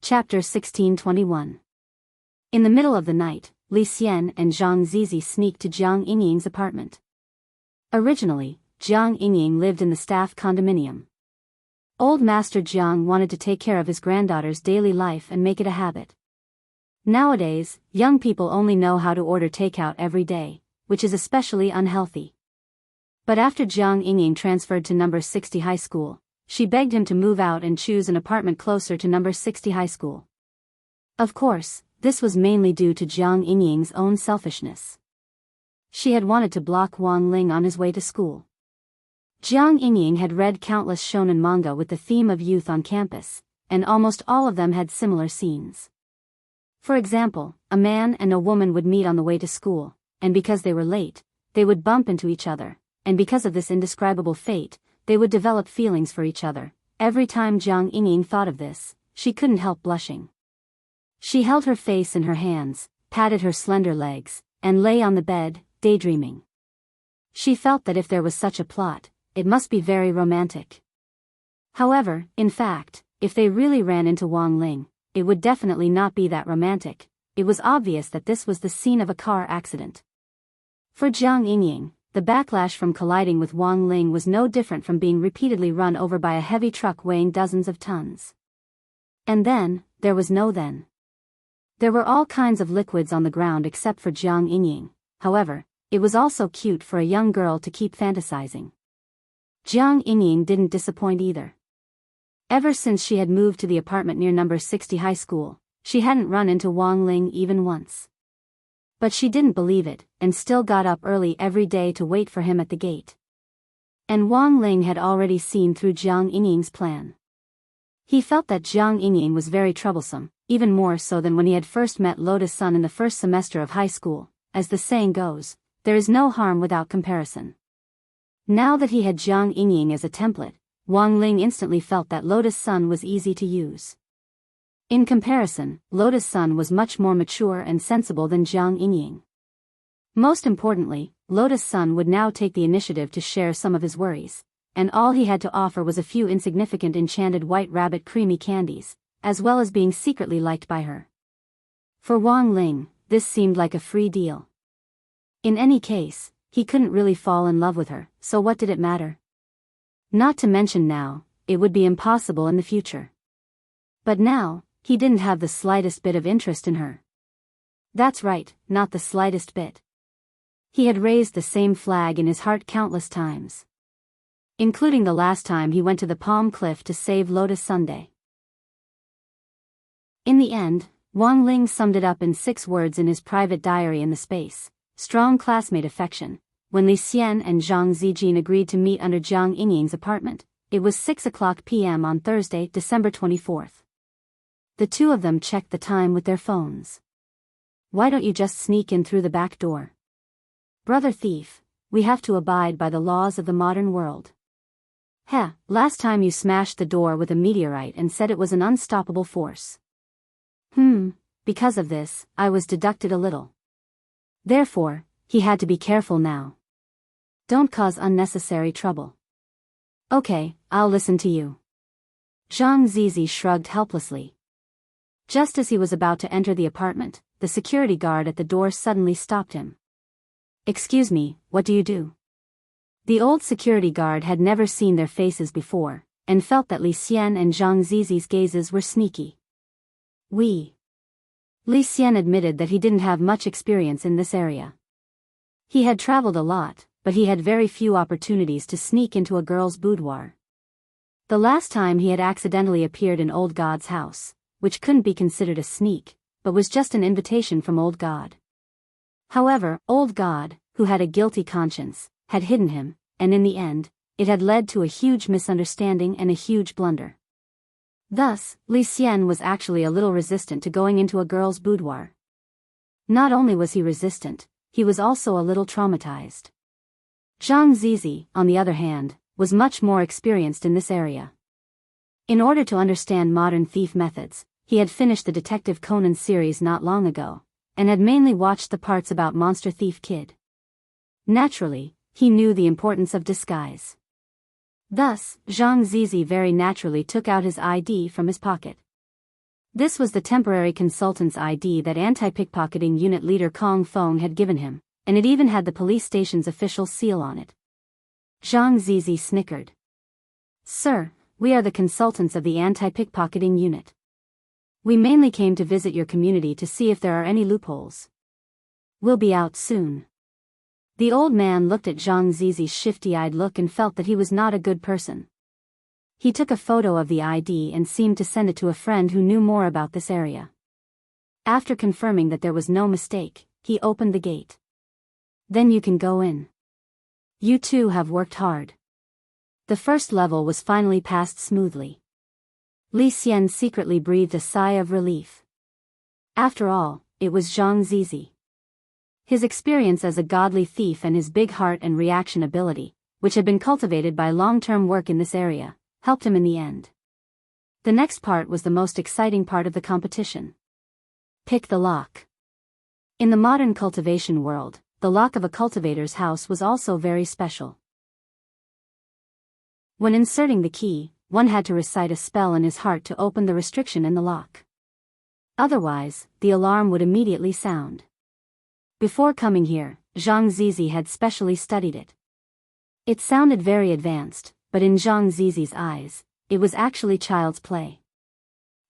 Chapter 1621. In the middle of the night, Li Xian and Zhang Zizi sneaked to Jiang Yingying's apartment. Originally, Jiang Yingying lived in the staff condominium. Old Master Jiang wanted to take care of his granddaughter's daily life and make it a habit. Nowadays, young people only know how to order takeout every day, which is especially unhealthy. But after Jiang Yingying transferred to number 60 high school, she begged him to move out and choose an apartment closer to number 60 high school. Of course, this was mainly due to Jiang Yingying's own selfishness. She had wanted to block Wang Ling on his way to school. Jiang Yingying had read countless shonen manga with the theme of youth on campus, and almost all of them had similar scenes. For example, a man and a woman would meet on the way to school, and because they were late, they would bump into each other, and because of this indescribable fate, they would develop feelings for each other. Every time Jiang Yingying thought of this, she couldn't help blushing. She held her face in her hands, patted her slender legs, and lay on the bed, daydreaming. She felt that if there was such a plot, it must be very romantic. However, in fact, if they really ran into Wang Ling, it would definitely not be that romantic. It was obvious that this was the scene of a car accident. For Jiang Yingying, the backlash from colliding with Wang Ling was no different from being repeatedly run over by a heavy truck weighing dozens of tons. And then, there was no then. There were all kinds of liquids on the ground except for Jiang Yingying. However, it was also cute for a young girl to keep fantasizing. Jiang Yingying didn't disappoint either. Ever since she had moved to the apartment near number 60 high school, she hadn't run into Wang Ling even once. But she didn't believe it, and still got up early every day to wait for him at the gate. And Wang Ling had already seen through Jiang Yingying's plan. He felt that Jiang Yingying was very troublesome, even more so than when he had first met Lotus Sun in the first semester of high school. As the saying goes, there is no harm without comparison. Now that he had Jiang Yingying as a template, Wang Ling instantly felt that Lotus Sun was easy to use. In comparison, Lotus Sun was much more mature and sensible than Jiang Yingying. Most importantly, Lotus Sun would now take the initiative to share some of his worries, and all he had to offer was a few insignificant enchanted white rabbit creamy candies, as well as being secretly liked by her. For Wang Ling, this seemed like a free deal. In any case, he couldn't really fall in love with her, so what did it matter? Not to mention now, it would be impossible in the future. But now, he didn't have the slightest bit of interest in her. That's right, not the slightest bit. He had raised the same flag in his heart countless times. Including the last time he went to the Palm Cliff to save Lotus Sunday. In the end, Wang Ling summed it up in 6 words in his private diary in the space: strong classmate affection. When Li Xian and Zhang Zijin agreed to meet under Jiang Yingying's apartment, it was 6:00 p.m. on Thursday, December 24th. The two of them checked the time with their phones. Why don't you just sneak in through the back door? Brother thief, we have to abide by the laws of the modern world. Heh, last time you smashed the door with a meteorite and said it was an unstoppable force. Because of this, I was deducted a little. Therefore, he had to be careful now. Don't cause unnecessary trouble. Okay, I'll listen to you. Zhang Zizi shrugged helplessly. Just as he was about to enter the apartment, the security guard at the door suddenly stopped him. Excuse me, what do you do? The old security guard had never seen their faces before, and felt that Li Xian and Zhang Zizi's gazes were sneaky. Li Xian admitted that he didn't have much experience in this area. He had traveled a lot, but he had very few opportunities to sneak into a girl's boudoir. The last time he had accidentally appeared in Old God's house, which couldn't be considered a sneak, but was just an invitation from Old God. However, Old God, who had a guilty conscience, had hidden him, and in the end, it had led to a huge misunderstanding and a huge blunder. Thus, Li Xian was actually a little resistant to going into a girl's boudoir. Not only was he resistant, he was also a little traumatized. Zhang Zizi, on the other hand, was much more experienced in this area. In order to understand modern thief methods, he had finished the Detective Conan series not long ago, and had mainly watched the parts about Monster Thief Kid. Naturally, he knew the importance of disguise. Thus, Zhang Zizi very naturally took out his ID from his pocket. This was the temporary consultant's ID that anti-pickpocketing unit leader Kong Feng had given him, and it even had the police station's official seal on it. Zhang Zizi snickered. Sir, we are the consultants of the anti-pickpocketing unit. We mainly came to visit your community to see if there are any loopholes. We'll be out soon. The old man looked at Zhang Zizi's shifty-eyed look and felt that he was not a good person. He took a photo of the ID and seemed to send it to a friend who knew more about this area. After confirming that there was no mistake, he opened the gate. Then you can go in. You two have worked hard. The first level was finally passed smoothly. Li Xian secretly breathed a sigh of relief. After all, it was Zhang Zizi. His experience as a godly thief and his big heart and reaction ability, which had been cultivated by long-term work in this area, helped him in the end. The next part was the most exciting part of the competition. Pick the lock. In the modern cultivation world, the lock of a cultivator's house was also very special. When inserting the key, one had to recite a spell in his heart to open the restriction in the lock. Otherwise, the alarm would immediately sound. Before coming here, Zhang Zizi had specially studied it. It sounded very advanced, but in Zhang Zizi's eyes, it was actually child's play.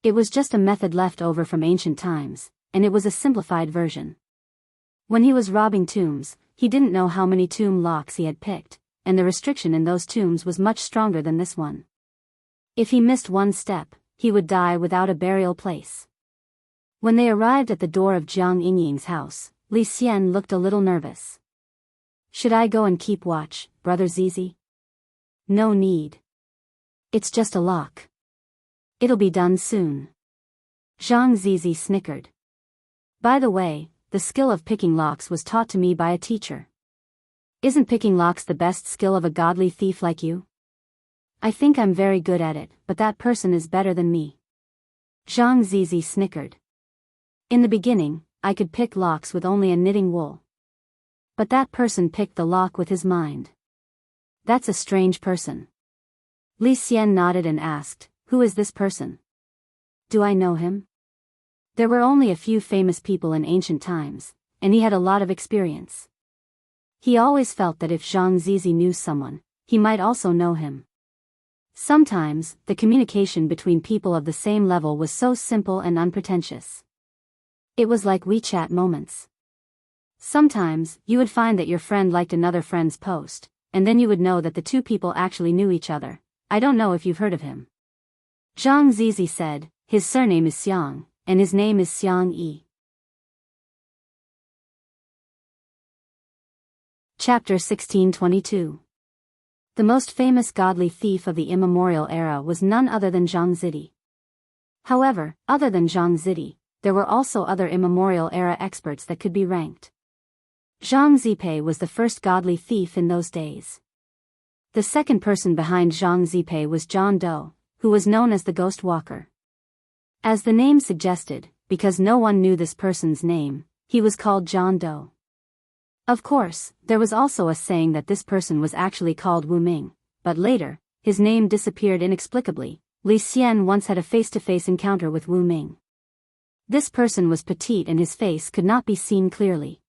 It was just a method left over from ancient times, and it was a simplified version. When he was robbing tombs, he didn't know how many tomb locks he had picked, and the restriction in those tombs was much stronger than this one. If he missed one step, he would die without a burial place. When they arrived at the door of Jiang Yingying's house, Li Xian looked a little nervous. Should I go and keep watch, Brother Zizi? No need. It's just a lock. It'll be done soon. Zhang Zizi snickered. By the way, the skill of picking locks was taught to me by a teacher. Isn't picking locks the best skill of a godly thief like you? I think I'm very good at it, but that person is better than me. Zhang Zizi snickered. In the beginning, I could pick locks with only a knitting wool. But that person picked the lock with his mind. That's a strange person. Li Xian nodded and asked, who is this person? Do I know him? There were only a few famous people in ancient times, and he had a lot of experience. He always felt that if Zhang Zizi knew someone, he might also know him. Sometimes, the communication between people of the same level was so simple and unpretentious. It was like WeChat moments. Sometimes, you would find that your friend liked another friend's post, and then you would know that the two people actually knew each other. I don't know if you've heard of him. Zhang Zizi said, his surname is Xiang, and his name is Xiang Yi. Chapter 1622. The most famous godly thief of the immemorial era was none other than Zhang Zizi. However, other than Zhang Zizi, there were also other immemorial era experts that could be ranked. Zhang Zipei was the first godly thief in those days. The second person behind Zhang Zipei was John Doe, who was known as the Ghost Walker. As the name suggested, because no one knew this person's name, he was called John Doe. Of course, there was also a saying that this person was actually called Wu Ming, but later, his name disappeared inexplicably. Li Xian once had a face-to-face encounter with Wu Ming. This person was petite and his face could not be seen clearly.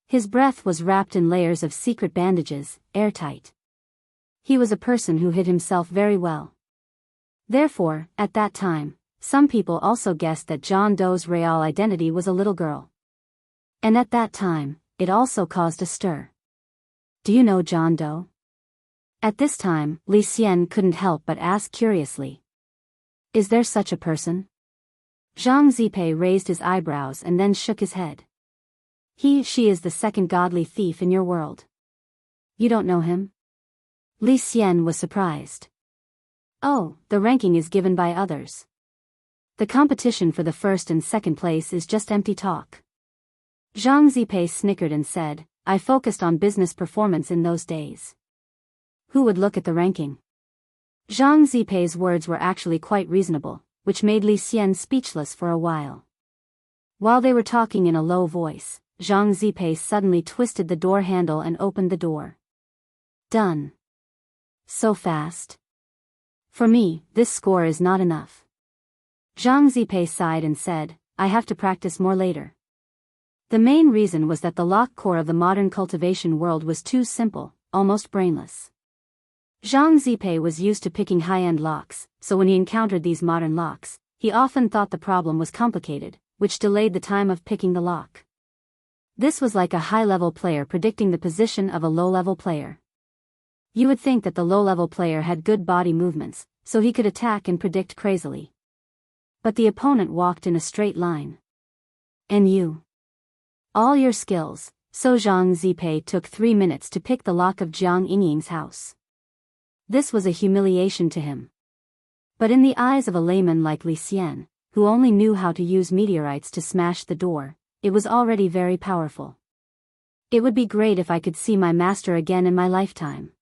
His breath was wrapped in layers of secret bandages, airtight. He was a person who hid himself very well. Therefore, at that time, some people also guessed that John Doe's real identity was a little girl. And at that time, it also caused a stir. Do you know John Doe? At this time, Li Xian couldn't help but ask curiously. Is there such a person? Zhang Zipei raised his eyebrows and then shook his head. She is the second godly thief in your world. You don't know him? Li Xian was surprised. Oh, the ranking is given by others. The competition for the first and second place is just empty talk. Zhang Zipei snickered and said, I focused on business performance in those days. Who would look at the ranking? Zhang Zipei's words were actually quite reasonable, which made Li Xian speechless for a while. While they were talking in a low voice, Zhang Zipei suddenly twisted the door handle and opened the door. Done. So fast. For me, this score is not enough. Zhang Zipei sighed and said, I have to practice more later. The main reason was that the lock core of the modern cultivation world was too simple, almost brainless. Zhang Zipei was used to picking high-end locks, so when he encountered these modern locks, he often thought the problem was complicated, which delayed the time of picking the lock. This was like a high-level player predicting the position of a low-level player. You would think that the low-level player had good body movements, so he could attack and predict crazily. But the opponent walked in a straight line. And you? All your skills. So Zhang Zipei took 3 minutes to pick the lock of Jiang Yingying's house. This was a humiliation to him. But in the eyes of a layman like Li Xian, who only knew how to use meteorites to smash the door, it was already very powerful. It would be great if I could see my master again in my lifetime.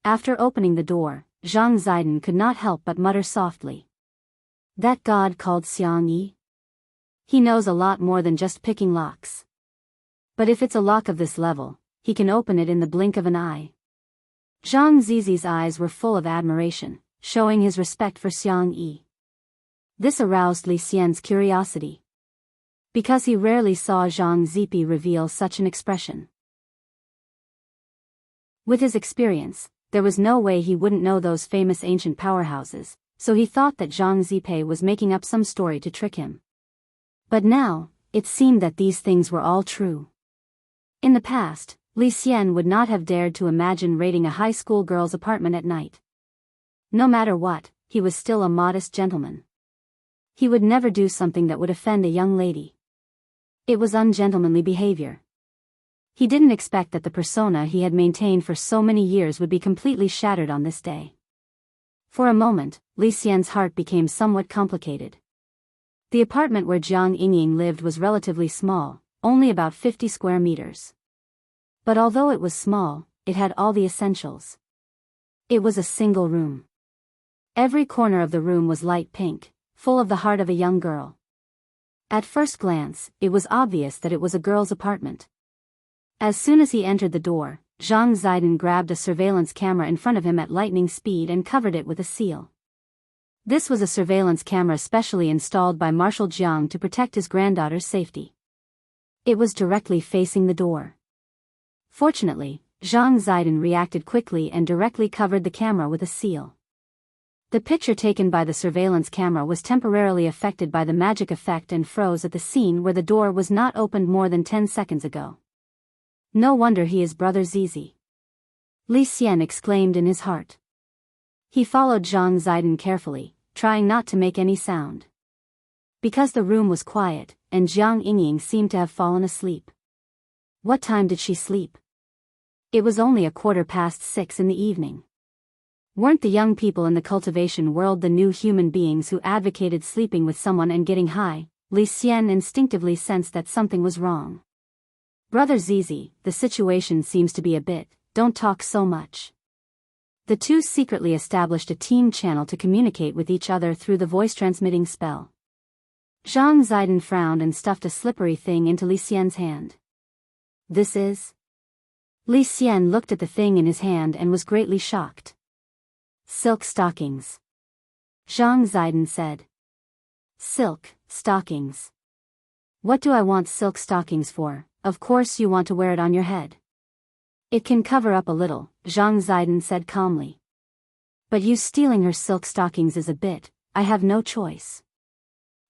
After opening the door, Zhang Ziden could not help but mutter softly. That god called Xiang Yi? He knows a lot more than just picking locks. But if it's a lock of this level, he can open it in the blink of an eye. Zhang Zizi's eyes were full of admiration, showing his respect for Xiang Yi. This aroused Li Xian's curiosity. Because he rarely saw Zhang Zipi reveal such an expression. With his experience, there was no way he wouldn't know those famous ancient powerhouses, so he thought that Zhang Zipei was making up some story to trick him. But now, it seemed that these things were all true. In the past, Li Xian would not have dared to imagine raiding a high school girl's apartment at night. No matter what, he was still a modest gentleman. He would never do something that would offend a young lady. It was ungentlemanly behavior. He didn't expect that the persona he had maintained for so many years would be completely shattered on this day. For a moment, Li Xian's heart became somewhat complicated. The apartment where Jiang Yingying lived was relatively small, only about 50 square meters. But although it was small, it had all the essentials. It was a single room. Every corner of the room was light pink, full of the heart of a young girl. At first glance, it was obvious that it was a girl's apartment. As soon as he entered the door, Zhang Ziden grabbed a surveillance camera in front of him at lightning speed and covered it with a seal. This was a surveillance camera specially installed by Marshal Jiang to protect his granddaughter's safety. It was directly facing the door. Fortunately, Zhang Ziden reacted quickly and directly covered the camera with a seal. The picture taken by the surveillance camera was temporarily affected by the magic effect and froze at the scene where the door was not opened more than 10 seconds ago. No wonder he is Brother Zizi. Li Xian exclaimed in his heart. He followed Zhang Ziden carefully, trying not to make any sound. Because the room was quiet, and Jiang Yingying seemed to have fallen asleep. What time did she sleep? It was only 6:15 in the evening. Weren't the young people in the cultivation world the new human beings who advocated sleeping with someone and getting high? Li Xian instinctively sensed that something was wrong. Brother Zizi, the situation seems to be a bit, don't talk so much. The two secretly established a team channel to communicate with each other through the voice-transmitting spell. Zhang Ziden frowned and stuffed a slippery thing into Li Xian's hand. This is? Li Xian looked at the thing in his hand and was greatly shocked. Silk stockings. Zhang Ziden said. Silk stockings. What do I want silk stockings for? Of course you want to wear it on your head. It can cover up a little, Zhang Ziden said calmly. But you stealing her silk stockings is a bit, I have no choice.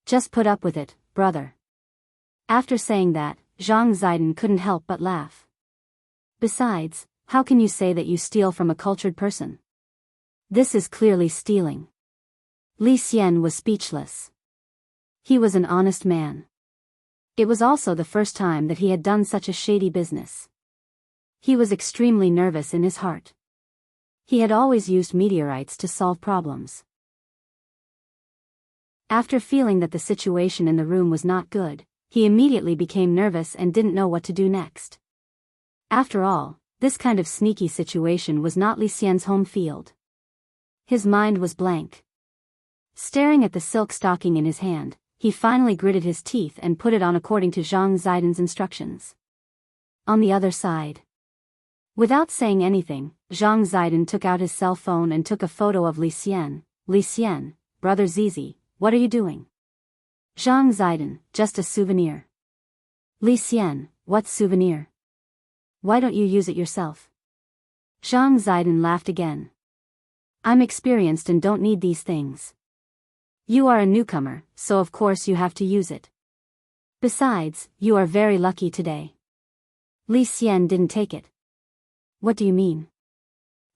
Just put up with it, brother. After saying that, Zhang Ziden couldn't help but laugh. Besides, how can you say that you steal from a cultured person? This is clearly stealing. Li Xian was speechless. He was an honest man. It was also the first time that he had done such a shady business. He was extremely nervous in his heart. He had always used meteorites to solve problems. After feeling that the situation in the room was not good, he immediately became nervous and didn't know what to do next. After all, this kind of sneaky situation was not Li Xian's home field. His mind was blank. Staring at the silk stocking in his hand, he finally gritted his teeth and put it on according to Zhang Ziden's instructions. On the other side. Without saying anything, Zhang Ziden took out his cell phone and took a photo of Li Xian. Li Xian, Brother Zizi, what are you doing? Zhang Ziden, just a souvenir. Li Xian, what souvenir? Why don't you use it yourself? Zhang Ziden laughed again. I'm experienced and don't need these things. You are a newcomer, so of course you have to use it. Besides, you are very lucky today. Li Xian didn't take it. What do you mean?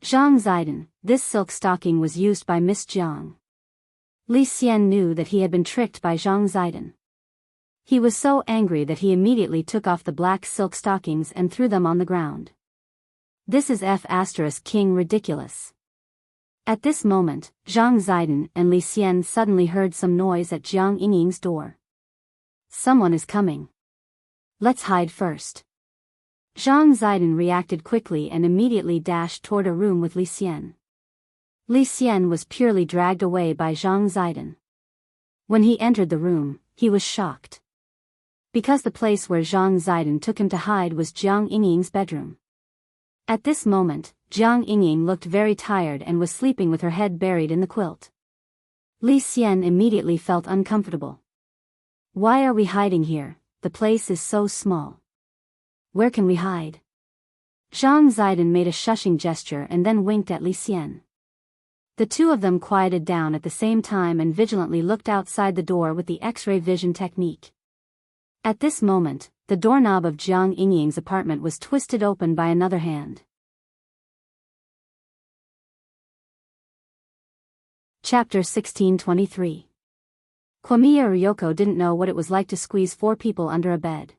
Zhang Ziden, this silk stocking was used by Miss Jiang. Li Xian knew that he had been tricked by Zhang Ziden. He was so angry that he immediately took off the black silk stockings and threw them on the ground. This is King ridiculous. At this moment, Zhang Ziden and Li Xian suddenly heard some noise at Jiang Yingying's door. Someone is coming. Let's hide first. Zhang Ziden reacted quickly and immediately dashed toward a room with Li Xian. Li Xian was purely dragged away by Zhang Ziden. When he entered the room, he was shocked. Because the place where Zhang Ziden took him to hide was Jiang Yingying's bedroom. At this moment, Jiang Yingying looked very tired and was sleeping with her head buried in the quilt. Li Xian immediately felt uncomfortable. Why are we hiding here? The place is so small. Where can we hide? Zhang Ziden made a shushing gesture and then winked at Li Xian. The two of them quieted down at the same time and vigilantly looked outside the door with the X-ray vision technique. At this moment, the doorknob of Jiang Yingying's apartment was twisted open by another hand. Chapter 1623. Kwamiya Ryoko didn't know what it was like to squeeze 4 people under a bed.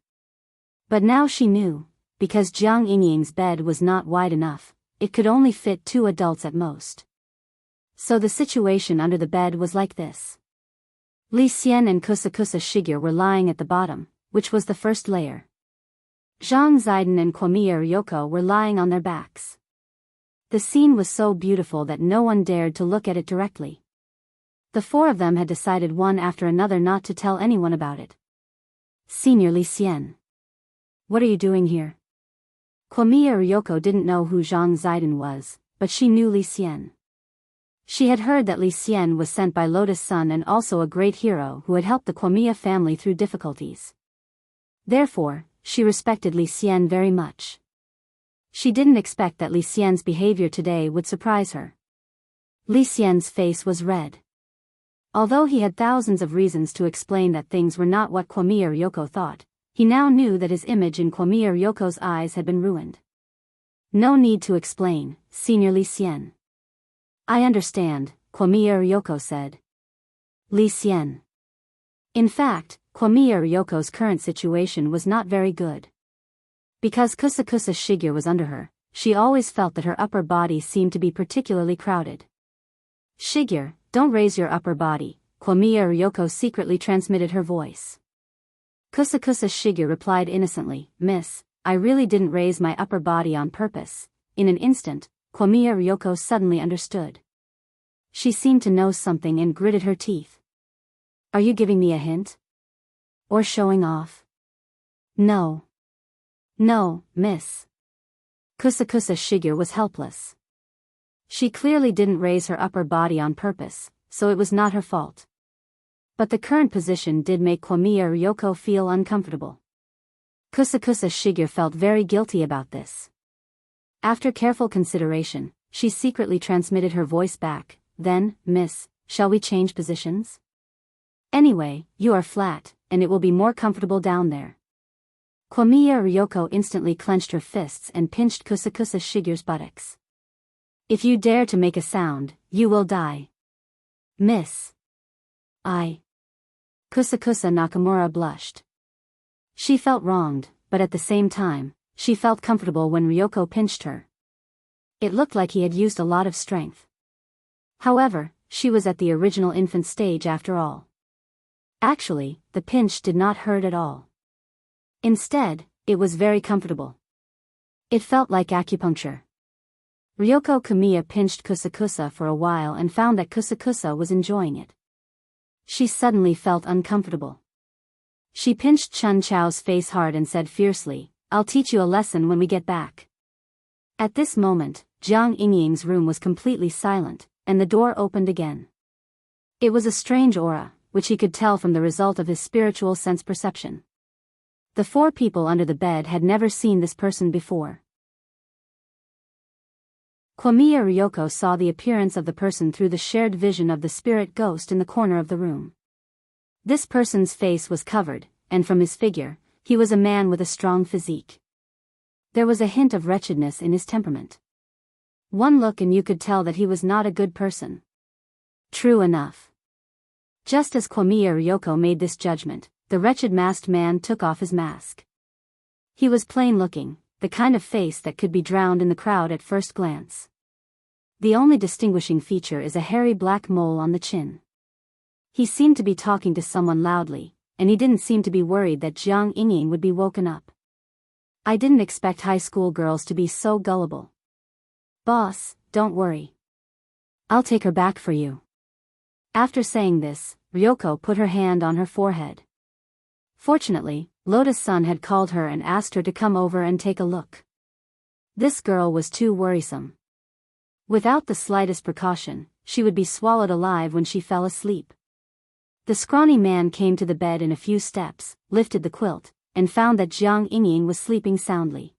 But now she knew, because Jiang Yingying's bed was not wide enough, it could only fit 2 adults at most. So the situation under the bed was like this. Li Xian and Kusakusa Shigeru were lying at the bottom, which was the first layer. Zhang Ziden and Kwamiya Ryoko were lying on their backs. The scene was so beautiful that no one dared to look at it directly. The 4 of them had decided one after another not to tell anyone about it. Senior Li Xian. What are you doing here? Kwamiya Ryoko didn't know who Zhang Ziden was, but she knew Li Xian. She had heard that Li Xian was sent by Lotus Sun and also a great hero who had helped the Kwamiya family through difficulties. Therefore, she respected Li Xian very much. She didn't expect that Li Xian's behavior today would surprise her. Li Xian's face was red. Although he had thousands of reasons to explain that things were not what Kwamiya Ryoko thought, he now knew that his image in Kwamiya Ryoko's eyes had been ruined. No need to explain, Senior Li Xian. I understand, Kwamiya Ryoko said. Li Xian. In fact, Kwamiya Ryoko's current situation was not very good. Because Kusakusa Shigeru was under her, she always felt that her upper body seemed to be particularly crowded. Shigeru, don't raise your upper body, Kwamiya Ryoko secretly transmitted her voice. Kusakusa Shigeru replied innocently, Miss, I really didn't raise my upper body on purpose. In an instant, Kwamiya Ryoko suddenly understood. She seemed to know something and gritted her teeth. Are you giving me a hint? Or showing off? No. No, miss. Kusakusa Shigeru was helpless. She clearly didn't raise her upper body on purpose, so it was not her fault. But the current position did make Kwamiya Ryoko feel uncomfortable. Kusakusa Shigeru felt very guilty about this. After careful consideration, she secretly transmitted her voice back, then, Miss, shall we change positions? Anyway, you are flat, and it will be more comfortable down there. Kwamiya Ryoko instantly clenched her fists and pinched Kusakusa Shigeru's buttocks. If you dare to make a sound, you will die. Miss. Kusakusa Nakamura blushed. She felt wronged, but at the same time, she felt comfortable when Ryoko pinched her. It looked like he had used a lot of strength. However, she was at the original infant stage after all. Actually, the pinch did not hurt at all. Instead, it was very comfortable. It felt like acupuncture. Ryoko Kamiya pinched Kusakusa for a while and found that Kusakusa was enjoying it. She suddenly felt uncomfortable. She pinched Chun Chao's face hard and said fiercely, I'll teach you a lesson when we get back. At this moment, Jiang Yingying's room was completely silent, and the door opened again. It was a strange aura, which he could tell from the result of his spiritual sense perception. The 4 people under the bed had never seen this person before. Kiyomiya Ryoko saw the appearance of the person through the shared vision of the spirit ghost in the corner of the room. This person's face was covered, and from his figure, he was a man with a strong physique. There was a hint of wretchedness in his temperament. One look and you could tell that he was not a good person. True enough. Just as Kiyomiya Ryoko made this judgment, the wretched masked man took off his mask. He was plain-looking, the kind of face that could be drowned in the crowd at first glance. The only distinguishing feature is a hairy black mole on the chin. He seemed to be talking to someone loudly, and he didn't seem to be worried that Jiang Yingying would be woken up. I didn't expect high school girls to be so gullible. Boss, don't worry. I'll take her back for you. After saying this, Ryoko put her hand on her forehead. Fortunately, Lotus-san had called her and asked her to come over and take a look. This girl was too worrisome. Without the slightest precaution, she would be swallowed alive when she fell asleep. The scrawny man came to the bed in a few steps, lifted the quilt, and found that Jiang Yingying was sleeping soundly.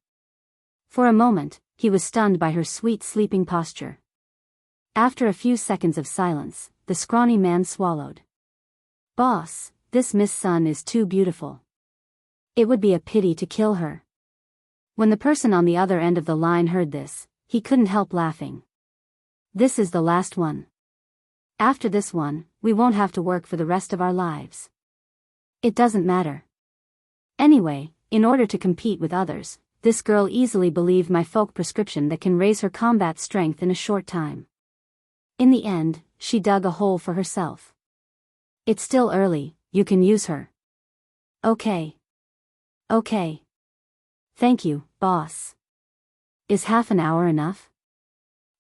For a moment, he was stunned by her sweet sleeping posture. After a few seconds of silence, the scrawny man swallowed. Boss, this Miss Sun is too beautiful. It would be a pity to kill her. When the person on the other end of the line heard this, he couldn't help laughing. This is the last one. After this one, we won't have to work for the rest of our lives. It doesn't matter. Anyway, in order to compete with others, this girl easily believed my folk prescription that can raise her combat strength in a short time. In the end, she dug a hole for herself. It's still early, you can use her. Okay. Okay. Thank you, boss. Is half an hour enough?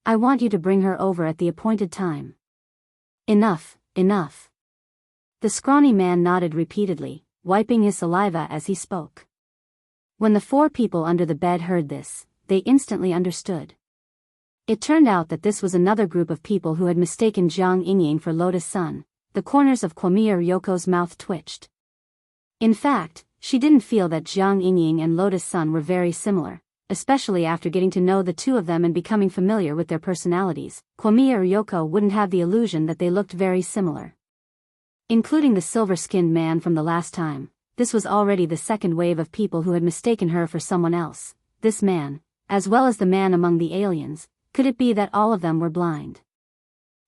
I want you to bring her over at the appointed time. Enough, enough. The scrawny man nodded repeatedly, wiping his saliva as he spoke. When the 4 people under the bed heard this, they instantly understood. It turned out that this was another group of people who had mistaken Jiang Yingying for Lotus-san. The corners of Kiyomiya Ryoko's mouth twitched. In fact, she didn't feel that Jiang Yingying and Lotus-san were very similar, especially after getting to know the 2 of them and becoming familiar with their personalities. Kiyomiya Ryoko wouldn't have the illusion that they looked very similar. Including the silver-skinned man from the last time, this was already the second wave of people who had mistaken her for someone else. This man, as well as the man among the aliens, could it be that all of them were blind?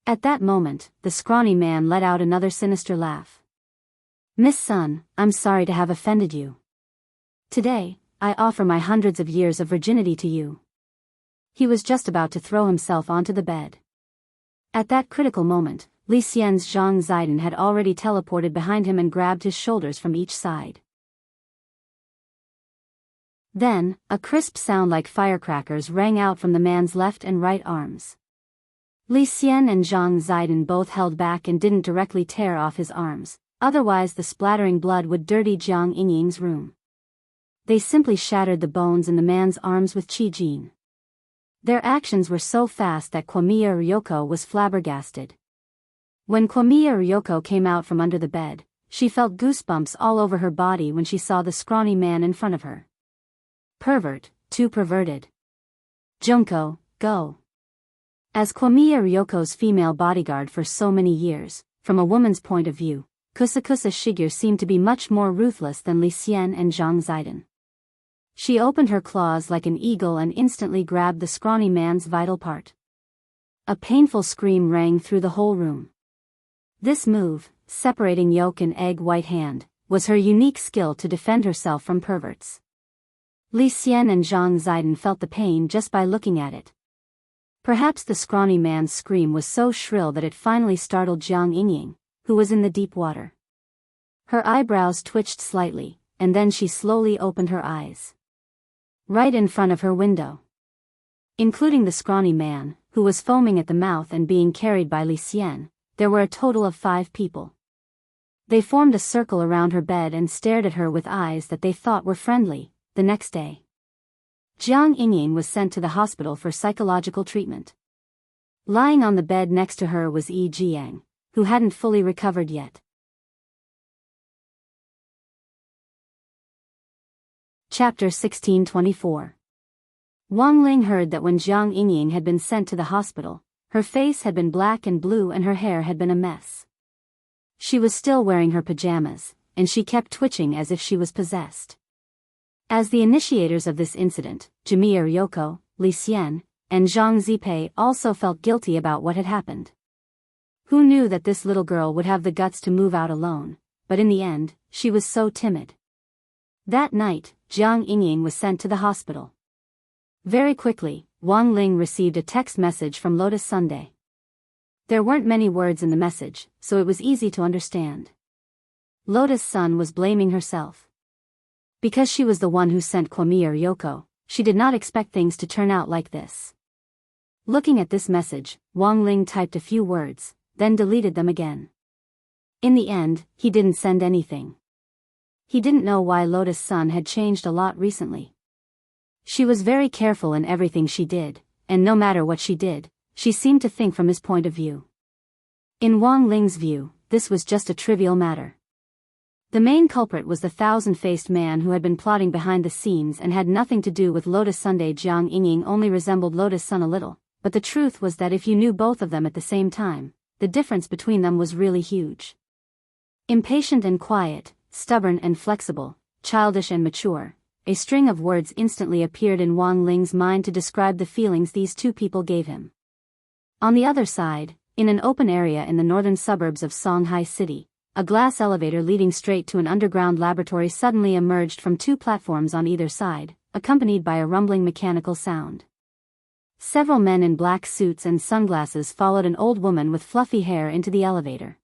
At that moment, the scrawny man let out another sinister laugh. Miss Sun, I'm sorry to have offended you. Today, I offer my hundreds of years of virginity to you. He was just about to throw himself onto the bed. At that critical moment, Li Xian's Zhang Ziden had already teleported behind him and grabbed his shoulders from each side. Then, a crisp sound like firecrackers rang out from the man's left and right arms. Li Xian and Zhang Ziden both held back and didn't directly tear off his arms, otherwise the splattering blood would dirty Jiang Yingying's room. They simply shattered the bones in the man's arms with Qi Jin. Their actions were so fast that Kiyomiya Ryoko was flabbergasted. When Kiyomiya Ryoko came out from under the bed, she felt goosebumps all over her body when she saw the scrawny man in front of her. Pervert, too perverted. Junko, go. As Kiyomiya Ryoko's female bodyguard for so many years, from a woman's point of view, Kusakusa Shigeru seemed to be much more ruthless than Li Xian and Zhang Ziden. She opened her claws like an eagle and instantly grabbed the scrawny man's vital part. A painful scream rang through the whole room. This move, separating yolk and egg white hand, was her unique skill to defend herself from perverts. Li Xian and Zhang Ziden felt the pain just by looking at it. Perhaps the scrawny man's scream was so shrill that it finally startled Jiang Yingying, who was in the deep water. Her eyebrows twitched slightly, and then she slowly opened her eyes. Right in front of her window. Including the scrawny man, who was foaming at the mouth and being carried by Li Xian, there were a total of 5 people. They formed a circle around her bed and stared at her with eyes that they thought were friendly. The next day, Jiang Yingying was sent to the hospital for psychological treatment. Lying on the bed next to her was Yi Jiang, who hadn't fully recovered yet. Chapter 1624. Wang Ling heard that when Jiang Yingying had been sent to the hospital, her face had been black and blue and her hair had been a mess. She was still wearing her pajamas, and she kept twitching as if she was possessed. As the initiators of this incident, Jimir Yoko, Li Xian, and Zhang Zipei also felt guilty about what had happened. Who knew that this little girl would have the guts to move out alone, but in the end, she was so timid. That night, Jiang Yingying was sent to the hospital. Very quickly, Wang Ling received a text message from Lotus Sunday. There weren't many words in the message, so it was easy to understand. Lotus Sun was blaming herself. Because she was the one who sent Kwame or Yoko, she did not expect things to turn out like this. Looking at this message, Wang Ling typed a few words, then deleted them again. In the end, he didn't send anything. He didn't know why Lotus Sun had changed a lot recently. She was very careful in everything she did, and no matter what she did, she seemed to think from his point of view. In Wang Ling's view, this was just a trivial matter. The main culprit was the thousand-faced man who had been plotting behind the scenes and had nothing to do with Lotus Sunday. Jiang Yingying only resembled Lotus Sun a little, but the truth was that if you knew both of them at the same time, the difference between them was really huge. Impatient and quiet, stubborn and flexible, childish and mature, a string of words instantly appeared in Wang Ling's mind to describe the feelings these two people gave him. On the other side, in an open area in the northern suburbs of Songhai City, a glass elevator leading straight to an underground laboratory suddenly emerged from two platforms on either side, accompanied by a rumbling mechanical sound. Several men in black suits and sunglasses followed an old woman with fluffy hair into the elevator.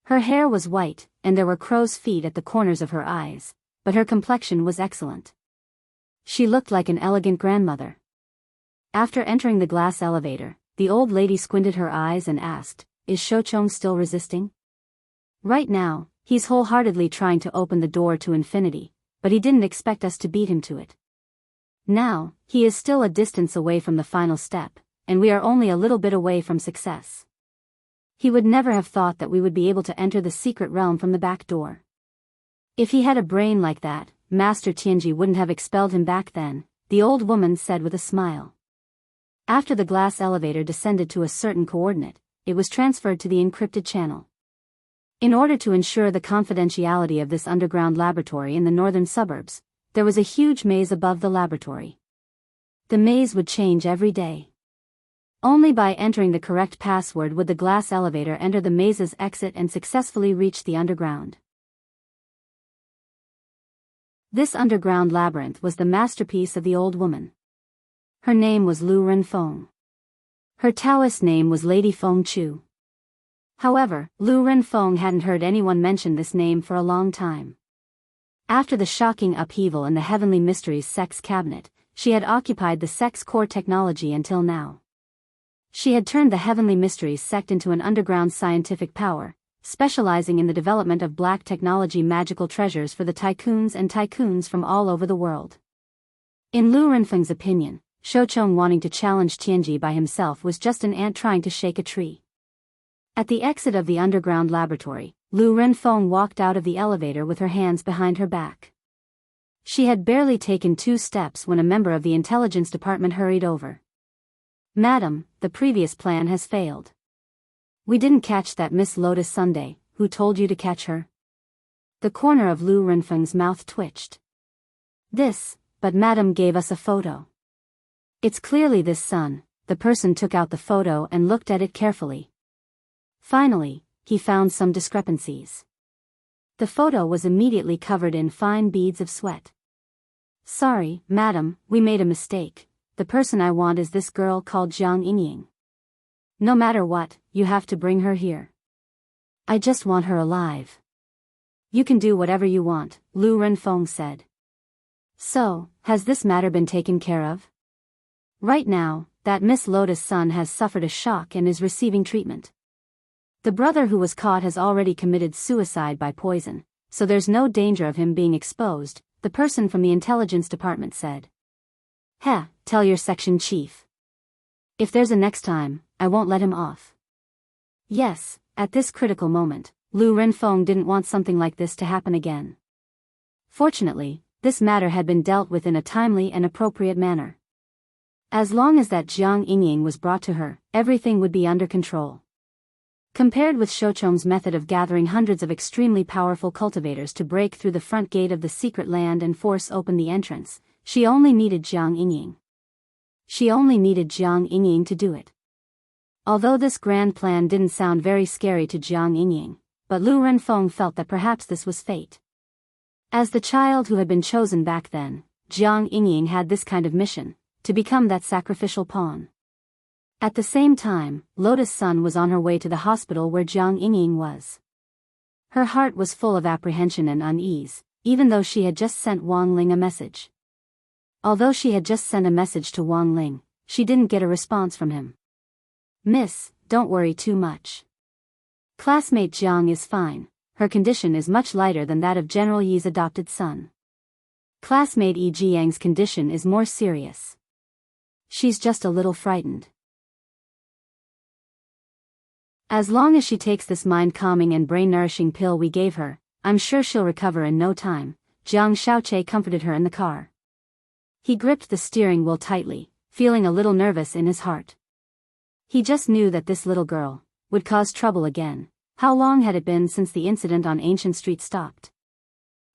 Her hair was white, and there were crow's feet at the corners of her eyes, but her complexion was excellent. She looked like an elegant grandmother. After entering the glass elevator, the old lady squinted her eyes and asked, "Is Shouchong still resisting?" "Right now, he's wholeheartedly trying to open the door to infinity, but he didn't expect us to beat him to it. Now, he is still a distance away from the final step, and we are only a little bit away from success. He would never have thought that we would be able to enter the secret realm from the back door. If he had a brain like that, Master Tianji wouldn't have expelled him back then," the old woman said with a smile. After the glass elevator descended to a certain coordinate, it was transferred to the encrypted channel. In order to ensure the confidentiality of this underground laboratory in the northern suburbs, there was a huge maze above the laboratory. The maze would change every day. Only by entering the correct password would the glass elevator enter the maze's exit and successfully reach the underground. This underground labyrinth was the masterpiece of the old woman. Her name was Lu Renfeng. Her Taoist name was Lady Feng Chu. However, Lu Renfeng hadn't heard anyone mention this name for a long time. After the shocking upheaval in the Heavenly Mysteries Sex Cabinet, she had occupied the sex core technology until now. She had turned the Heavenly Mysteries sect into an underground scientific power, specializing in the development of black technology magical treasures for the tycoons from all over the world. In Lu Renfeng's opinion, Shouchong wanting to challenge Tianji by himself was just an ant trying to shake a tree. At the exit of the underground laboratory, Lu Renfeng walked out of the elevator with her hands behind her back. She had barely taken 2 steps when a member of the intelligence department hurried over. "Madam, the previous plan has failed. We didn't catch that Miss Lotus Sunday. Who told you to catch her?" The corner of Lu Renfeng's mouth twitched. But Madam gave us a photo. It's clearly this son." The person took out the photo and looked at it carefully. Finally, he found some discrepancies. The photo was immediately covered in fine beads of sweat. "Sorry, Madam, we made a mistake. The person I want is this girl called Jiang Yingying. No matter what, you have to bring her here. I just want her alive." "You can do whatever you want," Lu Renfeng said. "So, has this matter been taken care of?" "Right now, that Miss Lotus' son has suffered a shock and is receiving treatment. The brother who was caught has already committed suicide by poison, so there's no danger of him being exposed," the person from the intelligence department said. Tell your section chief. If there's a next time, I won't let him off." Yes, at this critical moment, Lu Renfeng didn't want something like this to happen again. Fortunately, this matter had been dealt with in a timely and appropriate manner. As long as that Jiang Yingying was brought to her, everything would be under control. Compared with Shochong's method of gathering hundreds of extremely powerful cultivators to break through the front gate of the secret land and force open the entrance, she only needed Jiang Yingying. She only needed Jiang Yingying to do it. Although this grand plan didn't sound very scary to Jiang Yingying, but Lu Renfeng felt that perhaps this was fate. As the child who had been chosen back then, Jiang Yingying had this kind of mission, to become that sacrificial pawn. At the same time, Lotus Sun was on her way to the hospital where Jiang Yingying was. Her heart was full of apprehension and unease, even though she had just sent Wang Ling a message. Although she had just sent a message to Wang Ling, she didn't get a response from him. "Miss, don't worry too much. Classmate Jiang is fine, her condition is much lighter than that of General Yi's adopted son. Classmate Yi Jiang's condition is more serious. She's just a little frightened. As long as she takes this mind-calming and brain-nourishing pill we gave her, I'm sure she'll recover in no time," Jiang Xiaoche comforted her in the car. He gripped the steering wheel tightly, feeling a little nervous in his heart. He just knew that this little girl would cause trouble again. How long had it been since the incident on Ancient Street stopped?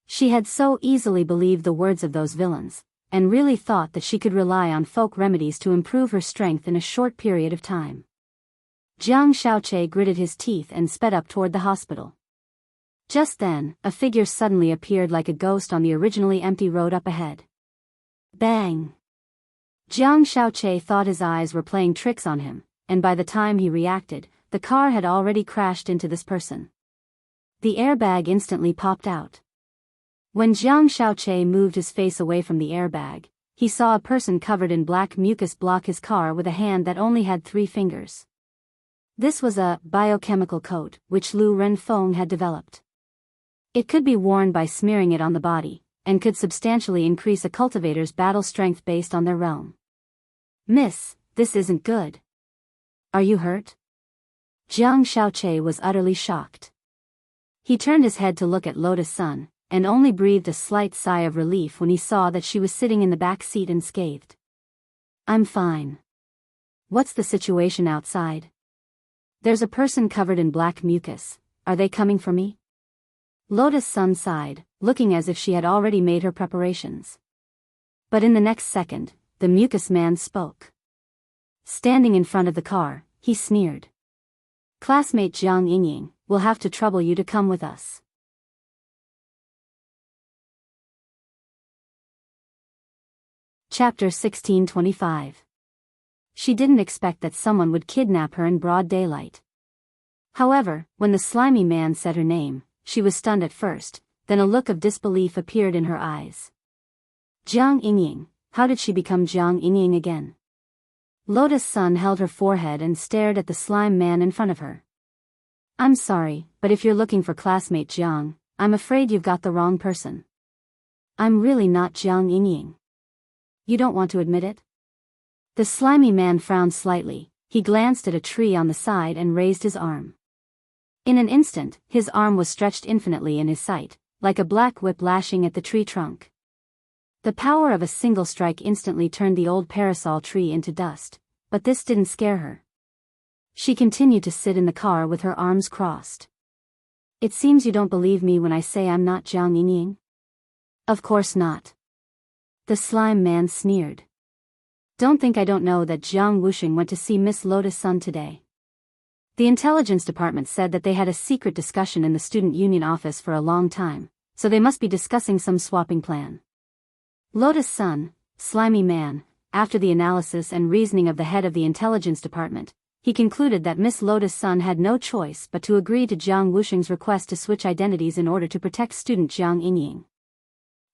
She had so easily believed the words of those villains, and really thought that she could rely on folk remedies to improve her strength in a short period of time. Jiang Xiaoche gritted his teeth and sped up toward the hospital. Just then, a figure suddenly appeared like a ghost on the originally empty road up ahead. Bang! Jiang Xiaoche thought his eyes were playing tricks on him, and by the time he reacted, the car had already crashed into this person. The airbag instantly popped out. When Jiang Xiaoche moved his face away from the airbag, he saw a person covered in black mucus block his car with a hand that only had 3 fingers. This was a biochemical coat, which Lu Renfeng had developed. It could be worn by smearing it on the body, and could substantially increase a cultivator's battle strength based on their realm. "Miss, this isn't good. Are you hurt?" Jiang Xiaoche was utterly shocked. He turned his head to look at Lotus Sun, and only breathed a slight sigh of relief when he saw that she was sitting in the back seat unscathed. "I'm fine. What's the situation outside?" "There's a person covered in black mucus. Are they coming for me?" Lotus Sun sighed, looking as if she had already made her preparations. But in the next second, the mucus man spoke. Standing in front of the car, he sneered. "Classmate Jiang Yingying, we'll have to trouble you to come with us." Chapter 1625. She didn't expect that someone would kidnap her in broad daylight. However, when the slimy man said her name, she was stunned at first, then a look of disbelief appeared in her eyes. Jiang Yingying, how did she become Jiang Yingying again? Lotus Sun held her forehead and stared at the slime man in front of her. "I'm sorry, but if you're looking for classmate Jiang, I'm afraid you've got the wrong person. I'm really not Jiang Yingying. You don't want to admit it?" The slimy man frowned slightly. He glanced at a tree on the side and raised his arm. In an instant, his arm was stretched infinitely in his sight, like a black whip lashing at the tree trunk. The power of a single strike instantly turned the old parasol tree into dust, but this didn't scare her. She continued to sit in the car with her arms crossed. "It seems you don't believe me when I say I'm not Jiang Yingying?" "Of course not." The slime man sneered. "Don't think I don't know that Jiang Wuxing went to see Miss Lotus Sun today. The intelligence department said that they had a secret discussion in the student union office for a long time, so they must be discussing some swapping plan." Lotus Sun, slimy man, after the analysis and reasoning of the head of the intelligence department, he concluded that Miss Lotus Sun had no choice but to agree to Jiang Wuxing's request to switch identities in order to protect student Jiang Yingying.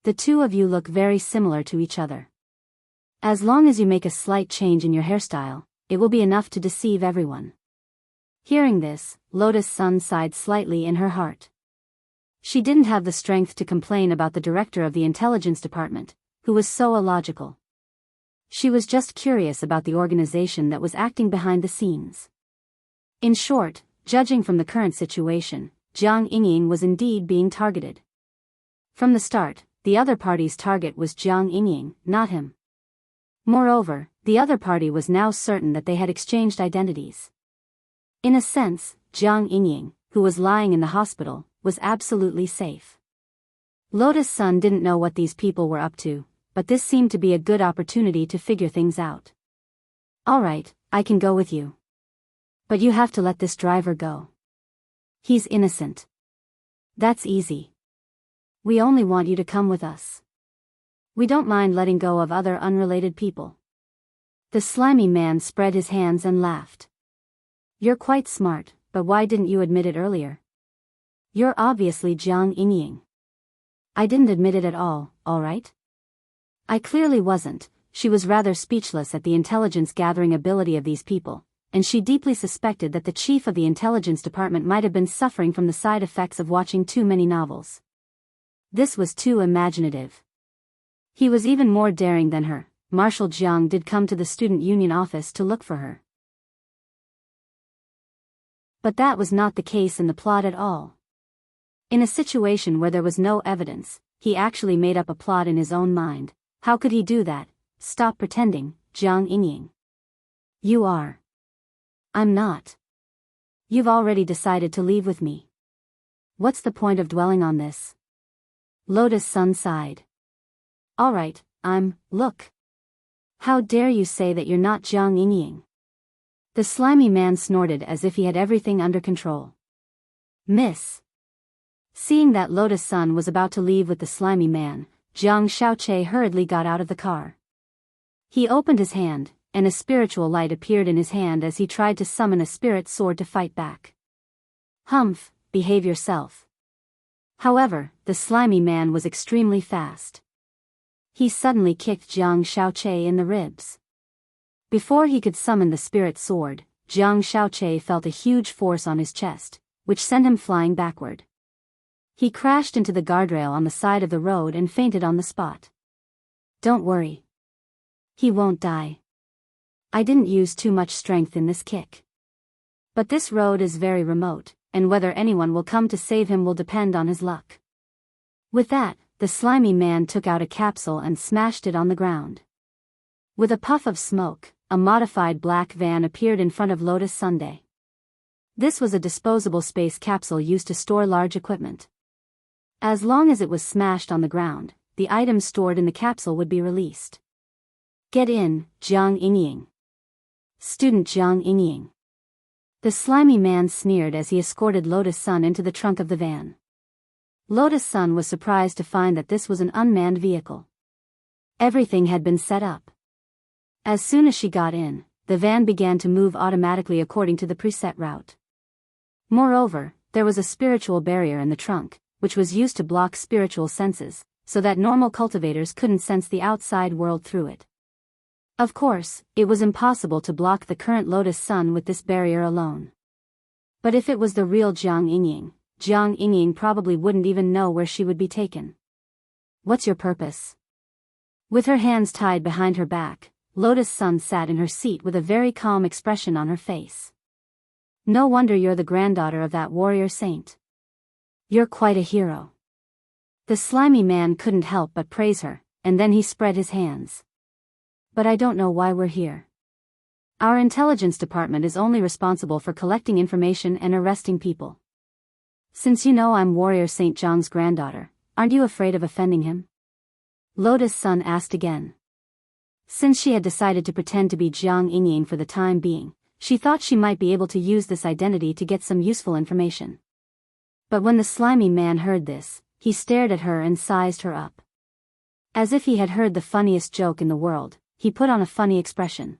"The two of you look very similar to each other. As long as you make a slight change in your hairstyle, it will be enough to deceive everyone." Hearing this, Lotus Sun sighed slightly in her heart. She didn't have the strength to complain about the director of the intelligence department, who was so illogical. She was just curious about the organization that was acting behind the scenes. In short, judging from the current situation, Jiang Yingying was indeed being targeted. From the start, the other party's target was Jiang Inying, not him. Moreover, the other party was now certain that they had exchanged identities. In a sense, Jiang Inying, who was lying in the hospital, was absolutely safe. Lotus Sun didn't know what these people were up to, but this seemed to be a good opportunity to figure things out. Alright, I can go with you. But you have to let this driver go. He's innocent. That's easy. We only want you to come with us. We don't mind letting go of other unrelated people. The slimy man spread his hands and laughed. You're quite smart, but why didn't you admit it earlier? You're obviously Jiang Inying. I didn't admit it at all right? I clearly wasn't. She was rather speechless at the intelligence-gathering ability of these people, and she deeply suspected that the chief of the intelligence department might have been suffering from the side effects of watching too many novels. This was too imaginative. He was even more daring than her. Marshal Jiang did come to the student union office to look for her. But that was not the case in the plot at all. In a situation where there was no evidence, he actually made up a plot in his own mind. How could he do that? Stop pretending, Jiang Inying. You are. I'm not. You've already decided to leave with me. What's the point of dwelling on this? Lotus Sun sighed. Alright, look. How dare you say that you're not Jiang Inying? The slimy man snorted as if he had everything under control. Miss. Seeing that Lotus Sun was about to leave with the slimy man, Jiang Xiaoche hurriedly got out of the car. He opened his hand, and a spiritual light appeared in his hand as he tried to summon a spirit sword to fight back. Humph, behave yourself. However, the slimy man was extremely fast. He suddenly kicked Jiang Xiaoche in the ribs. Before he could summon the spirit sword, Jiang Xiaoche felt a huge force on his chest, which sent him flying backward. He crashed into the guardrail on the side of the road and fainted on the spot. Don't worry. He won't die. I didn't use too much strength in this kick. But this road is very remote, and whether anyone will come to save him will depend on his luck. With that, the slimy man took out a capsule and smashed it on the ground. With a puff of smoke, a modified black van appeared in front of Lotus Sunday. This was a disposable space capsule used to store large equipment. As long as it was smashed on the ground, the items stored in the capsule would be released. Get in, Jiang Inying. Student Jiang Inying. The slimy man sneered as he escorted Lotus Sun into the trunk of the van. Lotus Sun was surprised to find that this was an unmanned vehicle. Everything had been set up. As soon as she got in, the van began to move automatically according to the preset route. Moreover, there was a spiritual barrier in the trunk, which was used to block spiritual senses, so that normal cultivators couldn't sense the outside world through it. Of course, it was impossible to block the current Lotus Sun with this barrier alone. But if it was the real Jiang Inying probably wouldn't even know where she would be taken. What's your purpose? With her hands tied behind her back, Lotus Sun sat in her seat with a very calm expression on her face. No wonder you're the granddaughter of that warrior saint. You're quite a hero. The slimy man couldn't help but praise her, and then he spread his hands. But I don't know why we're here. Our intelligence department is only responsible for collecting information and arresting people. Since you know I'm Warrior Saint Zhang's granddaughter, aren't you afraid of offending him? Lotus Sun asked again. Since she had decided to pretend to be Jiang Inying for the time being, she thought she might be able to use this identity to get some useful information. But when the slimy man heard this, he stared at her and sized her up. As if he had heard the funniest joke in the world, he put on a funny expression.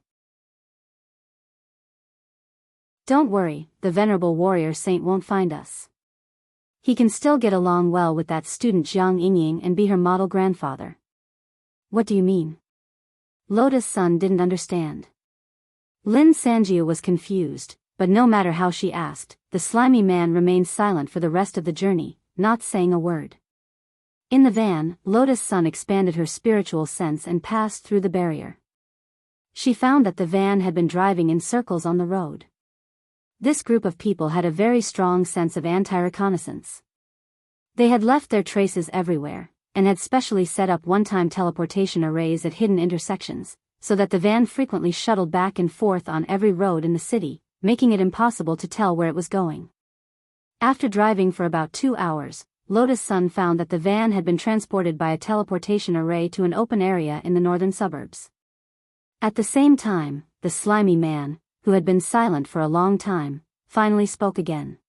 Don't worry, the venerable warrior saint won't find us. He can still get along well with that student Jiang Inying and be her model grandfather. What do you mean? Lotus Sun didn't understand. Lin Sanjia was confused, but no matter how she asked, the slimy man remained silent for the rest of the journey, not saying a word. In the van, Lotus Sun expanded her spiritual sense and passed through the barrier. She found that the van had been driving in circles on the road. This group of people had a very strong sense of anti-reconnaissance. They had left their traces everywhere, and had specially set up one-time teleportation arrays at hidden intersections, so that the van frequently shuttled back and forth on every road in the city, making it impossible to tell where it was going. After driving for about 2 hours, Lotus Sun found that the van had been transported by a teleportation array to an open area in the northern suburbs. At the same time, the slimy man, who had been silent for a long time, finally spoke again.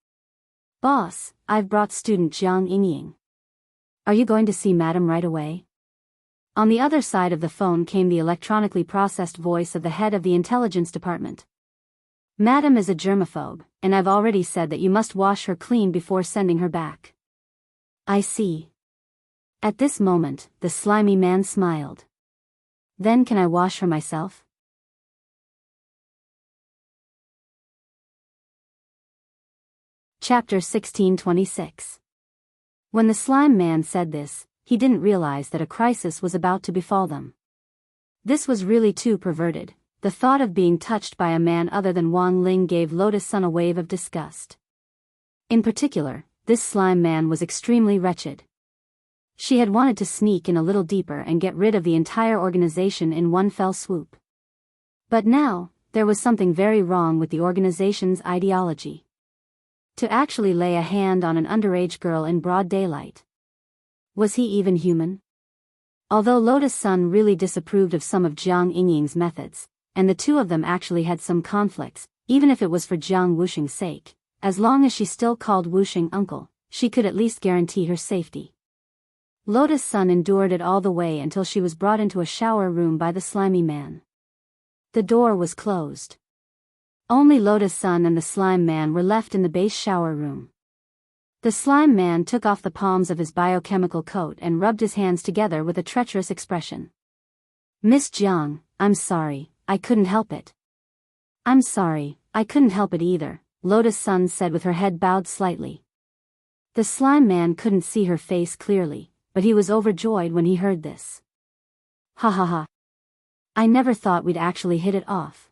"Boss, I've brought student Jiang Yingying. Are you going to see Madam right away?" On the other side of the phone came the electronically processed voice of the head of the intelligence department. "Madam is a germaphobe, and I've already said that you must wash her clean before sending her back." "I see." At this moment, the slimy man smiled. "Then can I wash her myself?" Chapter 1626. When the slime man said this, he didn't realize that a crisis was about to befall them. This was really too perverted. The thought of being touched by a man other than Wang Ling gave Lotus Sun a wave of disgust. In particular, this slime man was extremely wretched. She had wanted to sneak in a little deeper and get rid of the entire organization in one fell swoop. But now, there was something very wrong with the organization's ideology. To actually lay a hand on an underage girl in broad daylight. Was he even human? Although Lotus Sun really disapproved of some of Jiang Yingying's methods, and the two of them actually had some conflicts, even if it was for Jiang Wuxing's sake, as long as she still called Wuxing uncle, she could at least guarantee her safety. Lotus Sun endured it all the way until she was brought into a shower room by the slimy man. The door was closed. Only Lotus Sun and the slime man were left in the base shower room. The slime man took off the palms of his biochemical coat and rubbed his hands together with a treacherous expression. "Miss Jiang, I'm sorry, I couldn't help it." "I'm sorry, I couldn't help it either," Lotus Sun said with her head bowed slightly. The slime man couldn't see her face clearly, but he was overjoyed when he heard this. "Ha ha ha. I never thought we'd actually hit it off.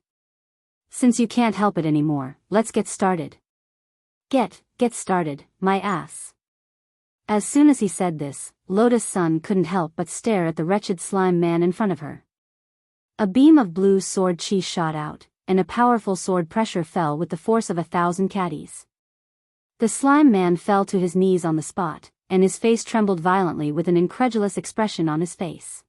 Since you can't help it anymore, let's get started." Get started, my ass." As soon as he said this, Lotus Sun couldn't help but stare at the wretched slime man in front of her. A beam of blue sword chi shot out, and a powerful sword pressure fell with the force of 1,000 caddies. The slime man fell to his knees on the spot, and his face trembled violently with an incredulous expression on his face.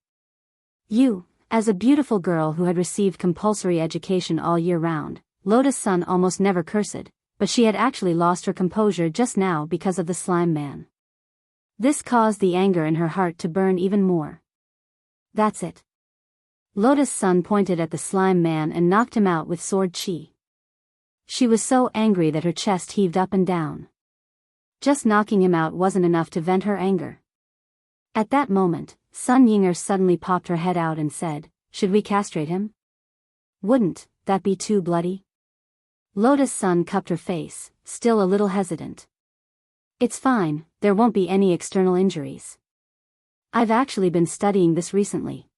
"You," as a beautiful girl who had received compulsory education all year round, Lotus Sun almost never cursed, but she had actually lost her composure just now because of the slime man. This caused the anger in her heart to burn even more. "That's it." Lotus Sun pointed at the slime man and knocked him out with sword chi. She was so angry that her chest heaved up and down. Just knocking him out wasn't enough to vent her anger. At that moment, Sun Yinger suddenly popped her head out and said, "Should we castrate him? Wouldn't that be too bloody?" Lotus Sun cupped her face, still a little hesitant. "It's fine, there won't be any external injuries. I've actually been studying this recently."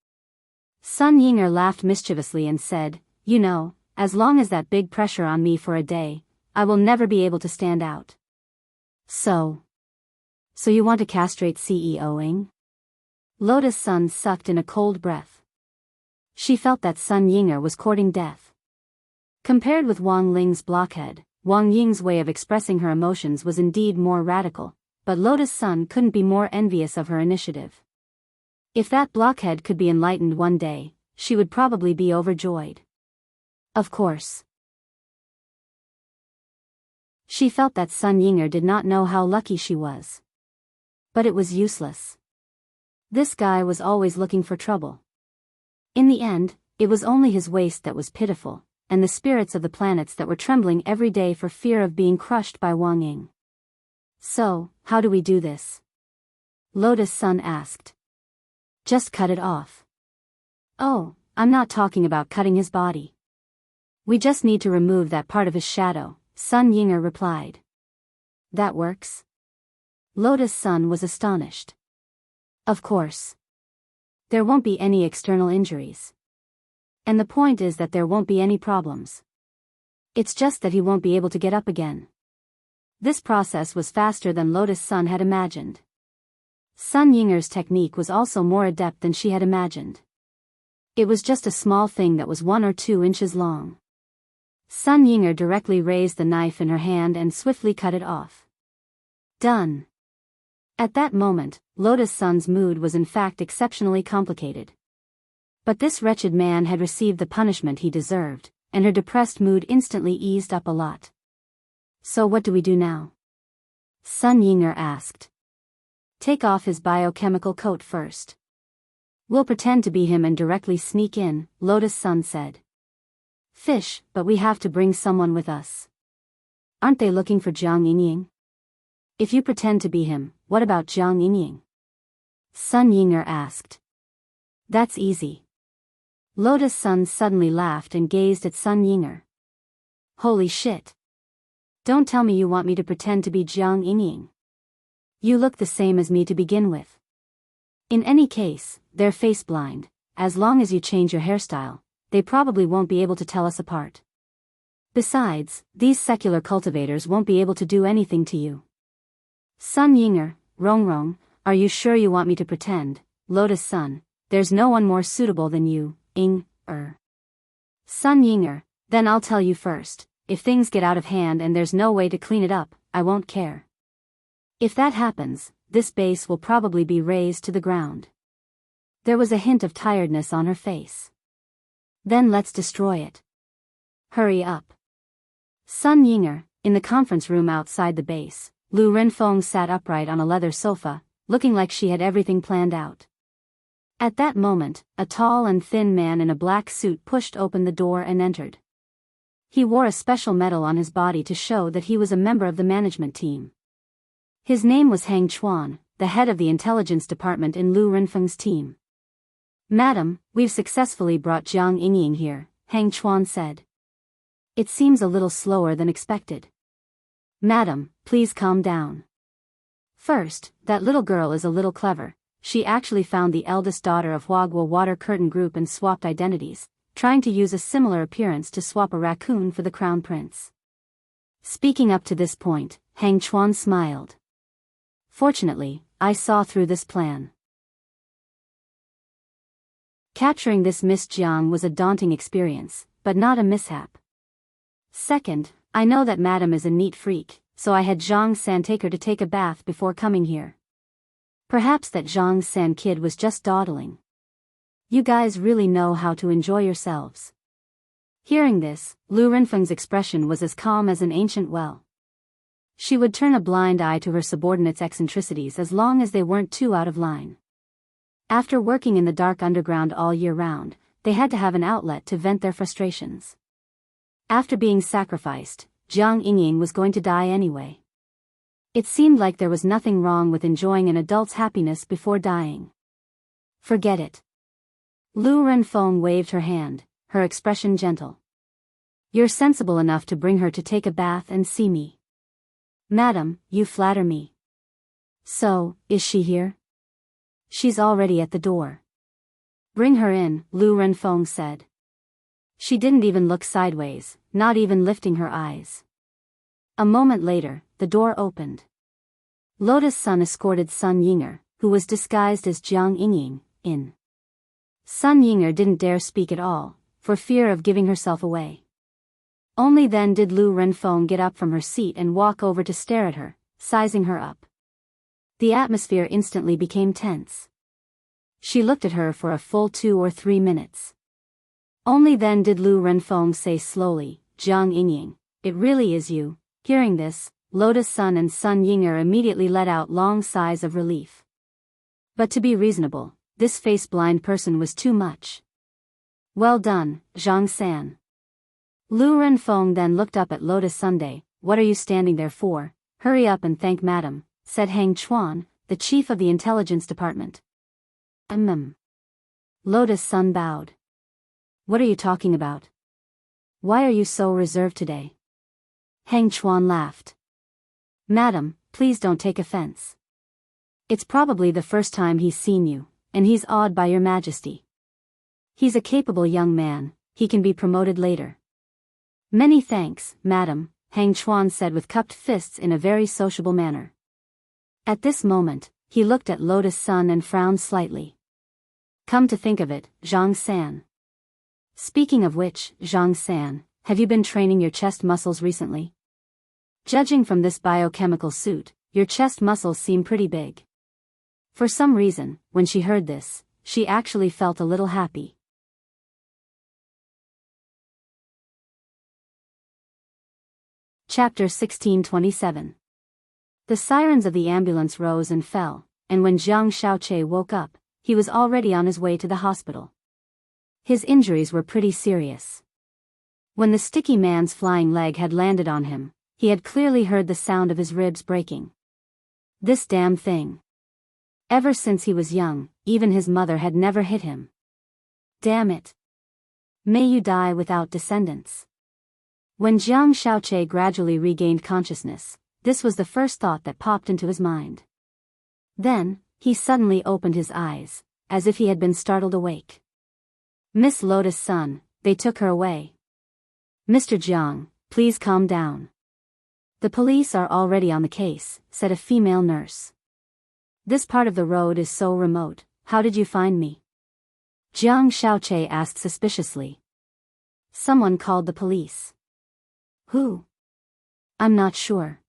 Sun Yinger laughed mischievously and said, "You know, as long as that big pressure on me for a day, I will never be able to stand out." So you want to castrate CEO Ing? Lotus Sun sucked in a cold breath. She felt that Sun Yinger was courting death. Compared with Wang Ling's blockhead, Wang Ying's way of expressing her emotions was indeed more radical, but Lotus Sun couldn't be more envious of her initiative. If that blockhead could be enlightened one day, she would probably be overjoyed. Of course. She felt that Sun Yinger did not know how lucky she was. But it was useless. This guy was always looking for trouble. In the end, it was only his waist that was pitiful, and the spirits of the planets that were trembling every day for fear of being crushed by Wang Ying. "So, how do we do this?" Lotus Sun asked. "Just cut it off." "Oh, I'm not talking about cutting his body. We just need to remove that part of his shadow," Sun Yinger replied. "That works?" Lotus Sun was astonished. "Of course. There won't be any external injuries. And the point is that there won't be any problems. It's just that he won't be able to get up again." This process was faster than Lotus Sun had imagined. Sun Yinger's technique was also more adept than she had imagined. It was just a small thing that was 1 or 2 inches long. Sun Yinger directly raised the knife in her hand and swiftly cut it off. Done. At that moment, Lotus Sun's mood was in fact exceptionally complicated. But this wretched man had received the punishment he deserved, and her depressed mood instantly eased up a lot. So what do we do now? Sun Yinger asked. Take off his biochemical coat first. We'll pretend to be him and directly sneak in, Lotus Sun said. Fish, but we have to bring someone with us. Aren't they looking for Jiang Yinying? If you pretend to be him, what about Jiang Yinying? Sun Yinger asked. That's easy. Lotus Sun suddenly laughed and gazed at Sun Yinger. Holy shit. Don't tell me you want me to pretend to be Jiang Yinying. You look the same as me to begin with. In any case, they're face blind. As long as you change your hairstyle, they probably won't be able to tell us apart. Besides, these secular cultivators won't be able to do anything to you. Sun Yinger, Rongrong, are you sure you want me to pretend? Lotus Sun, there's no one more suitable than you, Sun Yinger, then I'll tell you first, if things get out of hand and there's no way to clean it up, I won't care. If that happens, this base will probably be razed to the ground. There was a hint of tiredness on her face. Then let's destroy it. Hurry up. Sun Yinger, in the conference room outside the base, Lu Renfeng sat upright on a leather sofa, looking like she had everything planned out. At that moment, a tall and thin man in a black suit pushed open the door and entered. He wore a special medal on his body to show that he was a member of the management team. His name was Hang Chuan, the head of the intelligence department in Lu Renfeng's team. Madam, we've successfully brought Jiang Yinying here, Hang Chuan said. It seems a little slower than expected. Madam, please calm down. First, that little girl is a little clever. She actually found the eldest daughter of Huagua Water Curtain Group and swapped identities, trying to use a similar appearance to swap a raccoon for the crown prince. Speaking up to this point, Hang Chuan smiled. Fortunately, I saw through this plan. Capturing this Miss Jiang was a daunting experience, but not a mishap. Second, I know that Madam is a neat freak, so I had Zhang San take her to take a bath before coming here. Perhaps that Zhang San kid was just dawdling. You guys really know how to enjoy yourselves. Hearing this, Lu Renfeng's expression was as calm as an ancient well. She would turn a blind eye to her subordinates' eccentricities as long as they weren't too out of line. After working in the dark underground all year round, they had to have an outlet to vent their frustrations. After being sacrificed, Jiang Yinying was going to die anyway. It seemed like there was nothing wrong with enjoying an adult's happiness before dying. Forget it. Lu Renfeng waved her hand, her expression gentle. You're sensible enough to bring her to take a bath and see me. Madam, you flatter me. So, is she here? She's already at the door. Bring her in, Lu Renfeng said. She didn't even look sideways, not even lifting her eyes. A moment later, the door opened. Lotus Sun escorted Sun Yinger, who was disguised as Jiang Yinying, in. Sun Yinger didn't dare speak at all, for fear of giving herself away. Only then did Lu Renfeng get up from her seat and walk over to stare at her, sizing her up. The atmosphere instantly became tense. She looked at her for a full 2 or 3 minutes. Only then did Lu Renfeng say slowly, Jiang Yinying, it really is you. Hearing this, Lotus Sun and Sun Yinger immediately let out long sighs of relief. But to be reasonable, this face-blind person was too much. Well done, Zhang San. Lu Renfeng then looked up at Lotus Sunday. What are you standing there for? Hurry up and thank Madam, said Hang Chuan, the chief of the intelligence department. Lotus Sun bowed. What are you talking about? Why are you so reserved today? Hang Chuan laughed. Madam, please don't take offense. It's probably the first time he's seen you, and he's awed by your majesty. He's a capable young man, he can be promoted later. Many thanks, Madam, Hang Chuan said with cupped fists in a very sociable manner. At this moment, he looked at Lotus Sun and frowned slightly. Come to think of it, Zhang-san. Speaking of which, Zhang-san, have you been training your chest muscles recently? Judging from this biochemical suit, your chest muscles seem pretty big. For some reason, when she heard this, she actually felt a little happy. Chapter 1627. The sirens of the ambulance rose and fell, and when Jiang Xiaoqie woke up, he was already on his way to the hospital. His injuries were pretty serious. When the sticky man's flying leg had landed on him, he had clearly heard the sound of his ribs breaking. This damn thing. Ever since he was young, even his mother had never hit him. Damn it. May you die without descendants. When Jiang Xiaoqie gradually regained consciousness, this was the first thought that popped into his mind. Then, he suddenly opened his eyes, as if he had been startled awake. Miss Lotus Sun, they took her away. Mr. Jiang, please calm down. The police are already on the case, said a female nurse. This part of the road is so remote, how did you find me? Jiang Xiaoqie asked suspiciously. Someone called the police. Who? I'm not sure.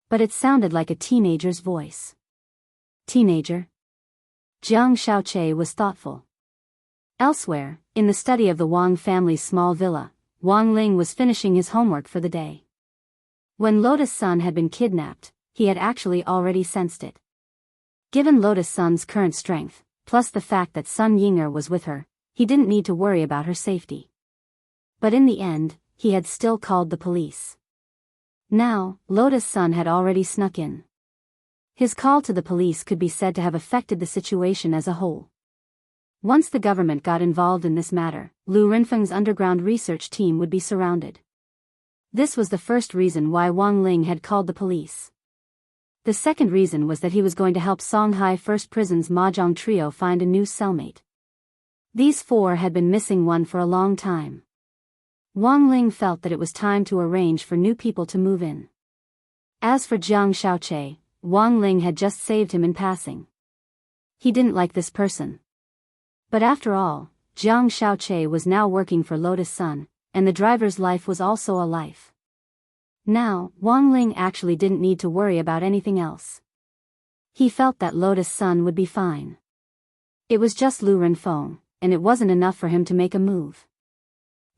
But it sounded like a teenager's voice. Teenager? Jiang Xiaoqie was thoughtful. Elsewhere, in the study of the Wang family's small villa, Wang Ling was finishing his homework for the day. When Lotus Sun had been kidnapped, he had actually already sensed it. Given Lotus Sun's current strength, plus the fact that Sun Ying'er was with her, he didn't need to worry about her safety. But in the end, he had still called the police. Now, Lotus Sun had already snuck in. His call to the police could be said to have affected the situation as a whole. Once the government got involved in this matter, Lu Renfeng's underground research team would be surrounded. This was the first reason why Wang Ling had called the police. The second reason was that he was going to help Songhai First Prison's Mahjong trio find a new cellmate. These four had been missing one for a long time. Wang Ling felt that it was time to arrange for new people to move in. As for Jiang Xiaoqie, Wang Ling had just saved him in passing. He didn't like this person. But after all, Jiang Xiaoqie was now working for Lotus Sun, and the driver's life was also a life. Now, Wang Ling actually didn't need to worry about anything else. He felt that Lotus Sun would be fine. It was just Lu Renfeng, and it wasn't enough for him to make a move.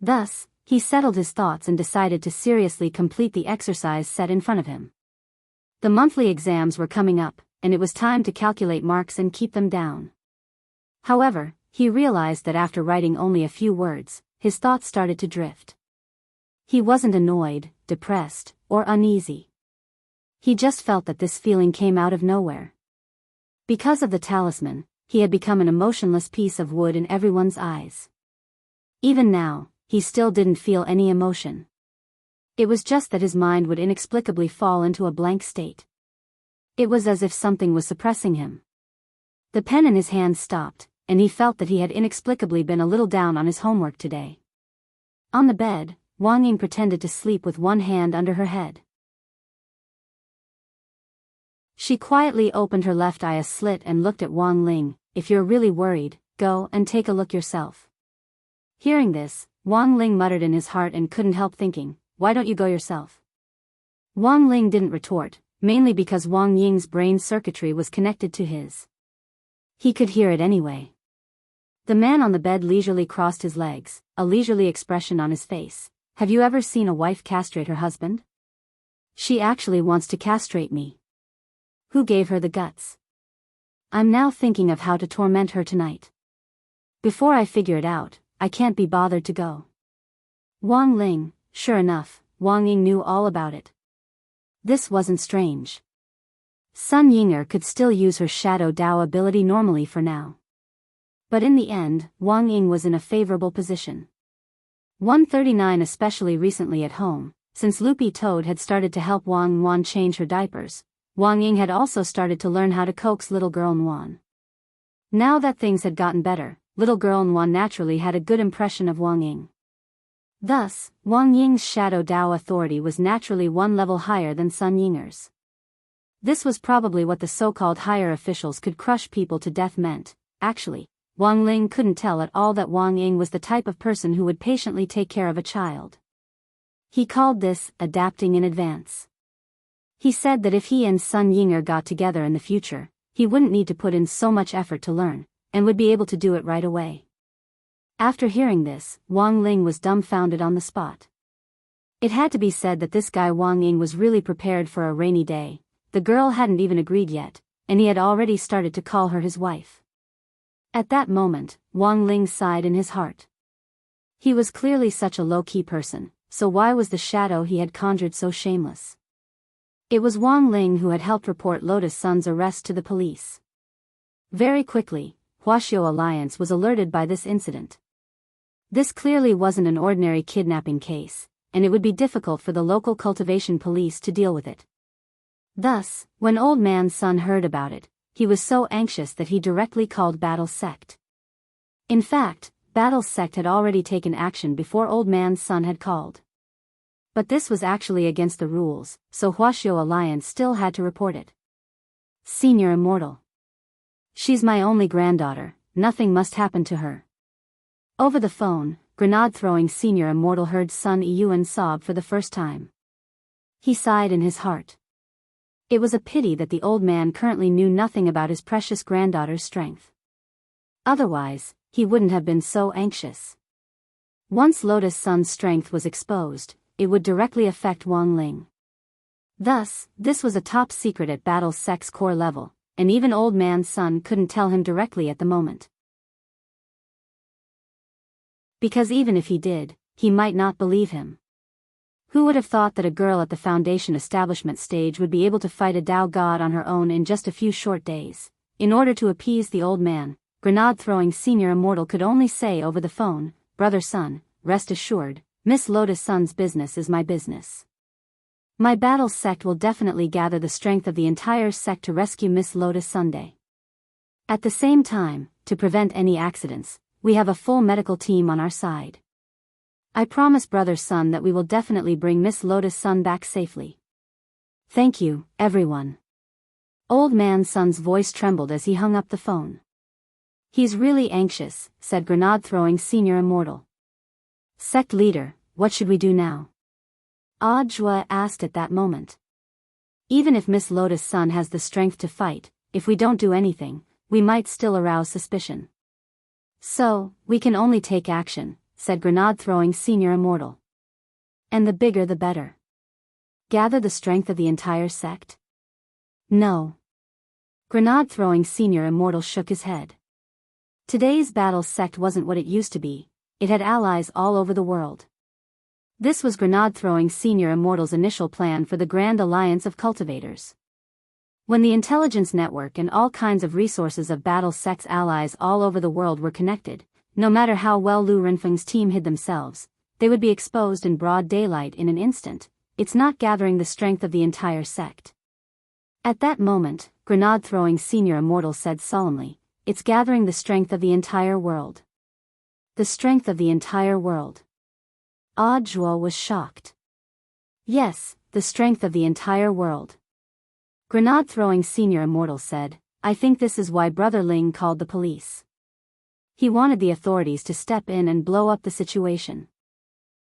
Thus, he settled his thoughts and decided to seriously complete the exercise set in front of him. The monthly exams were coming up, and it was time to calculate marks and keep them down. However, he realized that after writing only a few words, his thoughts started to drift. He wasn't annoyed, depressed, or uneasy. He just felt that this feeling came out of nowhere. Because of the talisman, he had become an emotionless piece of wood in everyone's eyes. Even now, he still didn't feel any emotion. It was just that his mind would inexplicably fall into a blank state. It was as if something was suppressing him. The pen in his hand stopped, and he felt that he had inexplicably been a little down on his homework today. On the bed, Wang Ying pretended to sleep with one hand under her head. She quietly opened her left eye a slit and looked at Wang Ling. If you're really worried, go and take a look yourself. Hearing this, Wang Ling muttered in his heart and couldn't help thinking, why don't you go yourself? Wang Ling didn't retort, mainly because Wang Ying's brain circuitry was connected to his. He could hear it anyway. The man on the bed leisurely crossed his legs, a leisurely expression on his face. Have you ever seen a wife castrate her husband? She actually wants to castrate me. Who gave her the guts? I'm now thinking of how to torment her tonight. Before I figure it out, I can't be bothered to go. Wang Ling, sure enough, Wang Ying knew all about it. This wasn't strange. Sun Ying'er could still use her Shadow Dao ability normally for now. But in the end, Wang Ying was in a favorable position. 139 especially recently at home, since Loopy Toad had started to help Wang Wan change her diapers, Wang Ying had also started to learn how to coax little girl Nwan. Now that things had gotten better, little girl Nwan naturally had a good impression of Wang Ying. Thus, Wang Ying's Shadow Dao authority was naturally one level higher than Sun Ying'er's. This was probably what the so-called higher officials could crush people to death meant. Actually, Wang Ling couldn't tell at all that Wang Ying was the type of person who would patiently take care of a child. He called this adapting in advance. He said that if he and Sun Yinger got together in the future, he wouldn't need to put in so much effort to learn, and would be able to do it right away. After hearing this, Wang Ling was dumbfounded on the spot. It had to be said that this guy Wang Ying was really prepared for a rainy day. The girl hadn't even agreed yet, and he had already started to call her his wife. At that moment, Wang Ling sighed in his heart. He was clearly such a low-key person, so why was the shadow he had conjured so shameless? It was Wang Ling who had helped report Lotus Sun's arrest to the police. Very quickly, Huaxiao Alliance was alerted by this incident. This clearly wasn't an ordinary kidnapping case, and it would be difficult for the local cultivation police to deal with it. Thus, when Old Man Sun heard about it, he was so anxious that he directly called Battle Sect. In fact, Battle Sect had already taken action before Old Man Sun had called. But this was actually against the rules, so Huaxiao Alliance still had to report it. Senior Immortal. She's my only granddaughter, nothing must happen to her. Over the phone, grenade-throwing Senior Immortal heard Sun Yiyuan sob for the first time. He sighed in his heart. It was a pity that the old man currently knew nothing about his precious granddaughter's strength. Otherwise, he wouldn't have been so anxious. Once Lotus Sun's strength was exposed, it would directly affect Wang Ling. Thus, this was a top secret at Battle Sect's core level, and even Old Man Sun couldn't tell him directly at the moment. Because even if he did, he might not believe him. Who would have thought that a girl at the Foundation establishment stage would be able to fight a Tao god on her own in just a few short days? In order to appease the old man, grenade-throwing Senior Immortal could only say over the phone, "Brother Sun, rest assured, Miss Lotus Sun's business is my business. My Battle Sect will definitely gather the strength of the entire sect to rescue Miss Lotus Sunday. At the same time, to prevent any accidents, we have a full medical team on our side. I promise Brother Sun that we will definitely bring Miss Lotus Sun back safely. Thank you, everyone." Old Man Sun's voice trembled as he hung up the phone. "He's really anxious," said grenade-throwing Senior Immortal. "Sect leader, what should we do now?" Jua asked at that moment. "Even if Miss Lotus Sun has the strength to fight, if we don't do anything, we might still arouse suspicion. So, we can only take action," said grenade-throwing Senior Immortal. "And the bigger the better. Gather the strength of the entire sect?" "No." Grenade-throwing Senior Immortal shook his head. Today's Battle Sect wasn't what it used to be. It had allies all over the world. This was grenade-throwing Senior Immortal's initial plan for the Grand Alliance of Cultivators. When the intelligence network and all kinds of resources of Battle Sect's allies all over the world were connected, no matter how well Lu Renfeng's team hid themselves, they would be exposed in broad daylight in an instant. It's not gathering the strength of the entire sect. At that moment, grenade-throwing Senior Immortal said solemnly, "It's gathering the strength of the entire world." The strength of the entire world. Jua was shocked. Yes, the strength of the entire world. Grenade-throwing Senior Immortal said, "I think this is why Brother Ling called the police. He wanted the authorities to step in and blow up the situation.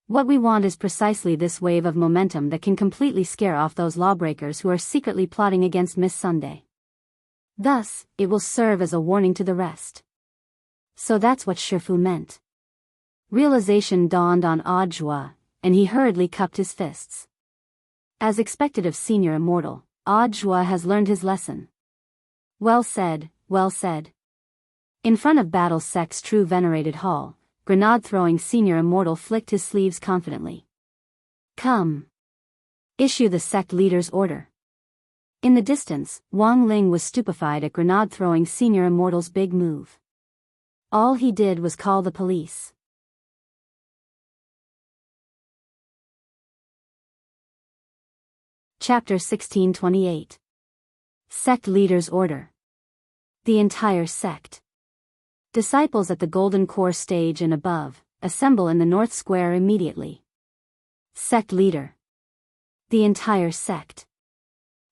What we want is precisely this wave of momentum that can completely scare off those lawbreakers who are secretly plotting against Miss Sunday. Thus, it will serve as a warning to the rest." So that's what Shifu meant. Realization dawned on Jua, and he hurriedly cupped his fists. As expected of Senior Immortal, Jua has learned his lesson. Well said, well said. In front of Battle Sect's true venerated hall, grenade-throwing Senior Immortal flicked his sleeves confidently. "Come. Issue the sect leader's order." In the distance, Wang Ling was stupefied at grenade-throwing Senior Immortal's big move. All he did was call the police. Chapter 1628. Sect Leader's Order. The entire sect. Disciples at the Golden Core stage and above, assemble in the North Square immediately. Sect Leader. The entire sect.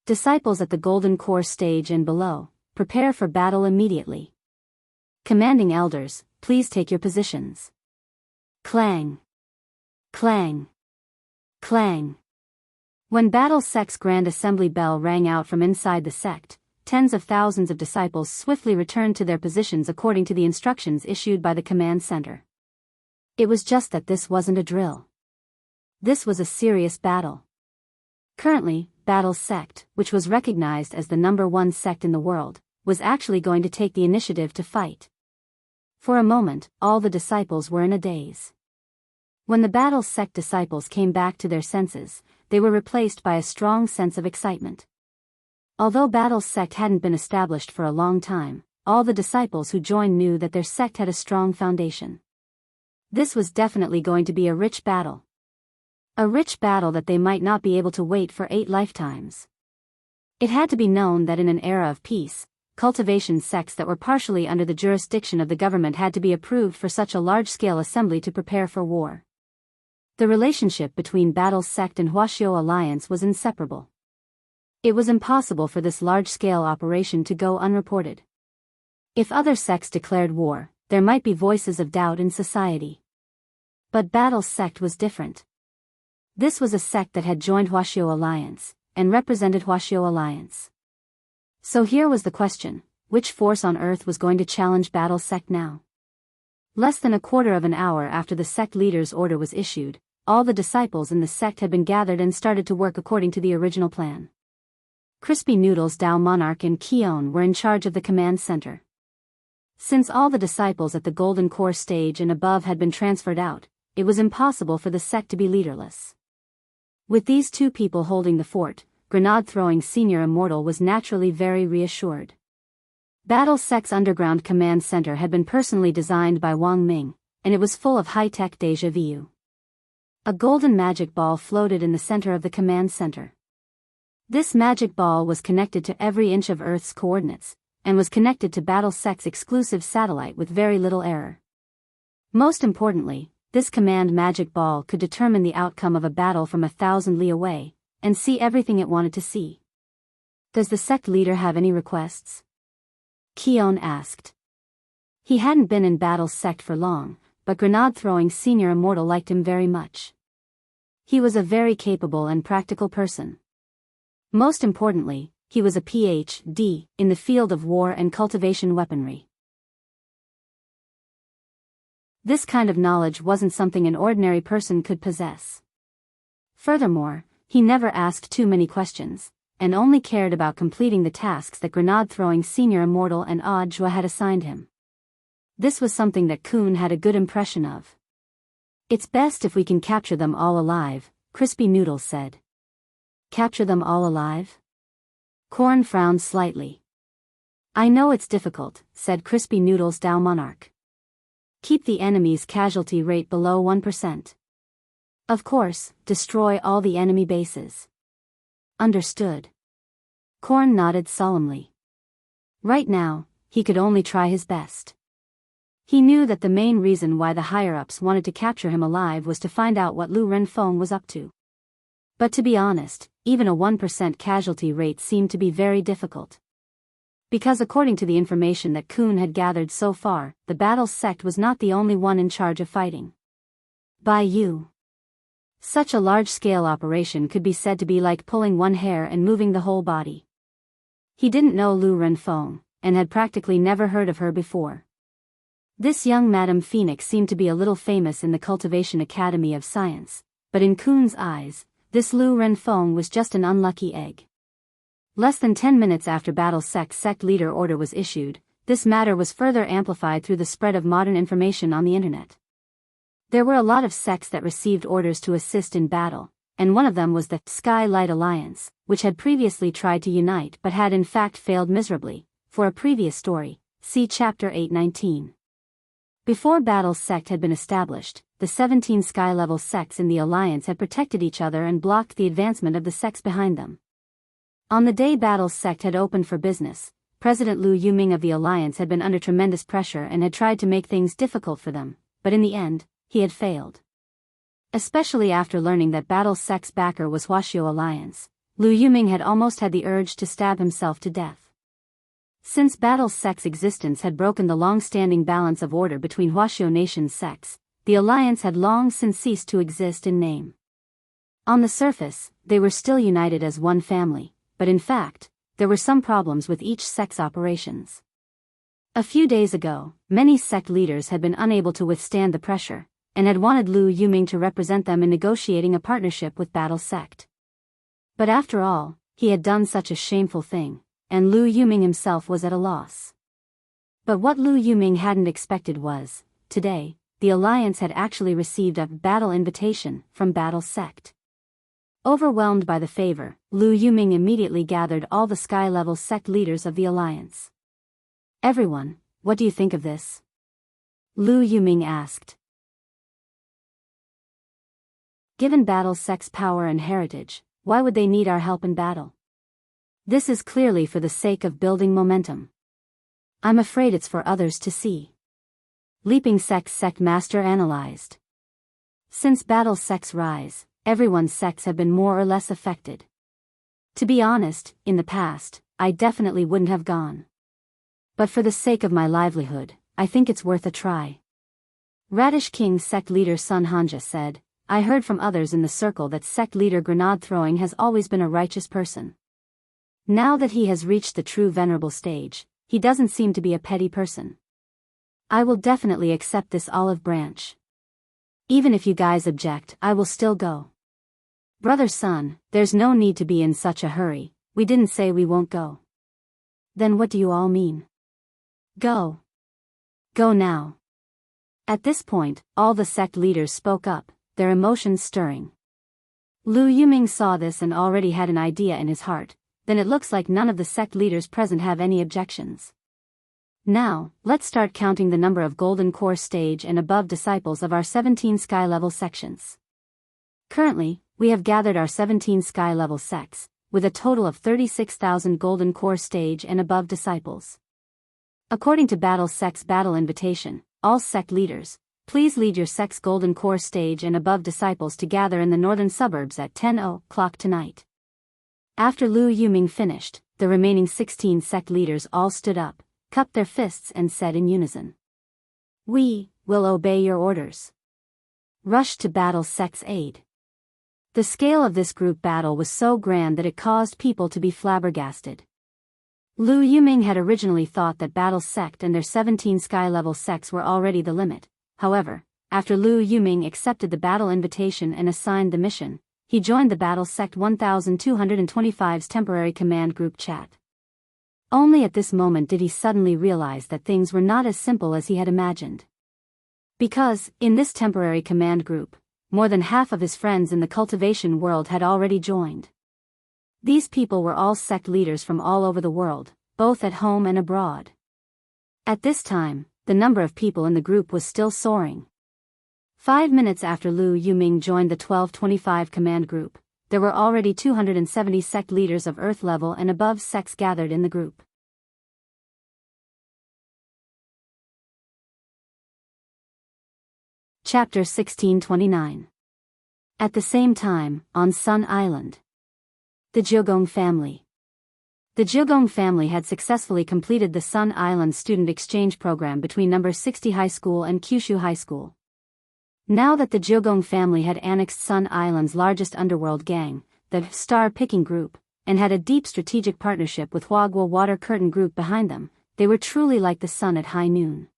Disciples at the Golden Core stage and below, prepare for battle immediately. Commanding elders, please take your positions. Clang. Clang. Clang. When Battle Sect's Grand Assembly bell rang out from inside the sect, tens of thousands of disciples swiftly returned to their positions according to the instructions issued by the command center. It was just that this wasn't a drill. This was a serious battle. Currently, Battle Sect, which was recognized as the #1 sect in the world, was actually going to take the initiative to fight. For a moment, all the disciples were in a daze. When the Battle Sect disciples came back to their senses, they were replaced by a strong sense of excitement. Although Battle Sect hadn't been established for a long time, all the disciples who joined knew that their sect had a strong foundation. This was definitely going to be a rich battle. A rich battle that they might not be able to wait for 8 lifetimes. It had to be known that in an era of peace, cultivation sects that were partially under the jurisdiction of the government had to be approved for such a large-scale assembly to prepare for war. The relationship between Battle Sect and Huaxiao Alliance was inseparable. It was impossible for this large-scale operation to go unreported. If other sects declared war, there might be voices of doubt in society. But Battle Sect was different. This was a sect that had joined Huaxiao Alliance, and represented Huaxiao Alliance. So here was the question, which force on earth was going to challenge Battle Sect now? Less than a quarter of an hour after the sect leader's order was issued, all the disciples in the sect had been gathered and started to work according to the original plan. Crispy Noodles, Dao Monarch and Keon were in charge of the command center. Since all the disciples at the Golden Core stage and above had been transferred out, it was impossible for the sect to be leaderless. With these 2 people holding the fort, grenade-throwing Senior Immortal was naturally very reassured. Battle Sect's underground command center had been personally designed by Wang Ming, and it was full of high-tech déjà vu. A golden magic ball floated in the center of the command center. This magic ball was connected to every inch of Earth's coordinates, and was connected to Battle Sect's exclusive satellite with very little error. Most importantly, this command magic ball could determine the outcome of a battle from 1,000 li away, and see everything it wanted to see. Does the sect leader have any requests? Keon asked. He hadn't been in Battle Sect for long, but grenade-throwing Senior Immortal liked him very much. He was a very capable and practical person. Most importantly, he was a PhD in the field of war and cultivation weaponry. This kind of knowledge wasn't something an ordinary person could possess. Furthermore, he never asked too many questions, and only cared about completing the tasks that grenade-throwing Senior Immortal and Audiobook had assigned him. This was something that Kun had a good impression of. It's best if we can capture them all alive, Crispy Noodles said. Capture them all alive? Corn frowned slightly. I know it's difficult, said Crispy Noodles, Dao Monarch. Keep the enemy's casualty rate below 1%. Of course, destroy all the enemy bases. Understood. Corn nodded solemnly. Right now, he could only try his best. He knew that the main reason why the higher-ups wanted to capture him alive was to find out what Lu Renfeng was up to. But to be honest, even a 1% casualty rate seemed to be very difficult. Because according to the information that Kun had gathered so far, the Battle Sect was not the only one in charge of fighting. By you. Such a large-scale operation could be said to be like pulling one hair and moving the whole body. He didn't know Lu Renfeng, and had practically never heard of her before. This young Madame Phoenix seemed to be a little famous in the Cultivation Academy of Science, but in Kun's eyes, this Lu Renfeng was just an unlucky egg. Less than 10 minutes after Battle Sect's sect leader order was issued, this matter was further amplified through the spread of modern information on the internet. There were a lot of sects that received orders to assist in battle, and one of them was the Skylight Alliance, which had previously tried to unite but had in fact failed miserably. For a previous story, see Chapter 819. Before Battle Sect had been established, the 17 sky-level sects in the Alliance had protected each other and blocked the advancement of the sects behind them. On the day Battle Sect had opened for business, President Lu Yuming of the Alliance had been under tremendous pressure and had tried to make things difficult for them, but in the end, he had failed. Especially after learning that Battle Sect's backer was Huaxiao Alliance, Lu Yuming had almost had the urge to stab himself to death. Since Battle Sect's existence had broken the long-standing balance of order between Huaxiao Nation's sects, the alliance had long since ceased to exist in name. On the surface, they were still united as one family, but in fact, there were some problems with each sect's operations. A few days ago, many sect leaders had been unable to withstand the pressure, and had wanted Lu Yuming to represent them in negotiating a partnership with Battle Sect. But after all, he had done such a shameful thing, and Lu Yuming himself was at a loss. But what Lu Yuming hadn't expected was, today, the alliance had actually received a battle invitation from Battle Sect. Overwhelmed by the favor, Lu Yuming immediately gathered all the sky-level sect leaders of the alliance. "Everyone, what do you think of this?" Lu Yuming asked. "Given Battle Sect's power and heritage, why would they need our help in battle? This is clearly for the sake of building momentum. I'm afraid it's for others to see." Leaping Sect's sect master analyzed. Since Battle Sect's rise, everyone's sects have been more or less affected. To be honest, in the past, I definitely wouldn't have gone. But for the sake of my livelihood, I think it's worth a try. Radish King's sect leader Sun Hanja said, "I heard from others in the circle that sect leader grenade throwing has always been a righteous person. Now that he has reached the true venerable stage, he doesn't seem to be a petty person. I will definitely accept this olive branch. Even if you guys object, I will still go." "Brother Sun, there's no need to be in such a hurry, we didn't say we won't go." "Then what do you all mean?" "Go. Go now." At this point, all the sect leaders spoke up, their emotions stirring. Lu Yuming saw this and already had an idea in his heart. Then it looks like none of the sect leaders present have any objections. "Now, let's start counting the number of Golden Core stage and above disciples of our 17 sky-level sections. Currently, we have gathered our 17 sky-level sects, with a total of 36,000 Golden Core stage and above disciples. According to Battle Sect's battle invitation, all sect leaders, please lead your sect's Golden Core stage and above disciples to gather in the northern suburbs at 10 o'clock tonight." After Lu Yuming finished, the remaining 16 sect leaders all stood up, cupped their fists and said in unison, "We will obey your orders." Rushed to Battle Sect's aid. The scale of this group battle was so grand that it caused people to be flabbergasted. Lu Yuming had originally thought that Battle Sect and their 17 sky-level sects were already the limit. However, after Lu Yuming accepted the battle invitation and assigned the mission, he joined the Battle Sect 1225's temporary command group chat. Only at this moment did he suddenly realize that things were not as simple as he had imagined. Because, in this temporary command group, more than half of his friends in the cultivation world had already joined. These people were all sect leaders from all over the world, both at home and abroad. At this time, the number of people in the group was still soaring. 5 minutes after Lu Yuming joined the 1225 command group, there were already 270 sect leaders of Earth level and above sects gathered in the group. Chapter 1629. At the same time, on Sun Island. The Jiugong family. The Jiugong family had successfully completed the Sun Island student exchange program between No. 60 High School and Kyushu High School. Now that the Jiugong family had annexed Sun Island's largest underworld gang, the Star Picking Group, and had a deep strategic partnership with Huagua Water Curtain Group behind them, they were truly like the sun at high noon.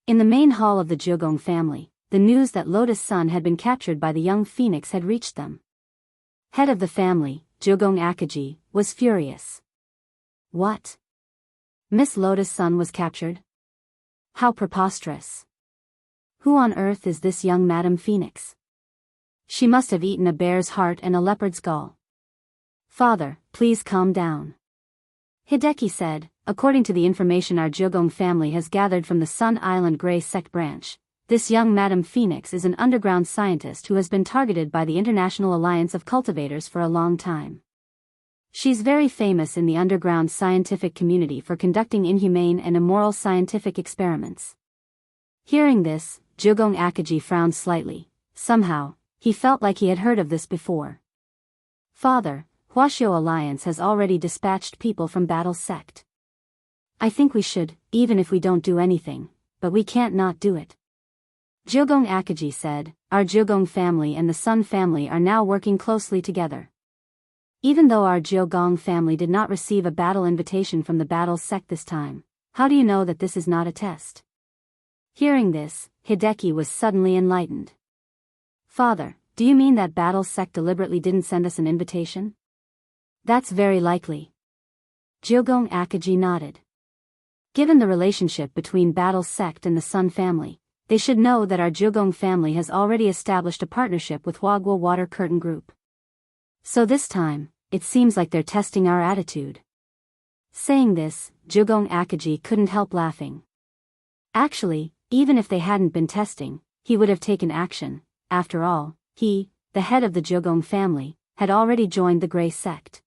In the main hall of the Jiugong family, the news that Lotus Sun had been captured by the young phoenix had reached them. Head of the family, Jiugong Akaji, was furious. "What? Miss Lotus Sun was captured? How preposterous! Who on earth is this young Madam Phoenix? She must have eaten a bear's heart and a leopard's gall." "Father, please calm down," Hideki said. "According to the information our Jiugong family has gathered from the Sun Island Grey Sect branch, this young Madam Phoenix is an underground scientist who has been targeted by the International Alliance of Cultivators for a long time. She's very famous in the underground scientific community for conducting inhumane and immoral scientific experiments." Hearing this, Jiugong Akaji frowned slightly. Somehow, he felt like he had heard of this before. "Father, Huaxiao Alliance has already dispatched people from Battle Sect. I think we should, even if we don't do anything, but we can't not do it. Jiugong Akaji said, our Jiugong family and the Sun family are now working closely together. Even though our Jiugong family did not receive a battle invitation from the Battle Sect this time, how do you know that this is not a test? Hearing this, Hideki was suddenly enlightened. Father, do you mean that Battle Sect deliberately didn't send us an invitation? That's very likely. Jiugong Akaji nodded. Given the relationship between Battle Sect and the Sun family, they should know that our Jiugong family has already established a partnership with Huaguo Water Curtain Group. So this time, it seems like they're testing our attitude. Saying this, Jiugong Akaji couldn't help laughing. Actually, even if they hadn't been testing, he would have taken action. After all, he, the head of the Jiugong family, had already joined the Grey Sect.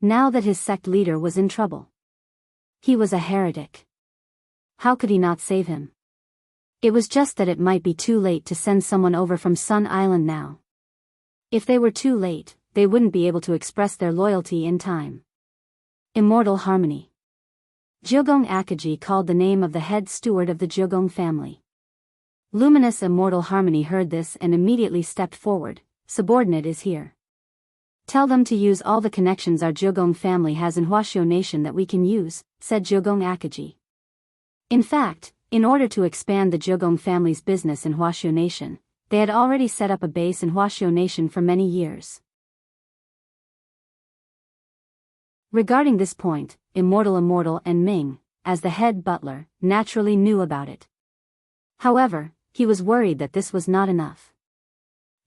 Now that his sect leader was in trouble. He was a heretic. How could he not save him? It was just that it might be too late to send someone over from Sun Island now. If they were too late, they wouldn't be able to express their loyalty in time. Immortal Harmony. Jiugong Akaji called the name of the head steward of the Jiugong family. Luminous Immortal Harmony heard this and immediately stepped forward. Subordinate is here. Tell them to use all the connections our Jiugong family has in Huaxiao Nation that we can use, said Jiugong Akaji. In fact, in order to expand the Jiugong family's business in Huaxiao Nation, they had already set up a base in Huaxiao Nation for many years. Regarding this point, Immortal and Ming, as the head butler, naturally knew about it. However, he was worried that this was not enough.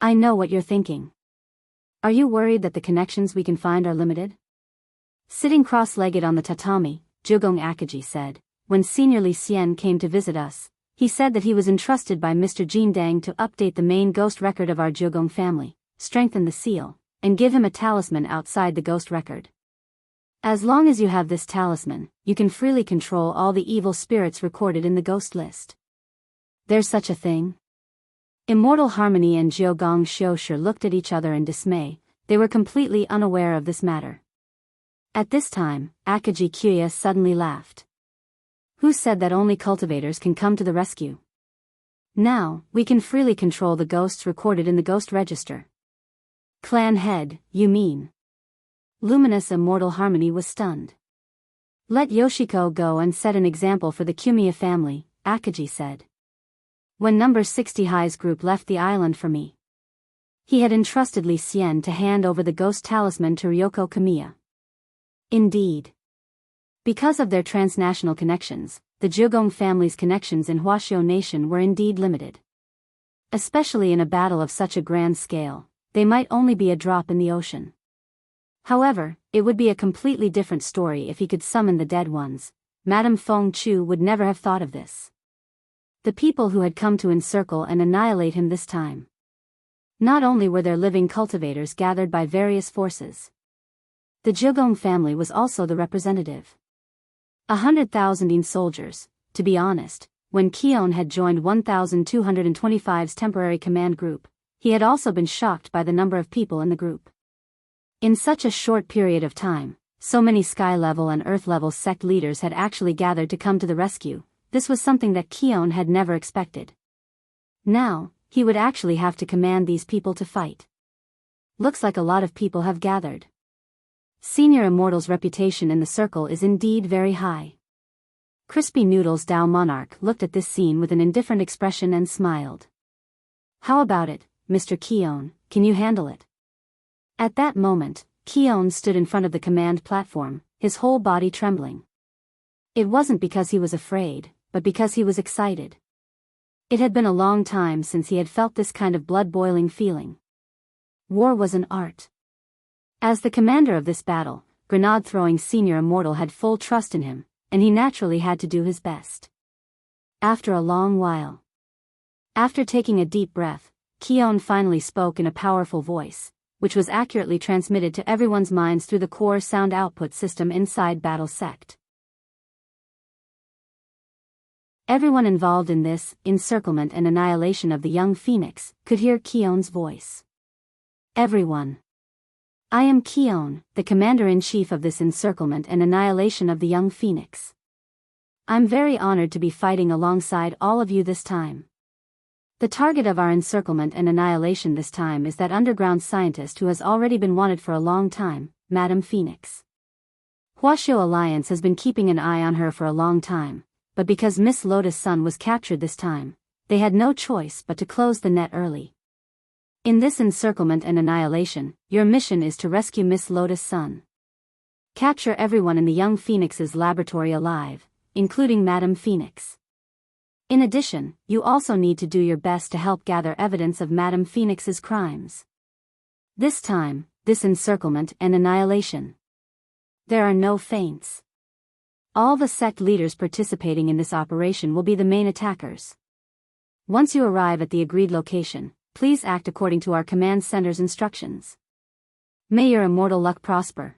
I know what you're thinking. Are you worried that the connections we can find are limited? Sitting cross-legged on the tatami, Jiugong Akaji said, when Senior Li Xian came to visit us, he said that he was entrusted by Mr. Jin Dang to update the main ghost record of our Jiugong family, strengthen the seal, and give him a talisman outside the ghost record. As long as you have this talisman, you can freely control all the evil spirits recorded in the ghost list. There's such a thing? Immortal Harmony and Jiugong Xiushi looked at each other in dismay. They were completely unaware of this matter. At this time, Akaji Kuya suddenly laughed. Who said that only cultivators can come to the rescue? Now, we can freely control the ghosts recorded in the ghost register. Clan head, you mean? Luminous Immortal Harmony was stunned. Let Yoshiko go and set an example for the Kumiya family, Akaji said. When number 60 High's group left the island for me, he had entrusted Li Xian to hand over the ghost talisman to Ryoko Kamiya. Indeed. Because of their transnational connections, the Jiugong family's connections in Huaxiao Nation were indeed limited. Especially in a battle of such a grand scale, they might only be a drop in the ocean. However, it would be a completely different story if he could summon the dead ones. Madame Feng Chu would never have thought of this. The people who had come to encircle and annihilate him this time. Not only were there living cultivators gathered by various forces. The Jiugong family was also the representative. 100,000 soldiers, to be honest, when Kion had joined 1,225's temporary command group, he had also been shocked by the number of people in the group. In such a short period of time, so many sky-level and earth-level sect leaders had actually gathered to come to the rescue. This was something that Kion had never expected. Now, he would actually have to command these people to fight. Looks like a lot of people have gathered. Senior Immortal's reputation in the circle is indeed very high. Crispy Noodles Dao Monarch looked at this scene with an indifferent expression and smiled. How about it, Mr. Kion, can you handle it? At that moment, Kion stood in front of the command platform, his whole body trembling. It wasn't because he was afraid, but because he was excited. It had been a long time since he had felt this kind of blood-boiling feeling. War was an art. As the commander of this battle, grenade-throwing Senior Immortal had full trust in him, and he naturally had to do his best. After a long while. After taking a deep breath, Kion finally spoke in a powerful voice, which was accurately transmitted to everyone's minds through the core sound output system inside Battle Sect. Everyone involved in this encirclement and annihilation of the young phoenix could hear Kion's voice. Everyone. I am Keon, the commander-in-chief of this encirclement and annihilation of the young phoenix. I'm very honored to be fighting alongside all of you this time. The target of our encirclement and annihilation this time is that underground scientist who has already been wanted for a long time, Madam Phoenix. Huashu Alliance has been keeping an eye on her for a long time, but because Miss Lotus Sun was captured this time, they had no choice but to close the net early. In this encirclement and annihilation, your mission is to rescue Miss Lotus Sun. Capture everyone in the young Phoenix's laboratory alive, including Madam Phoenix. In addition, you also need to do your best to help gather evidence of Madam Phoenix's crimes. This time, this encirclement and annihilation. There are no feints. All the sect leaders participating in this operation will be the main attackers. Once you arrive at the agreed location, please act according to our command center's instructions. May your immortal luck prosper.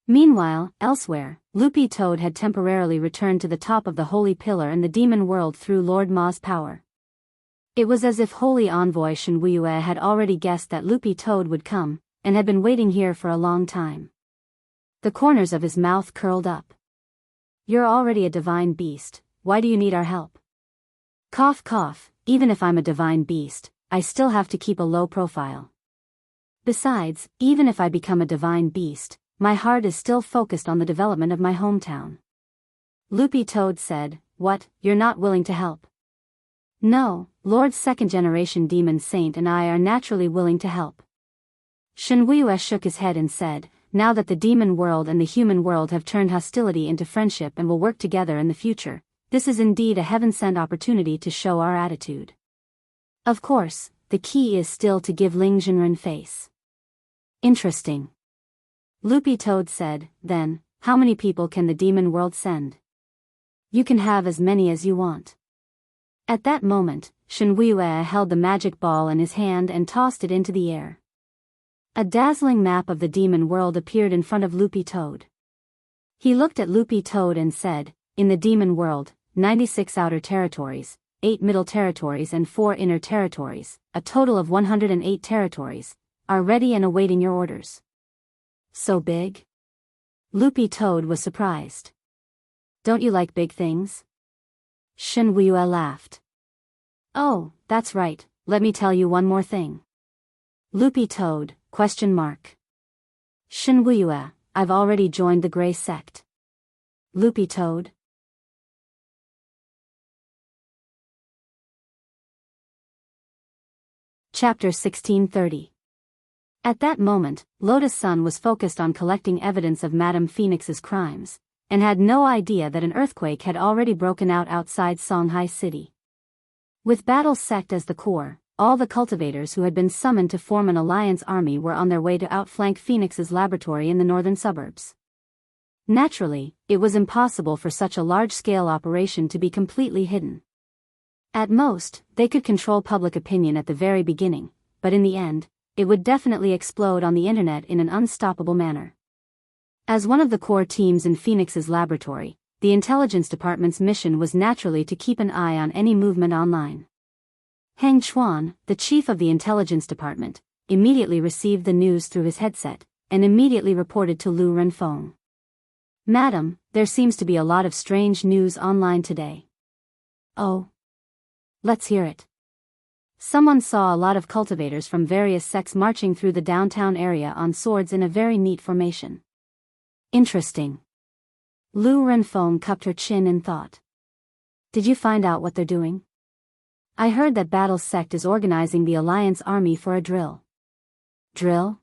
Meanwhile, elsewhere, Loopy Toad had temporarily returned to the top of the Holy Pillar in the demon world through Lord Ma's power. It was as if Holy Envoy Shenwuyue had already guessed that Loopy Toad would come, and had been waiting here for a long time. The corners of his mouth curled up. You're already a divine beast, why do you need our help? Cough cough, even if I'm a divine beast, I still have to keep a low profile. Besides, even if I become a divine beast, my heart is still focused on the development of my hometown. Loopy Toad said, What, you're not willing to help? No, Lord Second-Generation Demon Saint and I are naturally willing to help. Shenwuyue shook his head and said, Now that the demon world and the human world have turned hostility into friendship and will work together in the future, this is indeed a heaven-sent opportunity to show our attitude. Of course, the key is still to give Ling Jinren face. Interesting. Loopy Toad said, Then, how many people can the demon world send? You can have as many as you want. At that moment, Shenwuyue held the magic ball in his hand and tossed it into the air. A dazzling map of the demon world appeared in front of Loopy Toad. He looked at Loopy Toad and said, In the demon world, 96 outer territories, 8 middle territories and 4 inner territories, a total of 108 territories, are ready and awaiting your orders. So big? Loopy Toad was surprised. Don't you like big things? Shenwuyue laughed. Oh, that's right, let me tell you one more thing. Loopy Toad, ? Shenwuyue, I've already joined the Grey Sect. Loopy Toad. Chapter 1630. At that moment, Lotus Sun was focused on collecting evidence of Madame Phoenix's crimes, and had no idea that an earthquake had already broken out outside Songhai City. With Battle Sect as the core, all the cultivators who had been summoned to form an alliance army were on their way to outflank Phoenix's laboratory in the northern suburbs. Naturally, it was impossible for such a large-scale operation to be completely hidden. At most, they could control public opinion at the very beginning, but in the end, it would definitely explode on the internet in an unstoppable manner. As one of the core teams in Phoenix's laboratory, the intelligence department's mission was naturally to keep an eye on any movement online. Heng Chuan, the chief of the intelligence department, immediately received the news through his headset, and immediately reported to Lu Renfeng. Madam, there seems to be a lot of strange news online today. Oh. Let's hear it. Someone saw a lot of cultivators from various sects marching through the downtown area on swords in a very neat formation. Interesting. Lu Renfeng cupped her chin in thought. Did you find out what they're doing? I heard that Battle Sect is organizing the Alliance army for a drill. Drill?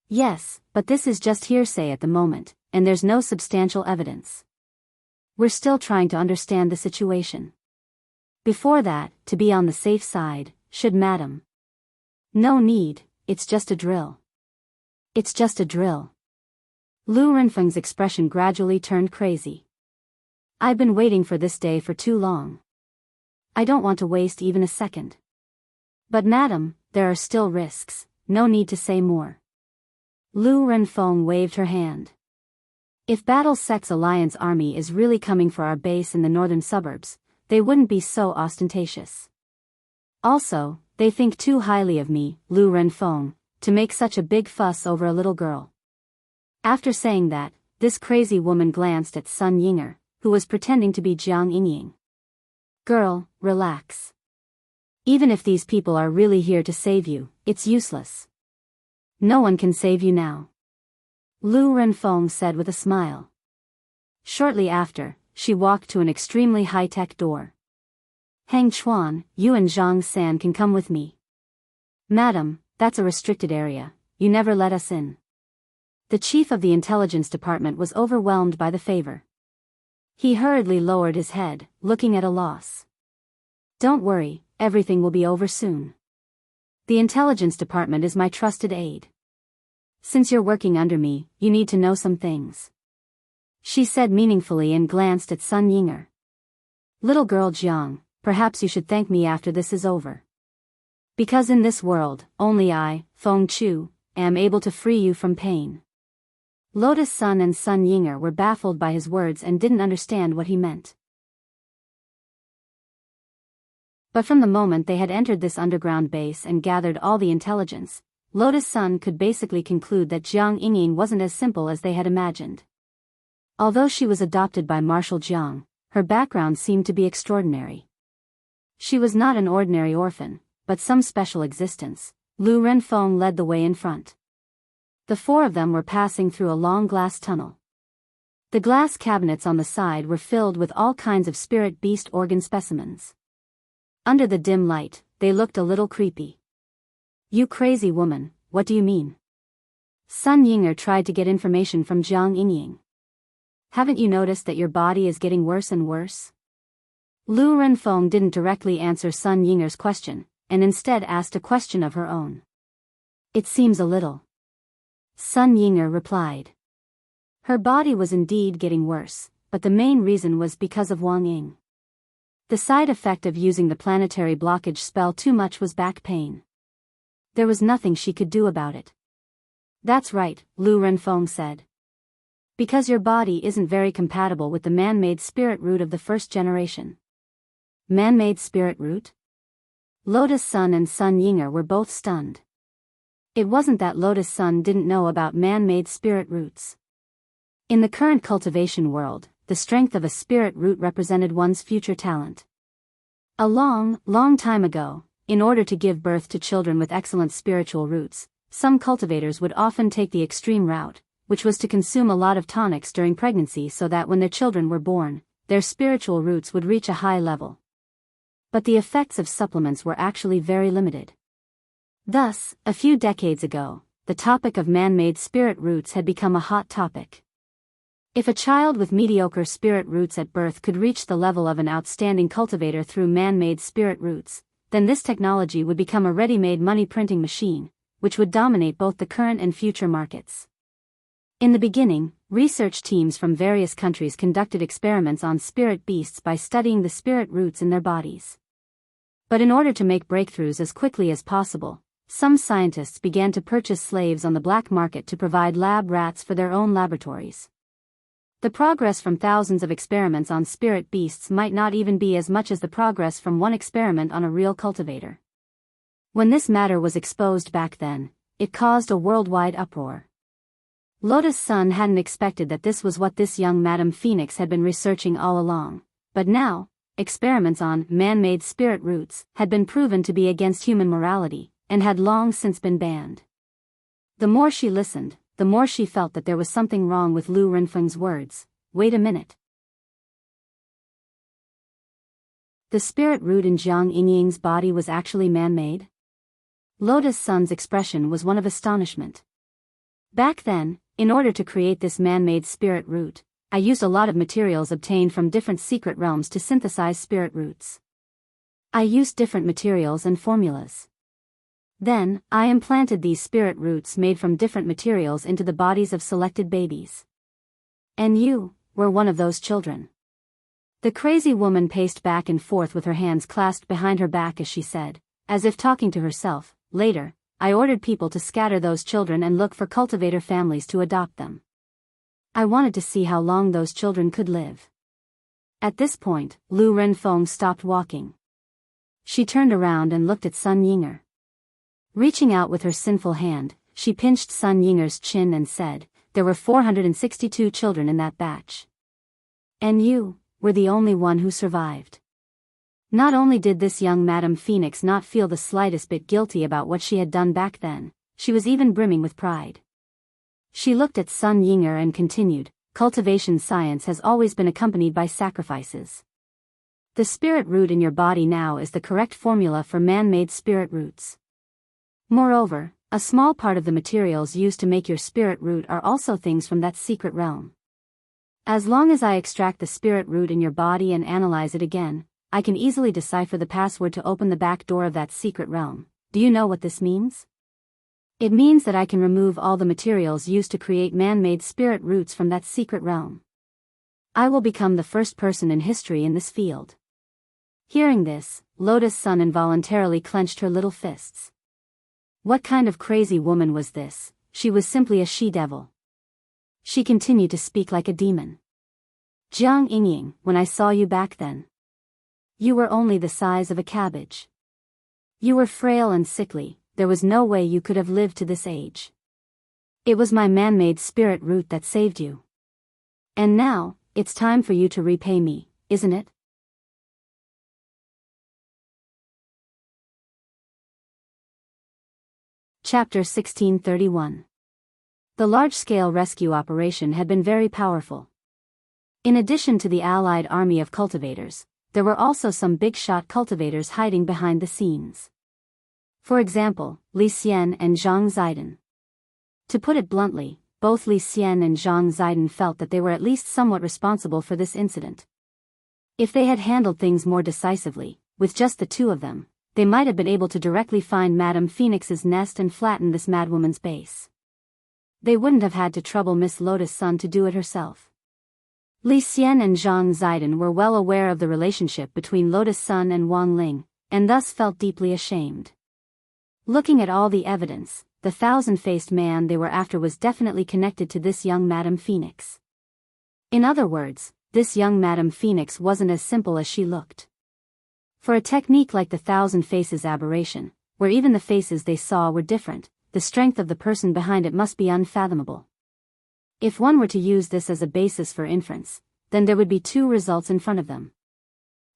Yes, but this is just hearsay at the moment, and there's no substantial evidence. We're still trying to understand the situation. Before that, to be on the safe side, should Madam. No need, it's just a drill. It's just a drill. Lu Renfeng's expression gradually turned crazy. I've been waiting for this day for too long. I don't want to waste even a second. But Madam, there are still risks, no need to say more. Lu Renfeng waved her hand. If Battle Sect's Alliance army is really coming for our base in the northern suburbs, they wouldn't be so ostentatious. Also, they think too highly of me, Lu Renfeng, to make such a big fuss over a little girl. After saying that, this crazy woman glanced at Sun Yinger, who was pretending to be Jiang Yingying. Girl, relax. Even if these people are really here to save you, it's useless. No one can save you now. Lu Renfeng said with a smile. Shortly after, she walked to an extremely high-tech door. Hang Chuan, you and Zhang San can come with me. Madam, that's a restricted area, you never let us in. The chief of the intelligence department was overwhelmed by the favor. He hurriedly lowered his head, looking at a loss. Don't worry, everything will be over soon. The intelligence department is my trusted aide. Since you're working under me, you need to know some things. She said meaningfully and glanced at Sun Yinger. Little girl Jiang, perhaps you should thank me after this is over. Because in this world, only I, Feng Chu, am able to free you from pain. Lotus Sun and Sun Yinger were baffled by his words and didn't understand what he meant. But from the moment they had entered this underground base and gathered all the intelligence, Lotus Sun could basically conclude that Jiang Yingying wasn't as simple as they had imagined. Although she was adopted by Marshal Jiang, her background seemed to be extraordinary. She was not an ordinary orphan, but some special existence. Lu Renfeng led the way in front. The four of them were passing through a long glass tunnel. The glass cabinets on the side were filled with all kinds of spirit beast organ specimens. Under the dim light, they looked a little creepy. You crazy woman, what do you mean? Sun Yinger tried to get information from Jiang Yingying. Haven't you noticed that your body is getting worse and worse? Lu Renfeng didn't directly answer Sun Yinger's question, and instead asked a question of her own. It seems a little. Sun Yinger replied. Her body was indeed getting worse, but the main reason was because of Wang Ying. The side effect of using the planetary blockage spell too much was back pain. There was nothing she could do about it. That's right, Lu Renfeng said. Because your body isn't very compatible with the man-made spirit root of the first generation. Man-made spirit root? Lotus Sun and Sun Yinger were both stunned. It wasn't that Lotus Sun didn't know about man-made spirit roots. In the current cultivation world, the strength of a spirit root represented one's future talent. A long, long time ago, in order to give birth to children with excellent spiritual roots, some cultivators would often take the extreme route, which was to consume a lot of tonics during pregnancy so that when their children were born, their spiritual roots would reach a high level. But the effects of supplements were actually very limited. Thus, a few decades ago, the topic of man-made spirit roots had become a hot topic. If a child with mediocre spirit roots at birth could reach the level of an outstanding cultivator through man-made spirit roots, then this technology would become a ready-made money-printing machine, which would dominate both the current and future markets. In the beginning, research teams from various countries conducted experiments on spirit beasts by studying the spirit roots in their bodies. But in order to make breakthroughs as quickly as possible, some scientists began to purchase slaves on the black market to provide lab rats for their own laboratories. The progress from thousands of experiments on spirit beasts might not even be as much as the progress from one experiment on a real cultivator. When this matter was exposed back then, it caused a worldwide uproar. Lotus Sun hadn't expected that this was what this young Madame Phoenix had been researching all along, but now, experiments on man-made spirit roots had been proven to be against human morality, and had long since been banned. The more she listened, the more she felt that there was something wrong with Lu Renfeng's words. Wait a minute. The spirit root in Jiang Yingying's body was actually man-made? Lotus Sun's expression was one of astonishment. Back then, in order to create this man-made spirit root, I used a lot of materials obtained from different secret realms to synthesize spirit roots. I used different materials and formulas. Then, I implanted these spirit roots made from different materials into the bodies of selected babies. And you were one of those children. The crazy woman paced back and forth with her hands clasped behind her back as she said, as if talking to herself, later, I ordered people to scatter those children and look for cultivator families to adopt them. I wanted to see how long those children could live. At this point, Lu Renfeng stopped walking. She turned around and looked at Sun Yinger. Reaching out with her sinful hand, she pinched Sun Yinger's chin and said, "There were 462 children in that batch. And you were the only one who survived." Not only did this young Madame Phoenix not feel the slightest bit guilty about what she had done back then, she was even brimming with pride. She looked at Sun Yinger and continued, "Cultivation science has always been accompanied by sacrifices. The spirit root in your body now is the correct formula for man-made spirit roots. Moreover, a small part of the materials used to make your spirit root are also things from that secret realm. As long as I extract the spirit root in your body and analyze it again, I can easily decipher the password to open the back door of that secret realm. Do you know what this means? It means that I can remove all the materials used to create man-made spirit roots from that secret realm. I will become the first person in history in this field." Hearing this, Lotus Sun involuntarily clenched her little fists. What kind of crazy woman was this? She was simply a she-devil. She continued to speak like a demon. "Jiang Yingying, when I saw you back then, you were only the size of a cabbage. You were frail and sickly, there was no way you could have lived to this age. It was my man-made spirit root that saved you. And now, it's time for you to repay me, isn't it?" Chapter 1631. The large-scale rescue operation had been very powerful. In addition to the allied army of cultivators, there were also some big-shot cultivators hiding behind the scenes. For example, Li Xian and Zhang Ziden. To put it bluntly, both Li Xian and Zhang Ziden felt that they were at least somewhat responsible for this incident. If they had handled things more decisively, with just the two of them, they might have been able to directly find Madame Phoenix's nest and flatten this madwoman's base. They wouldn't have had to trouble Miss Lotus Sun to do it herself. Li Xian and Zhang Ziden were well aware of the relationship between Lotus Sun and Wang Ling, and thus felt deeply ashamed. Looking at all the evidence, the thousand-faced man they were after was definitely connected to this young Madame Phoenix. In other words, this young Madame Phoenix wasn't as simple as she looked. For a technique like the Thousand Faces aberration, where even the faces they saw were different, the strength of the person behind it must be unfathomable. If one were to use this as a basis for inference, then there would be two results in front of them.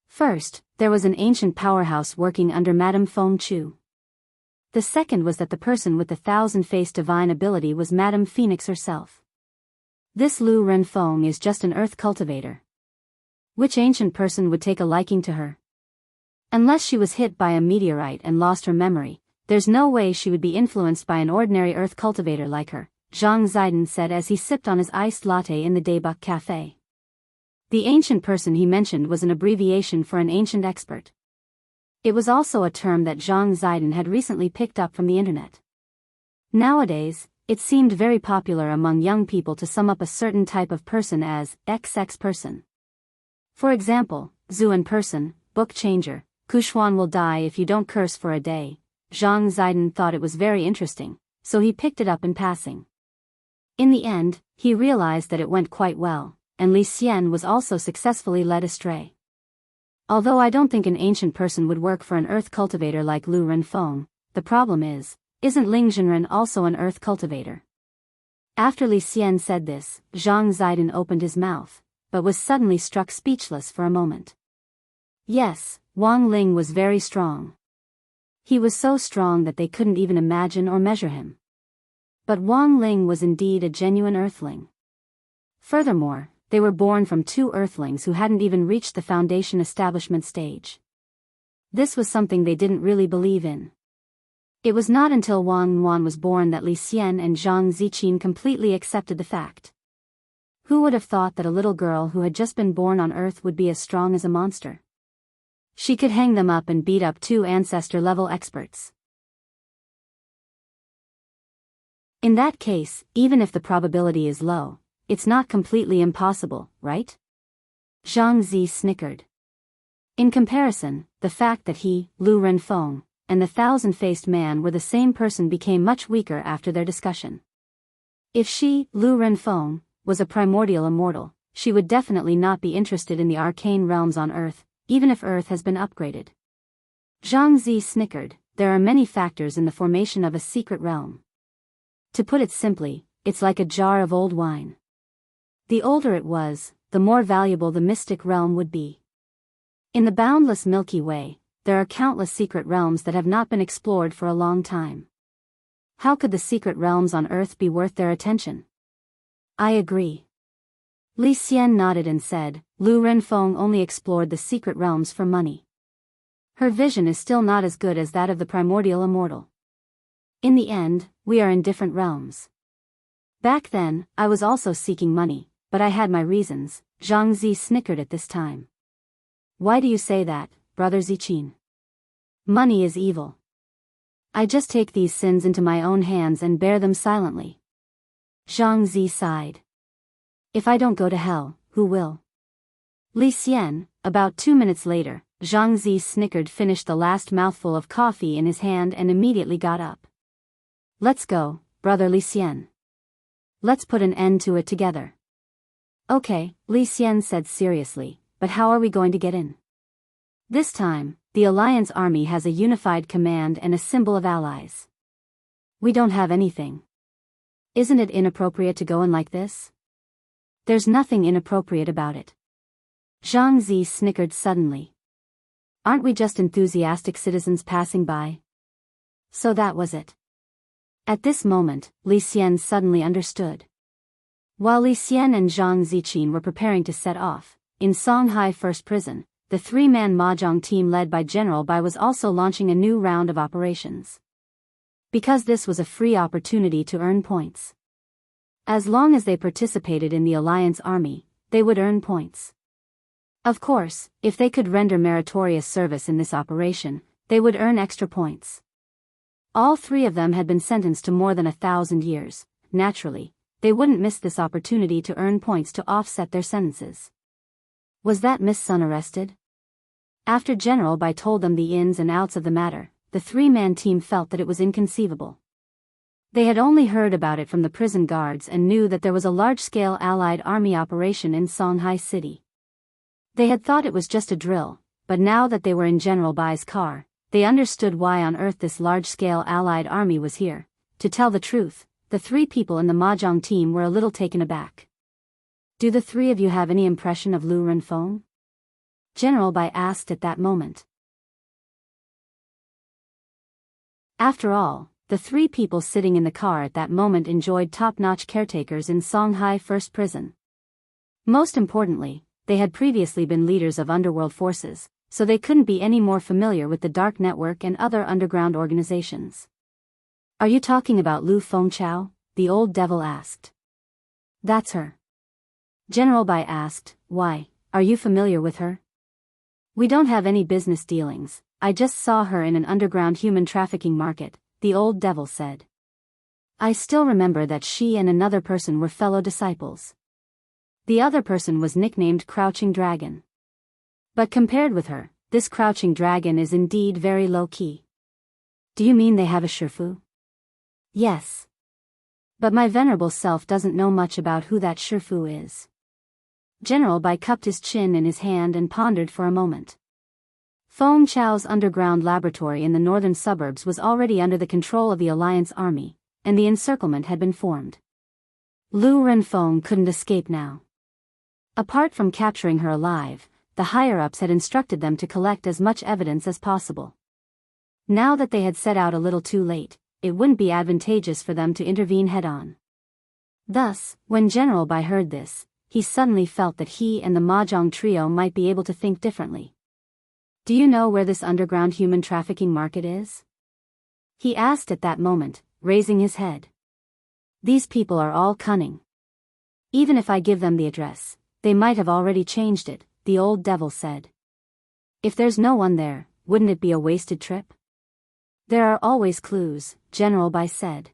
First, there was an ancient powerhouse working under Madame Feng Chu. The second was that the person with the thousand-faced divine ability was Madame Phoenix herself. This Lu Renfeng is just an earth cultivator. Which ancient person would take a liking to her? Unless she was hit by a meteorite and lost her memory, there's no way she would be influenced by an ordinary earth cultivator like her, Zhang Ziden said as he sipped on his iced latte in the Daebak Cafe. The ancient person he mentioned was an abbreviation for an ancient expert. It was also a term that Zhang Ziden had recently picked up from the internet. Nowadays, it seemed very popular among young people to sum up a certain type of person as XX person. For example, Zuan person, book changer, Kushuan will die if you don't curse for a day. Zhang Ziden thought it was very interesting, so he picked it up in passing. In the end, he realized that it went quite well, and Li Xian was also successfully led astray. Although I don't think an ancient person would work for an earth cultivator like Lu Renfeng, the problem is, isn't Ling Zhenren also an earth cultivator? After Li Xian said this, Zhang Ziden opened his mouth, but was suddenly struck speechless for a moment. Yes, Wang Ling was very strong. He was so strong that they couldn't even imagine or measure him. But Wang Ling was indeed a genuine earthling. Furthermore, they were born from two earthlings who hadn't even reached the foundation establishment stage. This was something they didn't really believe in. It was not until Wang Yuan was born that Li Xian and Zhang Ziqin completely accepted the fact. Who would have thought that a little girl who had just been born on Earth would be as strong as a monster? She could hang them up and beat up two ancestor-level experts. In that case, even if the probability is low, it's not completely impossible, right? Zhang Zi snickered. In comparison, the fact that he, Lu Renfeng, and the thousand-faced man were the same person became much weaker after their discussion. If she, Lu Renfeng, was a primordial immortal, she would definitely not be interested in the arcane realms on Earth, even if Earth has been upgraded. Zhang Zi snickered, there are many factors in the formation of a secret realm. To put it simply, it's like a jar of old wine. The older it was, the more valuable the mystic realm would be. In the boundless Milky Way, there are countless secret realms that have not been explored for a long time. How could the secret realms on Earth be worth their attention? I agree. Li Xian nodded and said, Lu Renfeng only explored the secret realms for money. Her vision is still not as good as that of the primordial immortal. In the end, we are in different realms. Back then, I was also seeking money, but I had my reasons. Zhang Zi snickered at this time. Why do you say that, brother Ziqin? Money is evil. I just take these sins into my own hands and bear them silently. Zhang Zi sighed. If I don't go to hell, who will? Li Xian, about 2 minutes later, Zhang Zi snickered, finished the last mouthful of coffee in his hand and immediately got up. Let's go, brother Li Xian. Let's put an end to it together. Okay, Li Xian said seriously, but how are we going to get in? This time, the Alliance army has a unified command and a symbol of allies. We don't have anything. Isn't it inappropriate to go in like this? There's nothing inappropriate about it. Zhang Zi snickered suddenly. Aren't we just enthusiastic citizens passing by? So that was it. At this moment, Li Xian suddenly understood. While Li Xian and Zhang Ziqin were preparing to set off, in Songhai First Prison, the three-man mahjong team led by General Bai was also launching a new round of operations. Because this was a free opportunity to earn points. As long as they participated in the Alliance army, they would earn points. Of course, if they could render meritorious service in this operation, they would earn extra points. All three of them had been sentenced to more than 1,000 years. Naturally, they wouldn't miss this opportunity to earn points to offset their sentences. Was that Miss Sun arrested? After General Bai told them the ins and outs of the matter, the three-man team felt that it was inconceivable. They had only heard about it from the prison guards and knew that there was a large-scale Allied army operation in Songhai City. They had thought it was just a drill, but now that they were in General Bai's car, they understood why on earth this large-scale Allied army was here. To tell the truth, the three people in the mahjong team were a little taken aback. Do the three of you have any impression of Lu Renfeng? General Bai asked at that moment. After all, the three people sitting in the car at that moment enjoyed top-notch caretakers in Songhai First Prison. Most importantly, they had previously been leaders of underworld forces, so they couldn't be any more familiar with the Dark Network and other underground organizations. Are you talking about Lu Fengchao? The old devil asked. That's her. General Bai asked, why, are you familiar with her? We don't have any business dealings, I just saw her in an underground human trafficking market, the old devil said. I still remember that she and another person were fellow disciples. The other person was nicknamed Crouching Dragon. But compared with her, this Crouching Dragon is indeed very low-key. Do you mean they have a Shifu? Yes. But my venerable self doesn't know much about who that Shifu is. General Bai cupped his chin in his hand and pondered for a moment. Feng Chao's underground laboratory in the northern suburbs was already under the control of the Alliance army, and the encirclement had been formed. Lu Renfeng couldn't escape now. Apart from capturing her alive, the higher-ups had instructed them to collect as much evidence as possible. Now that they had set out a little too late, it wouldn't be advantageous for them to intervene head-on. Thus, when General Bai heard this, he suddenly felt that he and the mahjong trio might be able to think differently. Do you know where this underground human trafficking market is? He asked at that moment, raising his head. These people are all cunning. Even if I give them the address, they might have already changed it, the old devil said. If there's no one there, wouldn't it be a wasted trip? There are always clues, General Bai said.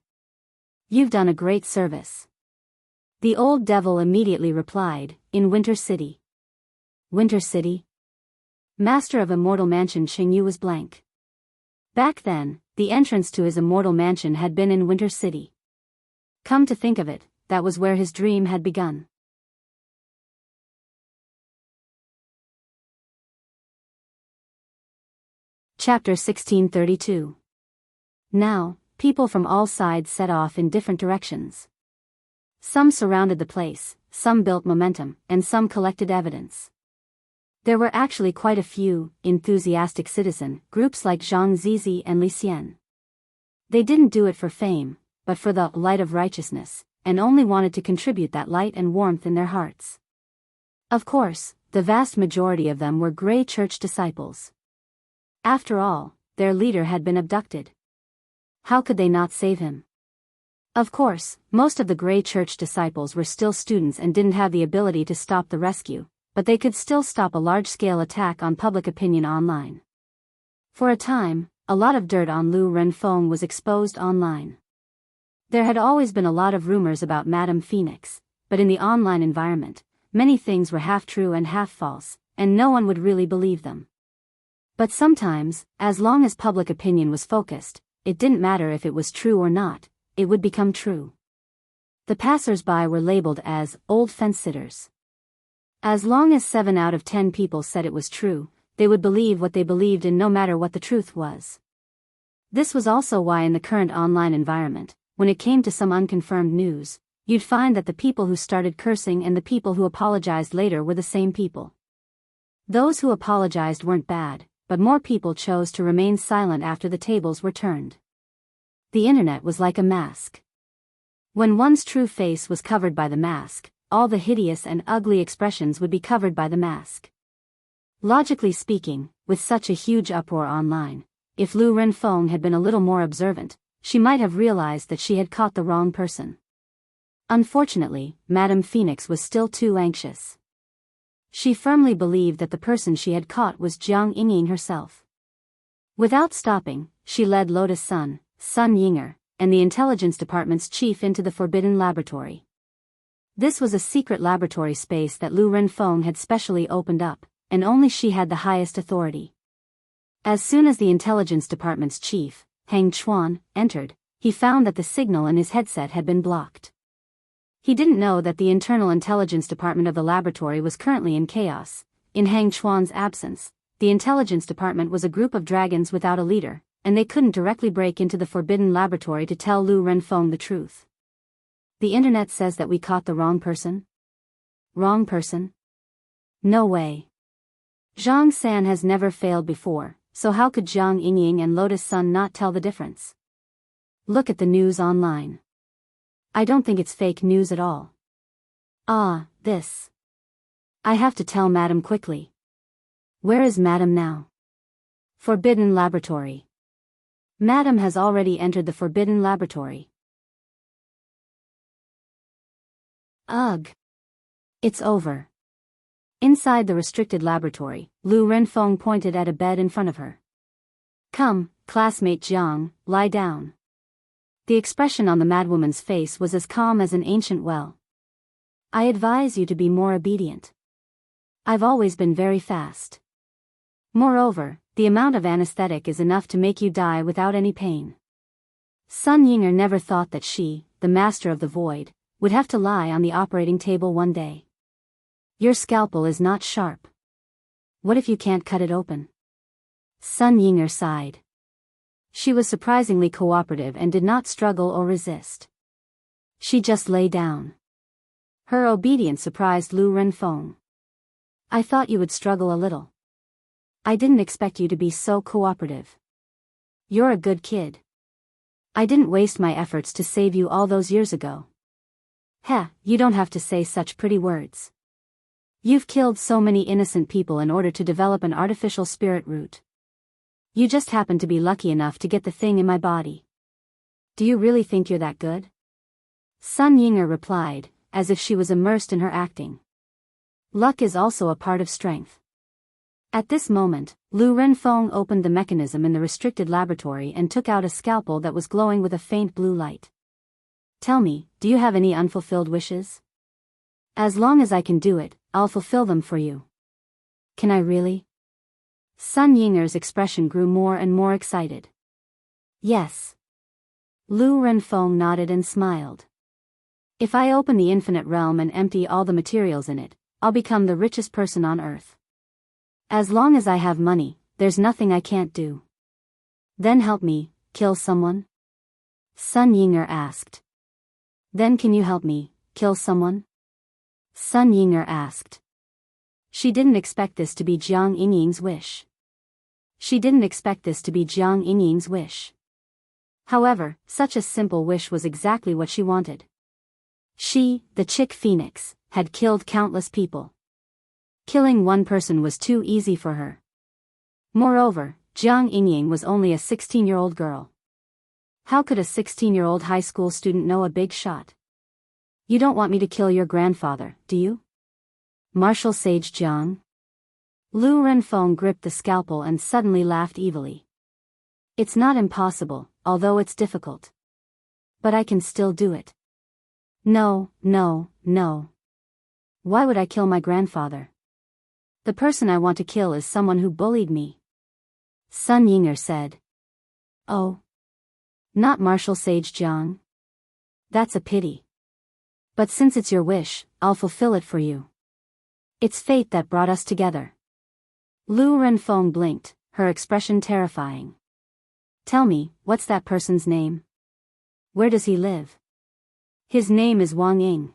You've done a great service. The old devil immediately replied, in Winter City. Winter City? Master of Immortal Mansion Xingyu was blank. Back then, the entrance to his immortal mansion had been in Winter City. Come to think of it, that was where his dream had begun. Chapter 1632. Now, people from all sides set off in different directions. Some surrounded the place, some built momentum, and some collected evidence. There were actually quite a few enthusiastic citizen groups like Zhang Zizi and Li Xian. They didn't do it for fame, but for the light of righteousness, and only wanted to contribute that light and warmth in their hearts. Of course, the vast majority of them were Grey Church disciples. After all, their leader had been abducted. How could they not save him? Of course, most of the Grey Church disciples were still students and didn't have the ability to stop the rescue, but they could still stop a large-scale attack on public opinion online. For a time, a lot of dirt on Lu Renfeng was exposed online. There had always been a lot of rumors about Madame Phoenix, but in the online environment, many things were half true and half false, and no one would really believe them. But sometimes, as long as public opinion was focused, it didn't matter if it was true or not, it would become true. The passers-by were labeled as old fence-sitters. As long as 7 out of 10 people said it was true, they would believe what they believed in no matter what the truth was. This was also why in the current online environment, when it came to some unconfirmed news, you'd find that the people who started cursing and the people who apologized later were the same people. Those who apologized weren't bad, but more people chose to remain silent after the tables were turned. The internet was like a mask. When one's true face was covered by the mask, all the hideous and ugly expressions would be covered by the mask. Logically speaking, with such a huge uproar online, if Lu Renfeng had been a little more observant, she might have realized that she had caught the wrong person. Unfortunately, Madame Phoenix was still too anxious. She firmly believed that the person she had caught was Jiang Yingying herself. Without stopping, she led Lotus Sun Yinger, and the intelligence department's chief into the forbidden laboratory. This was a secret laboratory space that Lu Renfeng had specially opened up, and only she had the highest authority. As soon as the intelligence department's chief, Hang Chuan, entered, he found that the signal in his headset had been blocked. He didn't know that the internal intelligence department of the laboratory was currently in chaos. In Hang Chuan's absence, the intelligence department was a group of dragons without a leader, and they couldn't directly break into the forbidden laboratory to tell Lu Renfeng the truth. The internet says that we caught the wrong person? Wrong person? No way. Zhang San has never failed before, so how could Jiang Yingying and Lotus Sun not tell the difference? Look at the news online. I don't think it's fake news at all. This. I have to tell Madam quickly. Where is Madam now? Forbidden Laboratory. Madam has already entered the Forbidden Laboratory. Ugh. It's over. Inside the restricted laboratory, Lu Renfeng pointed at a bed in front of her. Come, classmate Jiang, lie down. The expression on the madwoman's face was as calm as an ancient well. I advise you to be more obedient. I've always been very fast. Moreover, the amount of anesthetic is enough to make you die without any pain. Sun Yinger never thought that she, the master of the void, would have to lie on the operating table one day. Your scalpel is not sharp. What if you can't cut it open? Sun Yinger sighed. She was surprisingly cooperative and did not struggle or resist. She just lay down. Her obedience surprised Lu Renfeng. I thought you would struggle a little. I didn't expect you to be so cooperative. You're a good kid. I didn't waste my efforts to save you all those years ago. Heh, you don't have to say such pretty words. You've killed so many innocent people in order to develop an artificial spirit root. You just happened to be lucky enough to get the thing in my body. Do you really think you're that good? Sun Yinger replied, as if she was immersed in her acting. Luck is also a part of strength. At this moment, Lu Renfeng opened the mechanism in the restricted laboratory and took out a scalpel that was glowing with a faint blue light. Tell me, do you have any unfulfilled wishes? As long as I can do it, I'll fulfill them for you. Can I really? Sun Yinger's expression grew more and more excited. Yes. Lu Renfeng nodded and smiled. If I open the infinite realm and empty all the materials in it, I'll become the richest person on earth. As long as I have money, there's nothing I can't do. Then help me, kill someone? Sun Yinger asked. Then can you help me, kill someone? Sun Yinger asked. She didn't expect this to be Jiang Yingying's wish. However, such a simple wish was exactly what she wanted. She, the chick phoenix, had killed countless people. Killing one person was too easy for her. Moreover, Jiang Yingying was only a 16-year-old girl. How could a 16-year-old high school student know a big shot? You don't want me to kill your grandfather, do you? Martial Sage Jiang? Lu Renfeng gripped the scalpel and suddenly laughed evilly. It's not impossible, although it's difficult. But I can still do it. No. Why would I kill my grandfather? The person I want to kill is someone who bullied me. Sun Yinger said. Oh. Not Martial Sage Jiang? That's a pity. But since it's your wish, I'll fulfill it for you. It's fate that brought us together. Lu Renfeng blinked, her expression terrifying. Tell me, what's that person's name? Where does he live? His name is Wang Ying.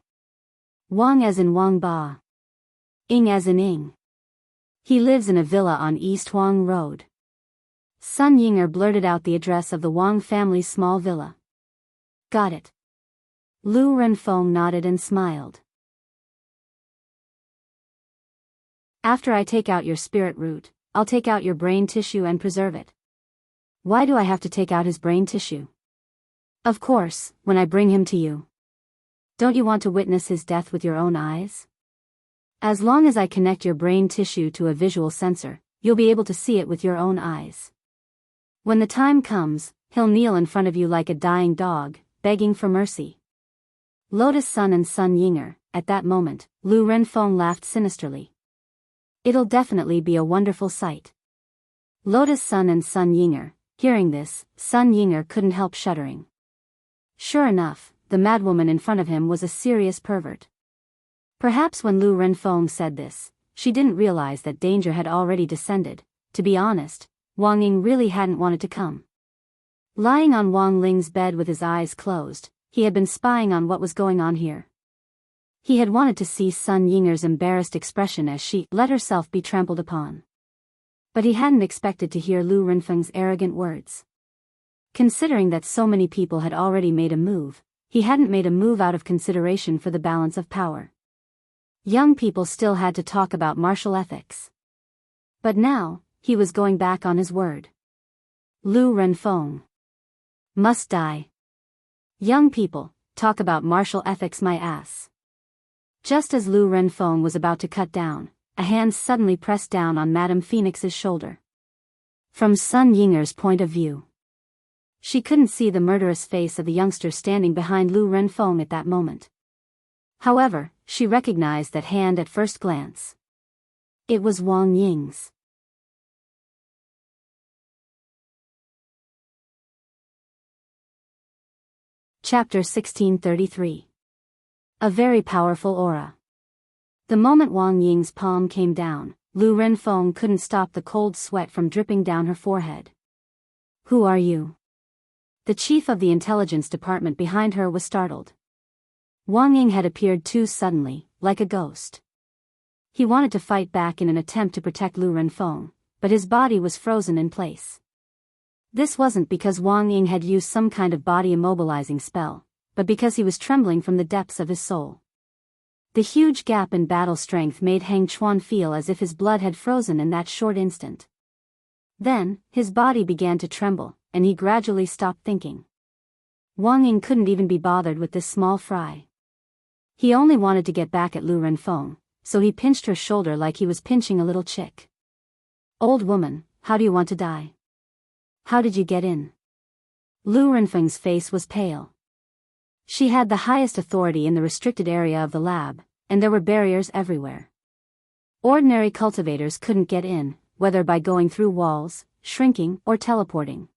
Wang as in Wang Ba. Ying as in Ying. He lives in a villa on East Huang Road. Sun Yinger blurted out the address of the Wang family's small villa. Got it. Lu Renfeng nodded and smiled. After I take out your spirit root, I'll take out your brain tissue and preserve it. Why do I have to take out his brain tissue? Of course, when I bring him to you. Don't you want to witness his death with your own eyes? As long as I connect your brain tissue to a visual sensor, you'll be able to see it with your own eyes. When the time comes, he'll kneel in front of you like a dying dog, begging for mercy. Lotus Sun and Sun Yinger, at that moment, Lu Renfeng laughed sinisterly. It'll definitely be a wonderful sight. Lotus Sun and Sun Yinger, hearing this, Sun Yinger couldn't help shuddering. Sure enough, the madwoman in front of him was a serious pervert. Perhaps when Lu Renfeng said this, she didn't realize that danger had already descended. To be honest, Wang Ying really hadn't wanted to come. Lying on Wang Ling's bed with his eyes closed, he had been spying on what was going on here. He had wanted to see Sun Yinger's embarrassed expression as she let herself be trampled upon. But he hadn't expected to hear Lu Renfeng's arrogant words. Considering that so many people had already made a move, he hadn't made a move out of consideration for the balance of power. Young people still had to talk about martial ethics. But now, he was going back on his word. Lu Renfeng must die. Young people, talk about martial ethics my ass. Just as Lu Renfeng was about to cut down, a hand suddenly pressed down on Madame Phoenix's shoulder. From Sun Yinger's point of view, she couldn't see the murderous face of the youngster standing behind Lu Renfeng at that moment. However, she recognized that hand at first glance. It was Wang Ying's. Chapter 1633. A very powerful aura. The moment Wang Ying's palm came down, Lu Renfeng couldn't stop the cold sweat from dripping down her forehead. Who are you? The chief of the intelligence department behind her was startled. Wang Ying had appeared too suddenly, like a ghost. He wanted to fight back in an attempt to protect Lu Renfeng, but his body was frozen in place. This wasn't because Wang Ying had used some kind of body immobilizing spell, but because he was trembling from the depths of his soul. The huge gap in battle strength made Heng Chuan feel as if his blood had frozen in that short instant. Then, his body began to tremble, and he gradually stopped thinking. Wang Ying couldn't even be bothered with this small fry. He only wanted to get back at Lu Renfeng, so he pinched her shoulder like he was pinching a little chick. Old woman, how do you want to die? How did you get in? Lu Renfeng's face was pale. She had the highest authority in the restricted area of the lab, and there were barriers everywhere. Ordinary cultivators couldn't get in, whether by going through walls, shrinking, or teleporting.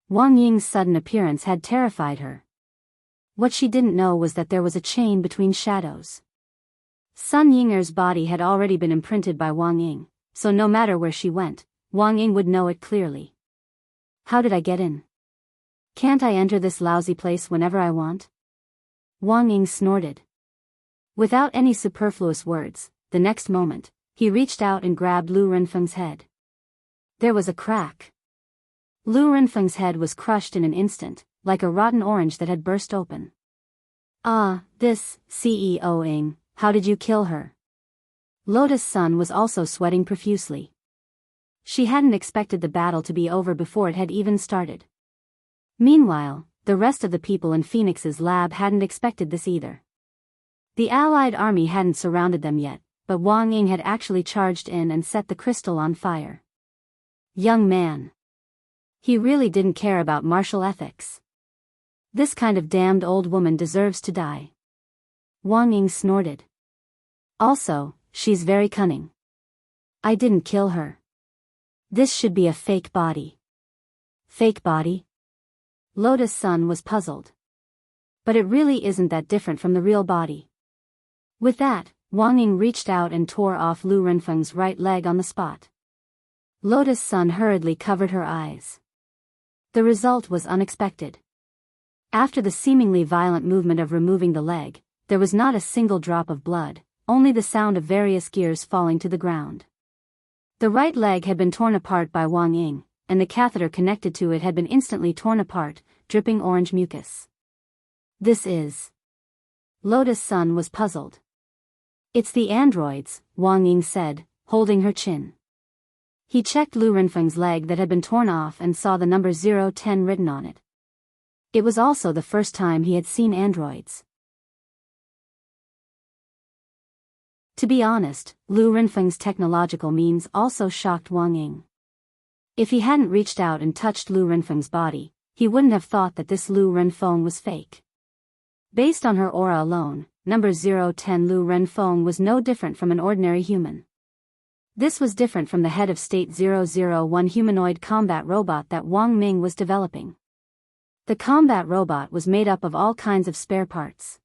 Wang Ying's sudden appearance had terrified her. What she didn't know was that there was a chain between shadows. Sun Yinger's body had already been imprinted by Wang Ying, so no matter where she went, Wang Ying would know it clearly. How did I get in? Can't I enter this lousy place whenever I want? Wang Ying snorted. Without any superfluous words, the next moment, he reached out and grabbed Lu Renfeng's head. There was a crack. Lu Renfeng's head was crushed in an instant, like a rotten orange that had burst open. Ah, this, CEO Ying, how did you kill her? Lotus Sun was also sweating profusely. She hadn't expected the battle to be over before it had even started. Meanwhile, the rest of the people in Phoenix's lab hadn't expected this either. The Allied army hadn't surrounded them yet, but Wang Ying had actually charged in and set the crystal on fire. Young man. He really didn't care about martial ethics. This kind of damned old woman deserves to die. Wang Ying snorted. Also, she's very cunning. I didn't kill her. This should be a fake body. Fake body? Lotus Sun was puzzled. But it really isn't that different from the real body. With that, Wang Ying reached out and tore off Lu Renfeng's right leg on the spot. Lotus Sun hurriedly covered her eyes. The result was unexpected. After the seemingly violent movement of removing the leg, there was not a single drop of blood, only the sound of various gears falling to the ground. The right leg had been torn apart by Wang Ying, and the catheter connected to it had been instantly torn apart, dripping orange mucus. This is... Lotus Sun was puzzled. It's the androids, Wang Ying said, holding her chin. He checked Lu Renfeng's leg that had been torn off and saw the number 010 written on it. It was also the first time he had seen androids. To be honest, Lu Renfeng's technological means also shocked Wang Ying. If he hadn't reached out and touched Lu Renfeng's body, he wouldn't have thought that this Lu Renfeng was fake. Based on her aura alone, number 010 Lu Renfeng was no different from an ordinary human. This was different from the head of State 001 humanoid combat robot that Wang Ming was developing. The combat robot was made up of all kinds of spare parts.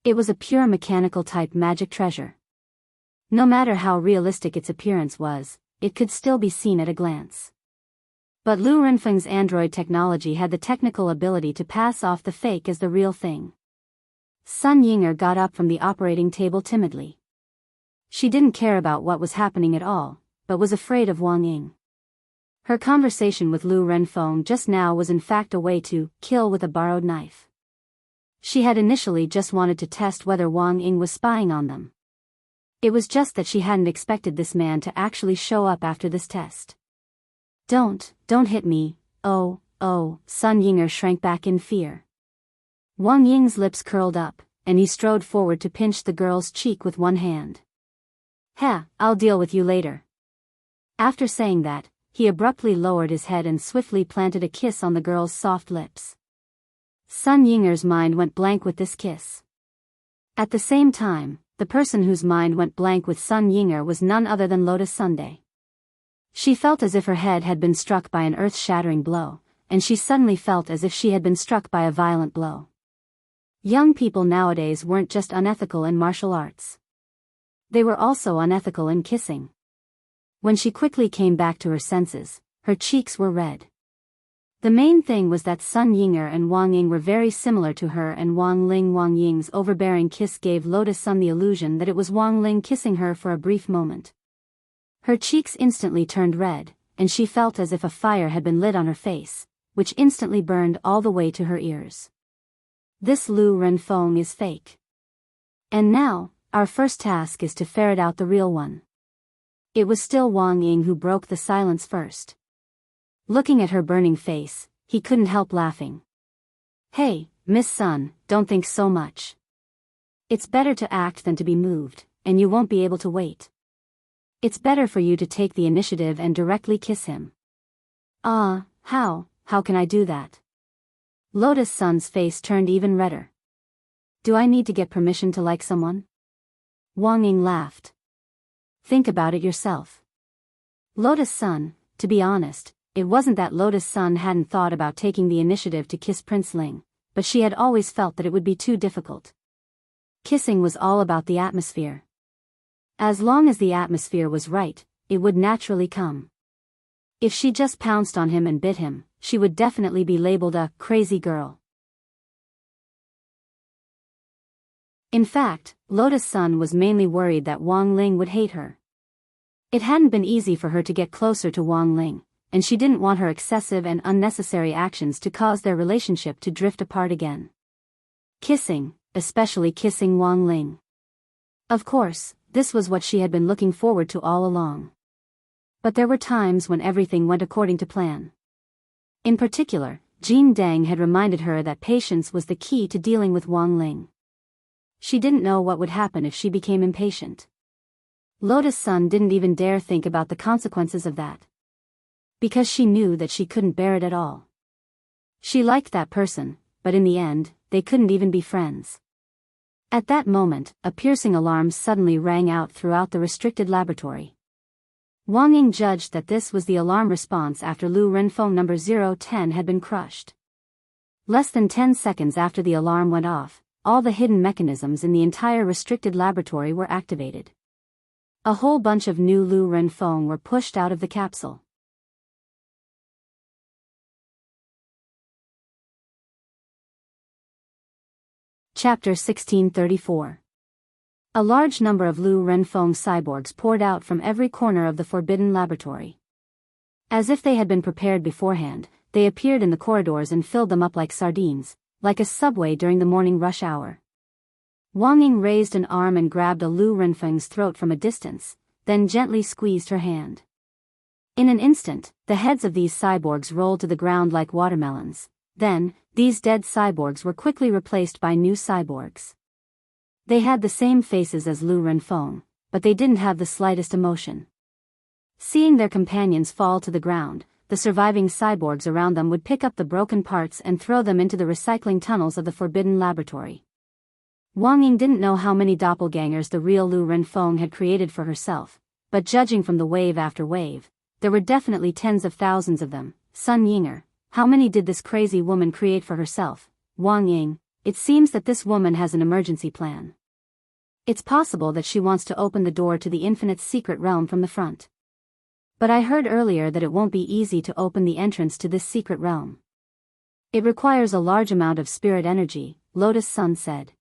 It was a pure mechanical-type magic treasure. No matter how realistic its appearance was, it could still be seen at a glance. But Lu Renfeng's android technology had the technical ability to pass off the fake as the real thing. Sun Yinger got up from the operating table timidly. She didn't care about what was happening at all, but was afraid of Wang Ying. Her conversation with Lu Renfeng just now was in fact a way to kill with a borrowed knife. She had initially just wanted to test whether Wang Ying was spying on them. It was just that she hadn't expected this man to actually show up after this test. Don't hit me, oh, Sun Yinger shrank back in fear. Wang Ying's lips curled up, and he strode forward to pinch the girl's cheek with one hand. I'll deal with you later. After saying that, he abruptly lowered his head and swiftly planted a kiss on the girl's soft lips. Sun Yinger's mind went blank with this kiss. At the same time, the person whose mind went blank with Sun Yinger was none other than Lotus Sunday. She felt as if her head had been struck by an earth-shattering blow, and she suddenly felt as if she had been struck by a violent blow. Young people nowadays weren't just unethical in martial arts. They were also unethical in kissing. When she quickly came back to her senses, her cheeks were red. The main thing was that Sun Yinger and Wang Ying were very similar to her, and Wang Ying's overbearing kiss gave Lotus Sun the illusion that it was Wang Ling kissing her for a brief moment. Her cheeks instantly turned red, and she felt as if a fire had been lit on her face, which instantly burned all the way to her ears. This Lu Renfeng is fake. And now, our first task is to ferret out the real one. It was still Wang Ying who broke the silence first. Looking at her burning face, he couldn't help laughing. Hey, Miss Sun, don't think so much. It's better to act than to be moved, and you won't be able to wait. It's better for you to take the initiative and directly kiss him. How can I do that? Lotus Sun's face turned even redder. Do I need to get permission to like someone? Wang Ying laughed. Think about it yourself. Lotus Sun, to be honest, it wasn't that Lotus Sun hadn't thought about taking the initiative to kiss Prince Ling, but she had always felt that it would be too difficult. Kissing was all about the atmosphere. As long as the atmosphere was right, it would naturally come. If she just pounced on him and bit him, she would definitely be labeled a crazy girl. In fact, Lotus Sun was mainly worried that Wang Ling would hate her. It hadn't been easy for her to get closer to Wang Ling, and she didn't want her excessive and unnecessary actions to cause their relationship to drift apart again. Kissing, especially kissing Wang Ling. Of course, this was what she had been looking forward to all along. But there were times when everything went according to plan. In particular, Jean Deng had reminded her that patience was the key to dealing with Wang Ling. She didn't know what would happen if she became impatient. Lotus Sun didn't even dare think about the consequences of that. Because she knew that she couldn't bear it at all. She liked that person, but in the end, they couldn't even be friends. At that moment, a piercing alarm suddenly rang out throughout the restricted laboratory. Wang Ying judged that this was the alarm response after Lu Renfeng number 010 had been crushed. Less than 10 seconds after the alarm went off, all the hidden mechanisms in the entire restricted laboratory were activated. A whole bunch of new Lu Renfeng were pushed out of the capsule. Chapter 1634. A large number of Lu Renfeng cyborgs poured out from every corner of the forbidden laboratory. As if they had been prepared beforehand, they appeared in the corridors and filled them up like sardines, like a subway during the morning rush hour. Wang Ying raised an arm and grabbed a Lu Renfeng's throat from a distance, then gently squeezed her hand. In an instant, the heads of these cyborgs rolled to the ground like watermelons. Then, these dead cyborgs were quickly replaced by new cyborgs. They had the same faces as Lu Renfeng, but they didn't have the slightest emotion. Seeing their companions fall to the ground, the surviving cyborgs around them would pick up the broken parts and throw them into the recycling tunnels of the forbidden laboratory. Wang Ying didn't know how many doppelgangers the real Lu Renfeng had created for herself, but judging from the wave after wave, there were definitely tens of thousands of them. Sun Yinger, how many did this crazy woman create for herself? Wang Ying, it seems that this woman has an emergency plan. It's possible that she wants to open the door to the infinite secret realm from the front. But I heard earlier that it won't be easy to open the entrance to this secret realm. It requires a large amount of spirit energy, Lotus Sun said.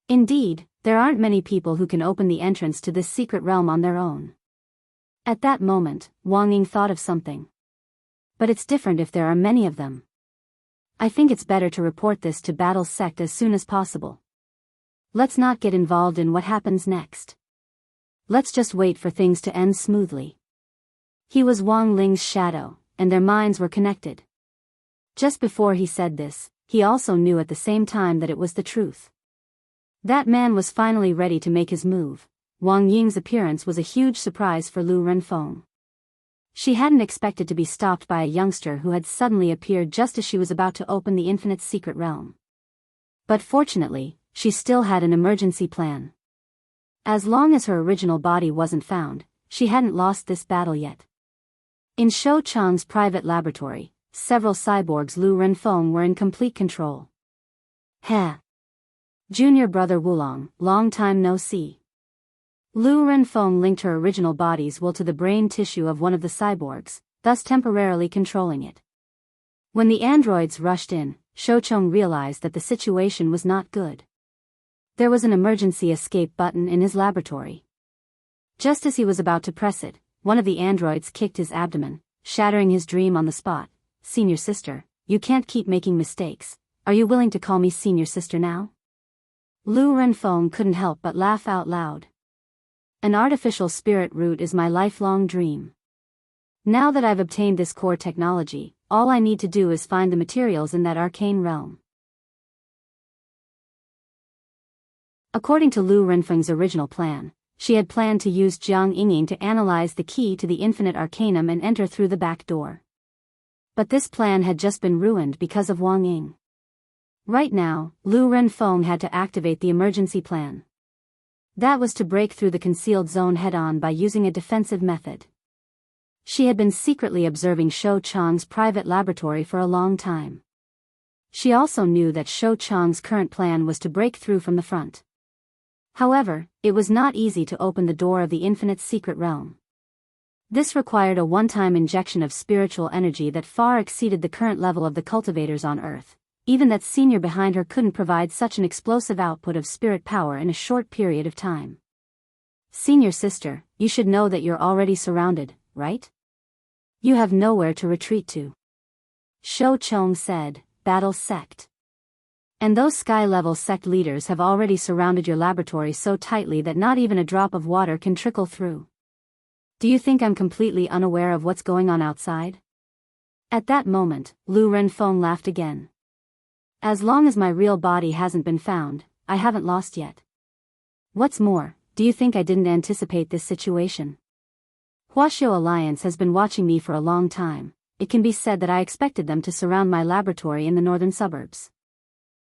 Indeed, there aren't many people who can open the entrance to this secret realm on their own. At that moment, Wang Ying thought of something. But it's different if there are many of them. I think it's better to report this to Battle's sect as soon as possible. Let's not get involved in what happens next. Let's just wait for things to end smoothly. He was Wang Ling's shadow, and their minds were connected. Just before he said this, he also knew at the same time that it was the truth. That man was finally ready to make his move. Wang Ying's appearance was a huge surprise for Lu Renfeng. She hadn't expected to be stopped by a youngster who had suddenly appeared just as she was about to open the infinite secret realm. But fortunately, she still had an emergency plan. As long as her original body wasn't found, she hadn't lost this battle yet. In Shou Chang's private laboratory, several cyborgs Lu Renfeng were in complete control. Heh. Junior brother Wulong, long time no see. Lu Renfeng linked her original body's will to the brain tissue of one of the cyborgs, thus temporarily controlling it. When the androids rushed in, Shoucheng realized that the situation was not good. There was an emergency escape button in his laboratory. Just as he was about to press it, one of the androids kicked his abdomen, shattering his dream on the spot. Senior sister, you can't keep making mistakes. Are you willing to call me senior sister now? Lu Renfeng couldn't help but laugh out loud. An artificial spirit root is my lifelong dream. Now that I've obtained this core technology, all I need to do is find the materials in that arcane realm. According to Lu Renfeng's original plan, she had planned to use Jiang Yingying to analyze the key to the infinite arcanum and enter through the back door. But this plan had just been ruined because of Wang Ying. Right now, Lu Renfeng had to activate the emergency plan. That was to break through the concealed zone head-on by using a defensive method. She had been secretly observing Shou Chang's private laboratory for a long time. She also knew that Shou Chang's current plan was to break through from the front. However, it was not easy to open the door of the infinite secret realm. This required a one-time injection of spiritual energy that far exceeded the current level of the cultivators on Earth. Even that senior behind her couldn't provide such an explosive output of spirit power in a short period of time. Senior sister, you should know that you're already surrounded, right? You have nowhere to retreat to. Shou Chong said, Battle sect. And those sky-level sect leaders have already surrounded your laboratory so tightly that not even a drop of water can trickle through. Do you think I'm completely unaware of what's going on outside? At that moment, Lu Renfeng laughed again. As long as my real body hasn't been found, I haven't lost yet. What's more, do you think I didn't anticipate this situation? Huaxiao Alliance has been watching me for a long time. It can be said that I expected them to surround my laboratory in the northern suburbs.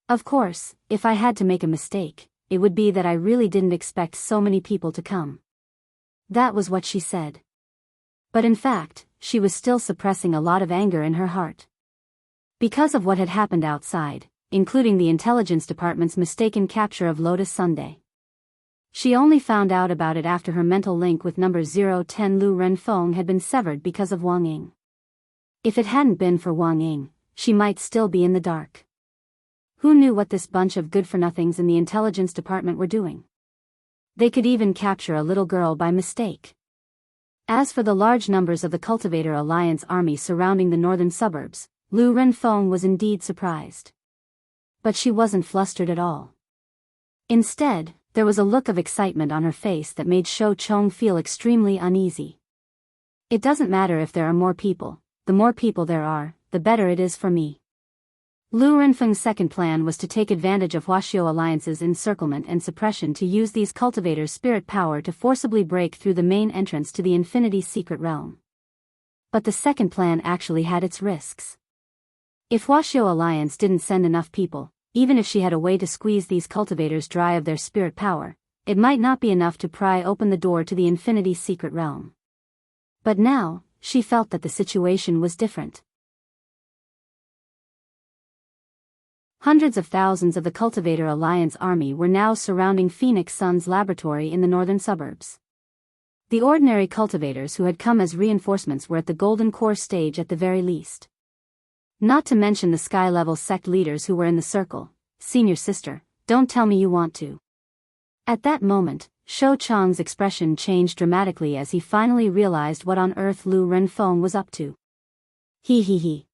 Of course, if I had to make a mistake, it would be that I really didn't expect so many people to come. That was what she said. But in fact, she was still suppressing a lot of anger in her heart. Because of what had happened outside, including the intelligence department's mistaken capture of Lotus Sunday. She only found out about it after her mental link with number 010 Lu Renfeng had been severed because of Wang Ying. If it hadn't been for Wang Ying, she might still be in the dark. Who knew what this bunch of good-for-nothings in the intelligence department were doing? They could even capture a little girl by mistake. As for the large numbers of the Cultivator Alliance army surrounding the northern suburbs, Lu Renfeng was indeed surprised. But she wasn't flustered at all. Instead, there was a look of excitement on her face that made Shou Chong feel extremely uneasy. It doesn't matter if there are more people, the more people there are, the better it is for me. Lu Renfeng's second plan was to take advantage of Huaxiao Alliance's encirclement and suppression to use these cultivators' spirit power to forcibly break through the main entrance to the Infinity Secret Realm. But the second plan actually had its risks. If Huaxiao Alliance didn't send enough people, even if she had a way to squeeze these cultivators dry of their spirit power, it might not be enough to pry open the door to the Infinity Secret Realm. But now, she felt that the situation was different. Hundreds of thousands of the Cultivator Alliance army were now surrounding Phoenix Sun's laboratory in the northern suburbs. The ordinary cultivators who had come as reinforcements were at the Golden Core stage at the very least. Not to mention the sky-level sect leaders who were in the circle. Senior sister, don't tell me you want to. At that moment, Shou Chong's expression changed dramatically as he finally realized what on earth Lu Renfeng was up to. He.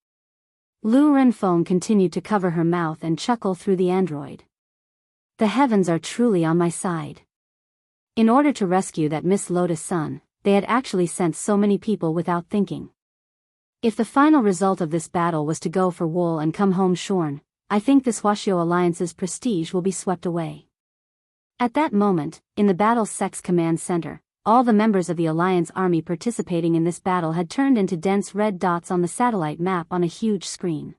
Lu Renfeng continued to cover her mouth and chuckle through the android. The heavens are truly on my side. In order to rescue that Miss Lotus Sun, they had actually sent so many people without thinking. If the final result of this battle was to go for wool and come home shorn, I think this Huaxiao Alliance's prestige will be swept away. At that moment, in the Battle Sect's command center, all the members of the Alliance army participating in this battle had turned into dense red dots on the satellite map on a huge screen.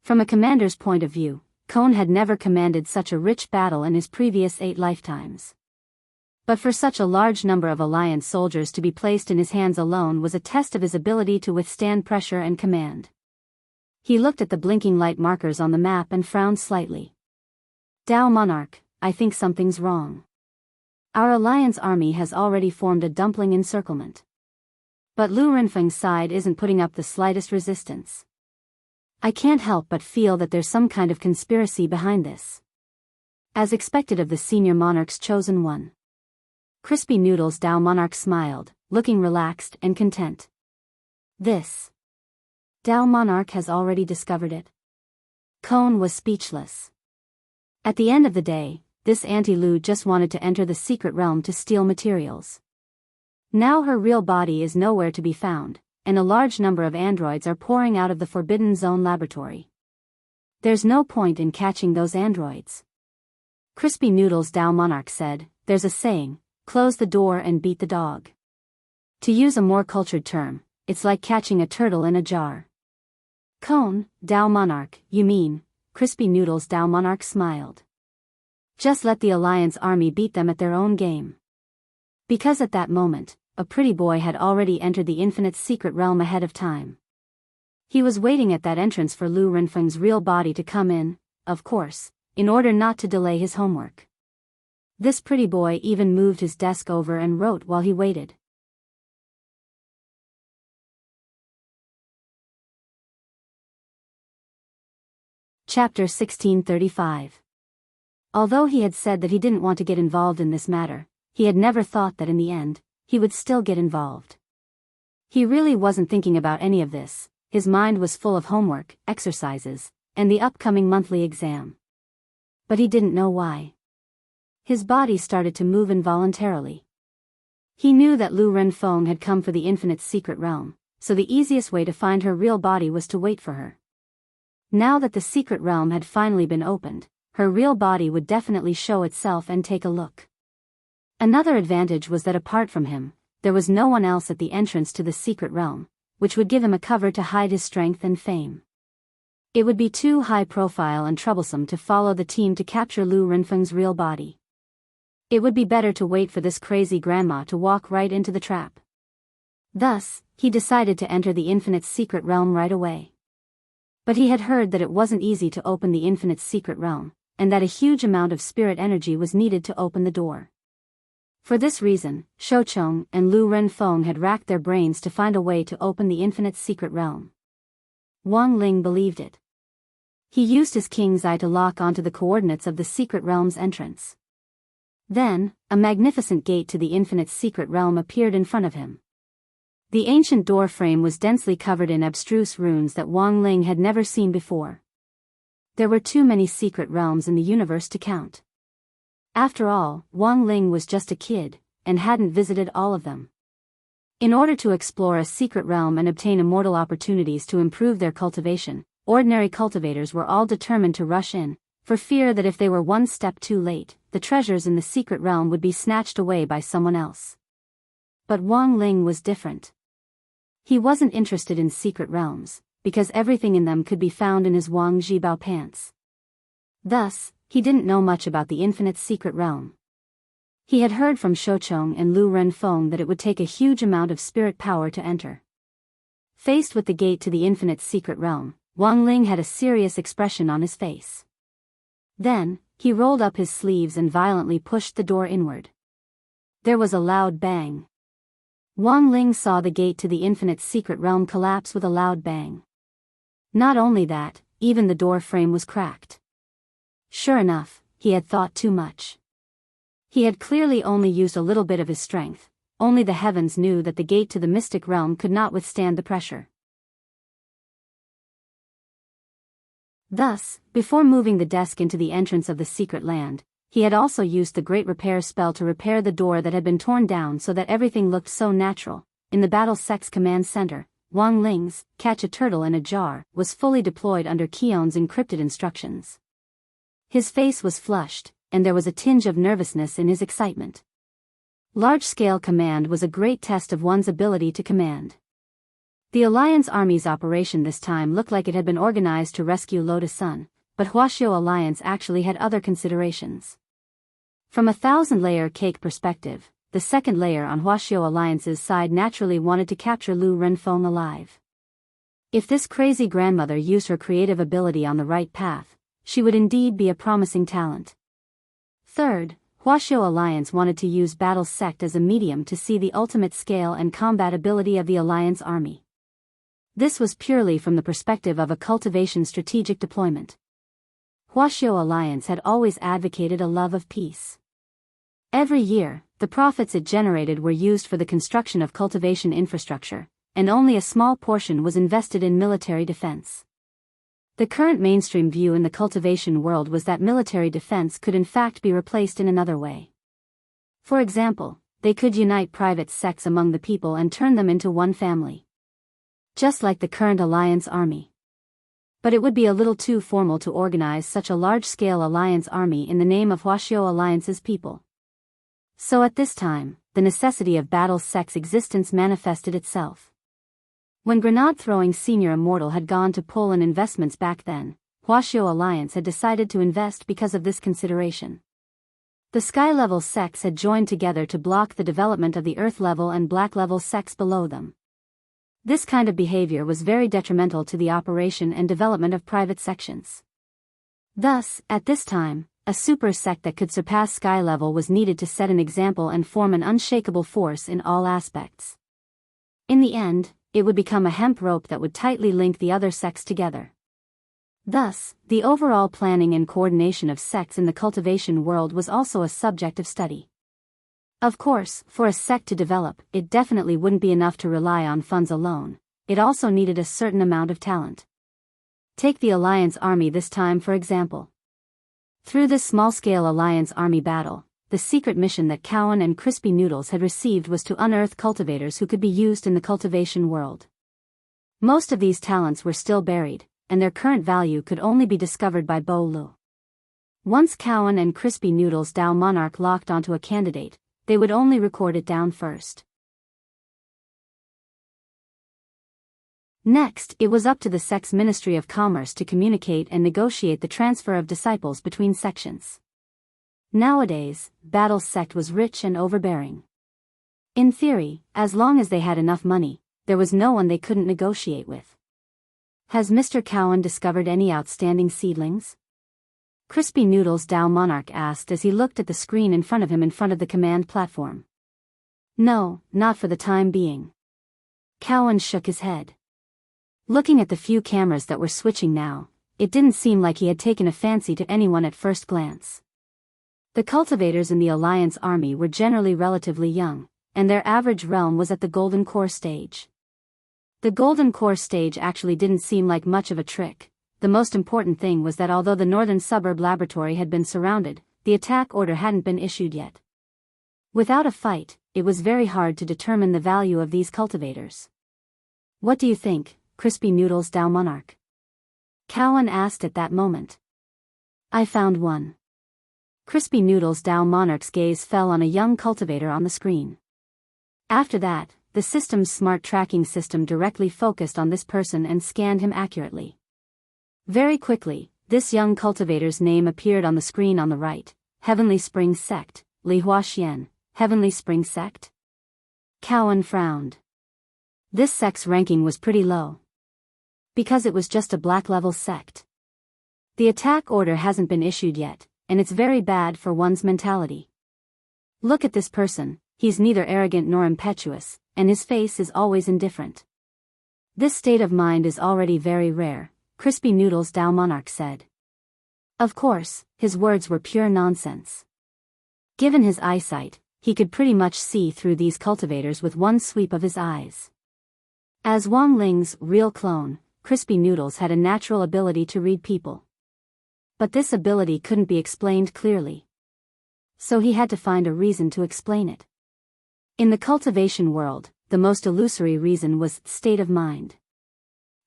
From a commander's point of view, Cone had never commanded such a rich battle in his previous 8 lifetimes. But for such a large number of Alliance soldiers to be placed in his hands alone was a test of his ability to withstand pressure and command. He looked at the blinking light markers on the map and frowned slightly. Dao Monarch, I think something's wrong. Our Alliance army has already formed a dumpling encirclement. But Lu Renfeng's side isn't putting up the slightest resistance. I can't help but feel that there's some kind of conspiracy behind this. As expected of the senior monarch's chosen one. Crispy Noodles Dao Monarch smiled, looking relaxed and content. This. Dao Monarch has already discovered it. Cone was speechless. At the end of the day, this anti-Lu just wanted to enter the secret realm to steal materials. Now her real body is nowhere to be found, and a large number of androids are pouring out of the Forbidden Zone laboratory. There's no point in catching those androids. Crispy Noodles Dao Monarch said, there's a saying, close the door and beat the dog. To use a more cultured term, it's like catching a turtle in a jar. Cone, Dao Monarch, you mean? Crispy Noodles Dao Monarch smiled. Just let the Alliance army beat them at their own game. Because at that moment, a pretty boy had already entered the infinite secret realm ahead of time. He was waiting at that entrance for Lu Renfeng's real body to come in, of course, in order not to delay his homework. This pretty boy even moved his desk over and wrote while he waited. Chapter 1635. Although he had said that he didn't want to get involved in this matter, he had never thought that in the end, he would still get involved. He really wasn't thinking about any of this. His mind was full of homework, exercises, and the upcoming monthly exam. But he didn't know why. His body started to move involuntarily. He knew that Lu Renfeng had come for the Infinite's secret realm, so the easiest way to find her real body was to wait for her. Now that the secret realm had finally been opened, her real body would definitely show itself and take a look. Another advantage was that apart from him, there was no one else at the entrance to the secret realm, which would give him a cover to hide his strength and fame. It would be too high profile and troublesome to follow the team to capture Lu Renfeng's real body. It would be better to wait for this crazy grandma to walk right into the trap. Thus, he decided to enter the Infinite's secret realm right away. But he had heard that it wasn't easy to open the Infinite's secret realm, and that a huge amount of spirit energy was needed to open the door. For this reason, Shoucheng and Lu Renfeng had racked their brains to find a way to open the Infinite's secret realm. Wang Ling believed it. He used his king's eye to lock onto the coordinates of the secret realm's entrance. Then, a magnificent gate to the Infinite's secret realm appeared in front of him. The ancient door frame was densely covered in abstruse runes that Wang Ling had never seen before. There were too many secret realms in the universe to count. After all, Wang Ling was just a kid, and hadn't visited all of them. In order to explore a secret realm and obtain immortal opportunities to improve their cultivation, ordinary cultivators were all determined to rush in, for fear that if they were one step too late, the treasures in the secret realm would be snatched away by someone else. But Wang Ling was different. He wasn't interested in secret realms, because everything in them could be found in his Wang Zhibao pants. Thus, he didn't know much about the Infinite's secret realm. He had heard from Shoucheng and Lu Renfeng that it would take a huge amount of spirit power to enter. Faced with the gate to the Infinite's secret realm, Wang Ling had a serious expression on his face. Then, he rolled up his sleeves and violently pushed the door inward. There was a loud bang. Wang Ling saw the gate to the Infinite's secret realm collapse with a loud bang. Not only that, even the door frame was cracked. Sure enough, he had thought too much. He had clearly only used a little bit of his strength. Only the heavens knew that the gate to the mystic realm could not withstand the pressure. Thus, before moving the desk into the entrance of the secret land, he had also used the great repair spell to repair the door that had been torn down so that everything looked so natural. In the Battle Sex Command Center, Wang Ling's "catch a turtle in a jar" was fully deployed under Keon's encrypted instructions. His face was flushed, and there was a tinge of nervousness in his excitement. Large-scale command was a great test of one's ability to command. The Alliance Army's operation this time looked like it had been organized to rescue Lotus Sun, but Huaxiao Alliance actually had other considerations. From a 1,000-layer cake perspective, the second layer on Huaxiao Alliance's side naturally wanted to capture Lu Renfeng alive. If this crazy grandmother used her creative ability on the right path, she would indeed be a promising talent. Third, Huaxiao Alliance wanted to use Battle Sect as a medium to see the ultimate scale and combat ability of the Alliance Army. This was purely from the perspective of a cultivation strategic deployment. Huaxiao Alliance had always advocated a love of peace. Every year, the profits it generated were used for the construction of cultivation infrastructure, and only a small portion was invested in military defense. The current mainstream view in the cultivation world was that military defense could in fact be replaced in another way. For example, they could unite private sects among the people and turn them into one family. Just like the current Alliance Army. But it would be a little too formal to organize such a large-scale Alliance Army in the name of Huaxiao Alliance's people. So at this time, the necessity of Battle Sect's existence manifested itself. When grenade-throwing Senior Immortal had gone to pull in investments back then, Huaxiao Alliance had decided to invest because of this consideration. The sky-level sects had joined together to block the development of the earth-level and black-level sects below them. This kind of behavior was very detrimental to the operation and development of private sections. Thus, at this time, a super sect that could surpass sky level was needed to set an example and form an unshakable force in all aspects. In the end, it would become a hemp rope that would tightly link the other sects together. Thus, the overall planning and coordination of sects in the cultivation world was also a subject of study. Of course, for a sect to develop, it definitely wouldn't be enough to rely on funds alone. It also needed a certain amount of talent. Take the Alliance Army this time for example. Through this small-scale Alliance Army battle, the secret mission that Cowan and Crispy Noodles had received was to unearth cultivators who could be used in the cultivation world. Most of these talents were still buried, and their current value could only be discovered by Bo Lu. Once Cowan and Crispy Noodles' Dao Monarch locked onto a candidate, they would only record it down first. Next, it was up to the sect's Ministry of Commerce to communicate and negotiate the transfer of disciples between sections. Nowadays, Battle's sect was rich and overbearing. In theory, as long as they had enough money, there was no one they couldn't negotiate with. Has Mr. Cowan discovered any outstanding seedlings? Crispy Noodles' Dao Monarch asked as he looked at the screen in front of him in front of the command platform. No, not for the time being. Cowan shook his head. Looking at the few cameras that were switching now, it didn't seem like he had taken a fancy to anyone at first glance. The cultivators in the Alliance Army were generally relatively young, and their average realm was at the Golden Core stage. The Golden Core stage actually didn't seem like much of a trick. The most important thing was that although the northern suburb laboratory had been surrounded, the attack order hadn't been issued yet. Without a fight, it was very hard to determine the value of these cultivators. What do you think, Crispy Noodles' Dao Monarch? Cowan asked at that moment. I found one. Crispy Noodles' Dao Monarch's gaze fell on a young cultivator on the screen. After that, the system's smart tracking system directly focused on this person and scanned him accurately. Very quickly, this young cultivator's name appeared on the screen on the right. Heavenly Spring Sect, Li Huaxian, Heavenly Spring Sect? Cowan frowned. This sect's ranking was pretty low. Because it was just a black-level sect. The attack order hasn't been issued yet, and it's very bad for one's mentality. Look at this person, he's neither arrogant nor impetuous, and his face is always indifferent. This state of mind is already very rare, Crispy Noodles' Dao Monarch said. Of course, his words were pure nonsense. Given his eyesight, he could pretty much see through these cultivators with one sweep of his eyes. As Wang Ling's real clone, Crispy Noodles had a natural ability to read people. But this ability couldn't be explained clearly. So he had to find a reason to explain it. In the cultivation world, the most illusory reason was state of mind.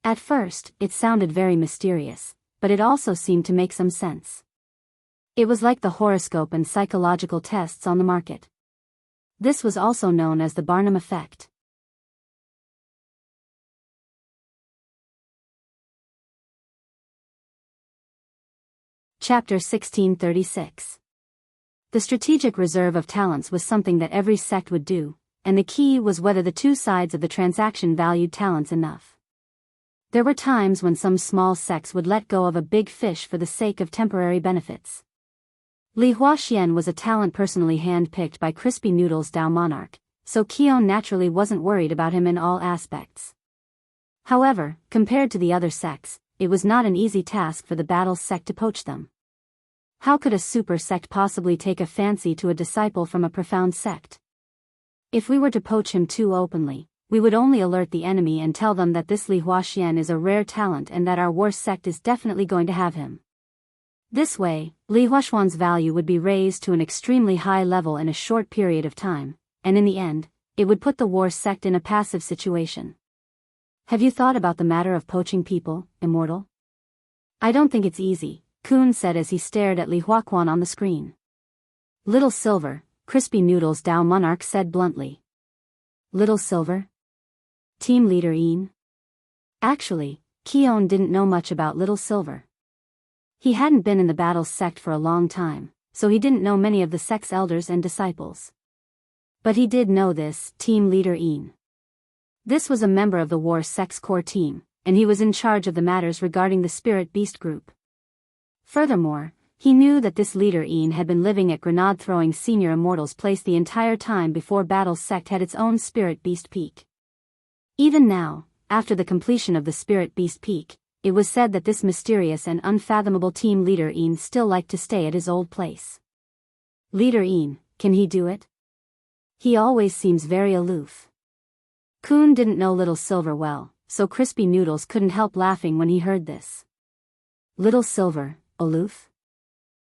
At first, it sounded very mysterious, but it also seemed to make some sense. It was like the horoscope and psychological tests on the market. This was also known as the Barnum effect. Chapter 1636. The strategic reserve of talents was something that every sect would do, and the key was whether the two sides of the transaction valued talents enough. There were times when some small sects would let go of a big fish for the sake of temporary benefits. Li Huaxian was a talent personally hand-picked by Crispy Noodles' Dao Monarch, so Qion naturally wasn't worried about him in all aspects. However, compared to the other sects, it was not an easy task for the Battle sect to poach them. How could a super sect possibly take a fancy to a disciple from a profound sect? If we were to poach him too openly, we would only alert the enemy and tell them that this Li Huaxian is a rare talent and that our war sect is definitely going to have him. This way, Li Huaxian's value would be raised to an extremely high level in a short period of time, and in the end, it would put the war sect in a passive situation. Have you thought about the matter of poaching people, Immortal? I don't think it's easy, Kun said as he stared at Li Huaxian on the screen. Little Silver, Crispy Noodles' Dao Monarch said bluntly. Little Silver? Team leader Ian? Actually, Qion didn't know much about Little Silver. He hadn't been in the Battle sect for a long time, so he didn't know many of the sect's elders and disciples. But he did know this team leader Ian. This was a member of the war sect's core team, and he was in charge of the matters regarding the Spirit Beast group. Furthermore, he knew that this leader Ian had been living at grenade-throwing Senior Immortal's place the entire time before Battle sect had its own Spirit Beast peak. Even now, after the completion of the Spirit Beast peak, it was said that this mysterious and unfathomable team leader Ian still liked to stay at his old place. Leader Ian, can he do it? He always seems very aloof. Kun didn't know Little Silver well, so Crispy Noodles couldn't help laughing when he heard this. Little Silver, aloof?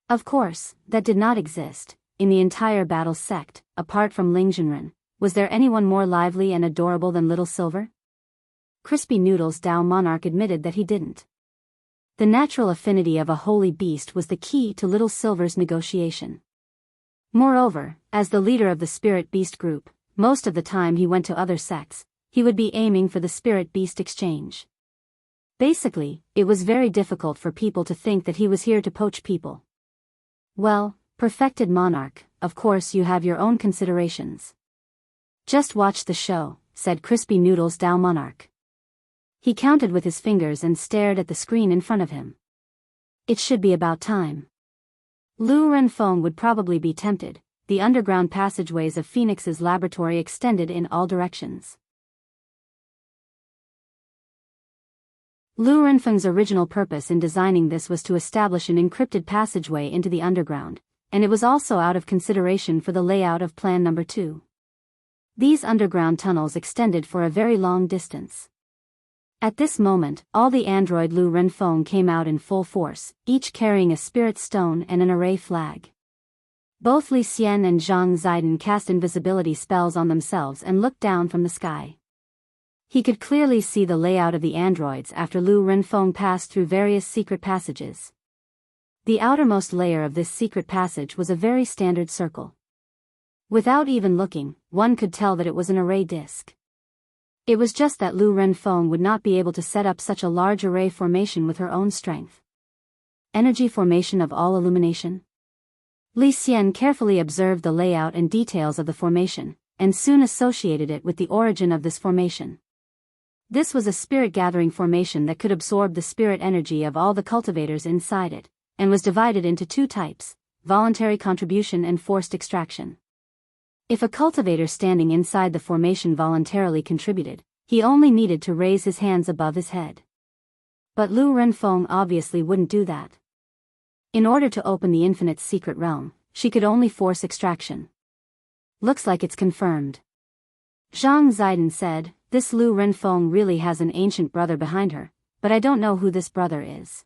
Of course, that did not exist. In the entire battle sect, apart from Ling Junren, was there anyone more lively and adorable than Little Silver? Crispy Noodles Dao Monarch admitted that he didn't. The natural affinity of a holy beast was the key to Little Silver's negotiation. Moreover, as the leader of the Spirit Beast group, most of the time he went to other sects, he would be aiming for the Spirit Beast exchange. Basically, it was very difficult for people to think that he was here to poach people. Well, perfected monarch, of course you have your own considerations. Just watch the show, said Crispy Noodles Dao Monarch. He counted with his fingers and stared at the screen in front of him. It should be about time. Lu Renfeng would probably be tempted. The underground passageways of Phoenix's laboratory extended in all directions. Lu Renfeng's original purpose in designing this was to establish an encrypted passageway into the underground, and it was also out of consideration for the layout of Plan Number 2. These underground tunnels extended for a very long distance. At this moment, all the android Lu Renfeng came out in full force, each carrying a spirit stone and an array flag. Both Li Xian and Zhang Ziden cast invisibility spells on themselves and looked down from the sky. He could clearly see the layout of the androids after Lu Renfeng passed through various secret passages. The outermost layer of this secret passage was a very standard circle. Without even looking, one could tell that it was an array disk. It was just that Lu Renfeng would not be able to set up such a large array formation with her own strength. Energy formation of all illumination? Li Xian carefully observed the layout and details of the formation, and soon associated it with the origin of this formation. This was a spirit-gathering formation that could absorb the spirit energy of all the cultivators inside it, and was divided into two types, voluntary contribution and forced extraction. If a cultivator standing inside the formation voluntarily contributed, he only needed to raise his hands above his head. But Lu Renfeng obviously wouldn't do that. In order to open the infinite secret realm, she could only force extraction. Looks like it's confirmed. Zhang Ziden said, this Lu Renfeng really has an ancient brother behind her, but I don't know who this brother is.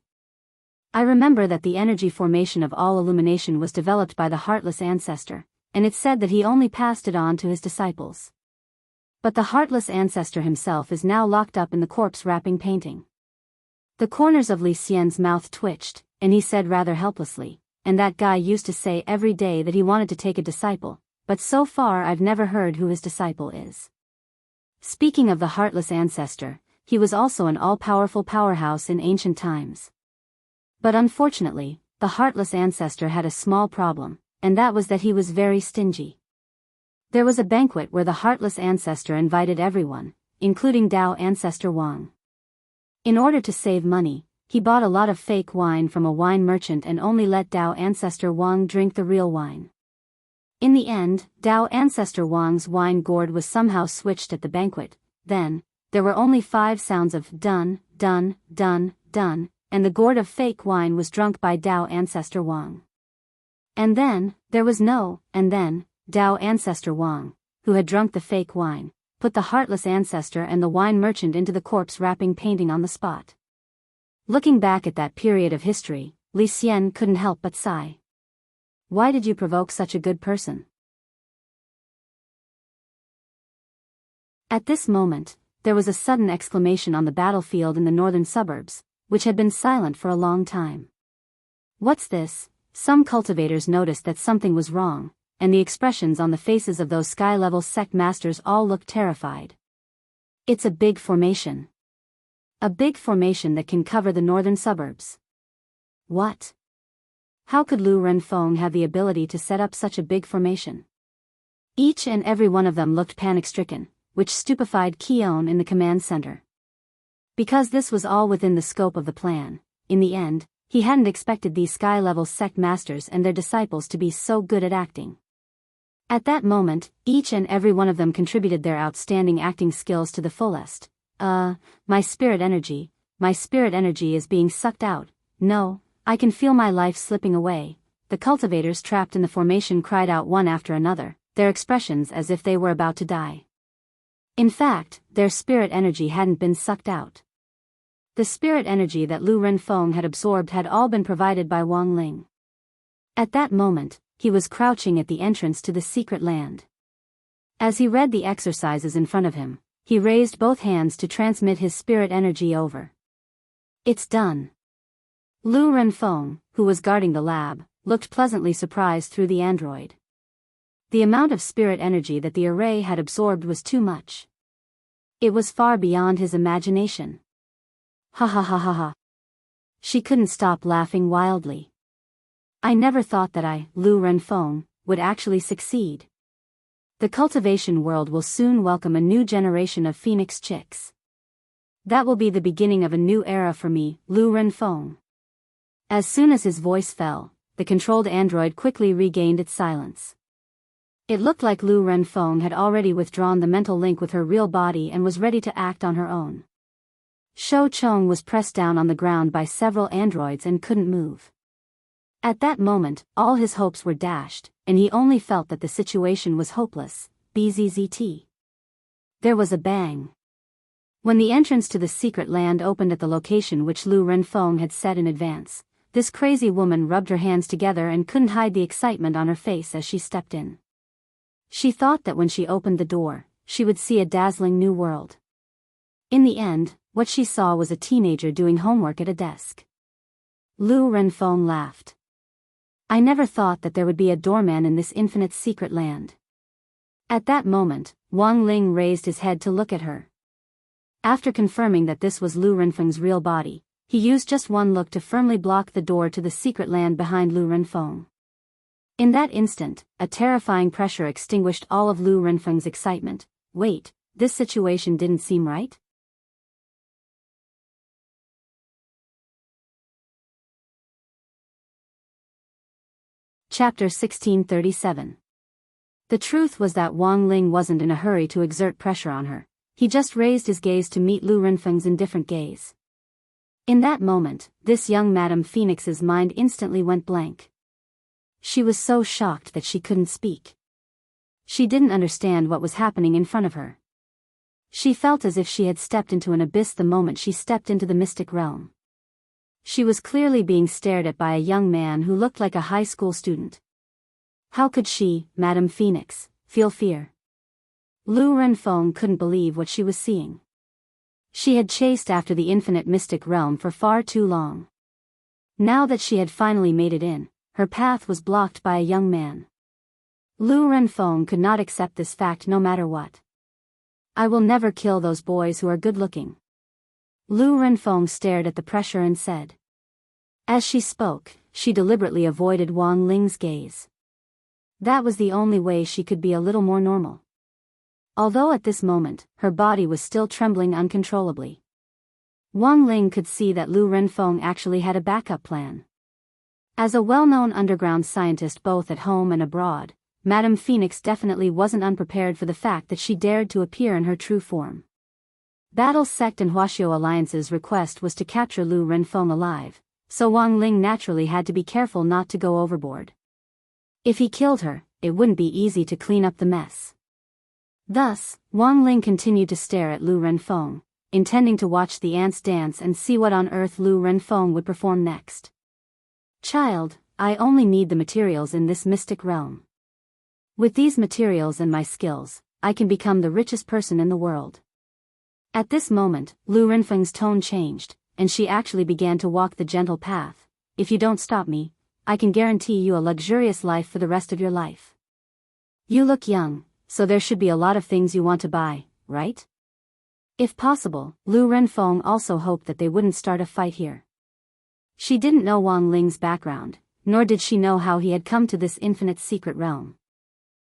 I remember that the energy formation of all illumination was developed by the Heartless Ancestor, and it's said that he only passed it on to his disciples. But the Heartless Ancestor himself is now locked up in the corpse-wrapping painting. The corners of Li Xian's mouth twitched, and he said rather helplessly, and that guy used to say every day that he wanted to take a disciple, but so far I've never heard who his disciple is. Speaking of the Heartless Ancestor, he was also an all-powerful powerhouse in ancient times. But unfortunately, the Heartless Ancestor had a small problem, and that was that he was very stingy. There was a banquet where the Heartless Ancestor invited everyone, including Dao Ancestor Wang. In order to save money, he bought a lot of fake wine from a wine merchant and only let Dao Ancestor Wang drink the real wine. In the end, Dao Ancestor Wang's wine gourd was somehow switched at the banquet. Then, there were only 5 sounds of dun, dun, dun, dun, and the gourd of fake wine was drunk by Dao Ancestor Wang. And then, there was no, and then, Dao Ancestor Wang, who had drunk the fake wine, put the Heartless Ancestor and the wine merchant into the corpse-wrapping painting on the spot. Looking back at that period of history, Li Xian couldn't help but sigh. Why did you provoke such a good person? At this moment, there was a sudden exclamation on the battlefield in the northern suburbs, which had been silent for a long time. What's this? Some cultivators noticed that something was wrong, and the expressions on the faces of those sky-level sect masters all looked terrified. It's a big formation. A big formation that can cover the northern suburbs. What? How could Lu Renfeng have the ability to set up such a big formation? Each and every one of them looked panic-stricken, which stupefied Keon in the command center. Because this was all within the scope of the plan, in the end, he hadn't expected these sky-level sect masters and their disciples to be so good at acting. At that moment, each and every one of them contributed their outstanding acting skills to the fullest. My spirit energy, my spirit energy is being sucked out. No, I can feel my life slipping away. The cultivators trapped in the formation cried out one after another, their expressions as if they were about to die. In fact, their spirit energy hadn't been sucked out. The spirit energy that Lu Renfeng had absorbed had all been provided by Wang Ling. At that moment, he was crouching at the entrance to the secret land. As he read the exercises in front of him, he raised both hands to transmit his spirit energy over. It's done. Lu Renfeng, who was guarding the lab, looked pleasantly surprised through the android. The amount of spirit energy that the array had absorbed was too much. It was far beyond his imagination. Ha ha ha ha ha. She couldn't stop laughing wildly. I never thought that I, Lu Renfeng, would actually succeed. The cultivation world will soon welcome a new generation of phoenix chicks. That will be the beginning of a new era for me, Lu Renfeng. As soon as his voice fell, the controlled android quickly regained its silence. It looked like Lu Renfeng had already withdrawn the mental link with her real body and was ready to act on her own. Shou Chong was pressed down on the ground by several androids and couldn't move. At that moment, all his hopes were dashed, and he only felt that the situation was hopeless. Bzzzt. There was a bang. When the entrance to the secret land opened at the location which Lu Renfeng had set in advance, this crazy woman rubbed her hands together and couldn't hide the excitement on her face as she stepped in. She thought that when she opened the door, she would see a dazzling new world. In the end, what she saw was a teenager doing homework at a desk. Lu Renfeng laughed. I never thought that there would be a doorman in this infinite secret land. At that moment, Wang Ling raised his head to look at her. After confirming that this was Lu Renfeng's real body, he used just one look to firmly block the door to the secret land behind Lu Renfeng. In that instant, a terrifying pressure extinguished all of Lu Renfeng's excitement. Wait, this situation didn't seem right? Chapter 1637. The truth was that Wang Ling wasn't in a hurry to exert pressure on her. He just raised his gaze to meet Lu Renfeng's indifferent gaze. In that moment, this young Madame Phoenix's mind instantly went blank. She was so shocked that she couldn't speak. She didn't understand what was happening in front of her. She felt as if she had stepped into an abyss the moment she stepped into the mystic realm. She was clearly being stared at by a young man who looked like a high school student. How could she, Madame Phoenix, feel fear? Lu Renfeng couldn't believe what she was seeing. She had chased after the infinite mystic realm for far too long. Now that she had finally made it in, her path was blocked by a young man. Lu Renfeng could not accept this fact no matter what. I will never kill those boys who are good-looking. Lu Renfeng stared at the pressure and said. As she spoke, she deliberately avoided Wang Ling's gaze. That was the only way she could be a little more normal. Although at this moment, her body was still trembling uncontrollably. Wang Ling could see that Lu Renfeng actually had a backup plan. As a well-known underground scientist both at home and abroad, Madame Phoenix definitely wasn't unprepared for the fact that she dared to appear in her true form. Battle Sect and Huaxiao Alliance's request was to capture Lu Renfeng alive, so Wang Ling naturally had to be careful not to go overboard. If he killed her, it wouldn't be easy to clean up the mess. Thus, Wang Ling continued to stare at Lu Renfeng, intending to watch the ants dance and see what on earth Lu Renfeng would perform next. Child, I only need the materials in this mystic realm. With these materials and my skills, I can become the richest person in the world. At this moment, Lu Renfeng's tone changed, and she actually began to walk the gentle path. If you don't stop me, I can guarantee you a luxurious life for the rest of your life. You look young, so there should be a lot of things you want to buy, right? If possible, Lu Renfeng also hoped that they wouldn't start a fight here. She didn't know Wang Ling's background, nor did she know how he had come to this infinite secret realm.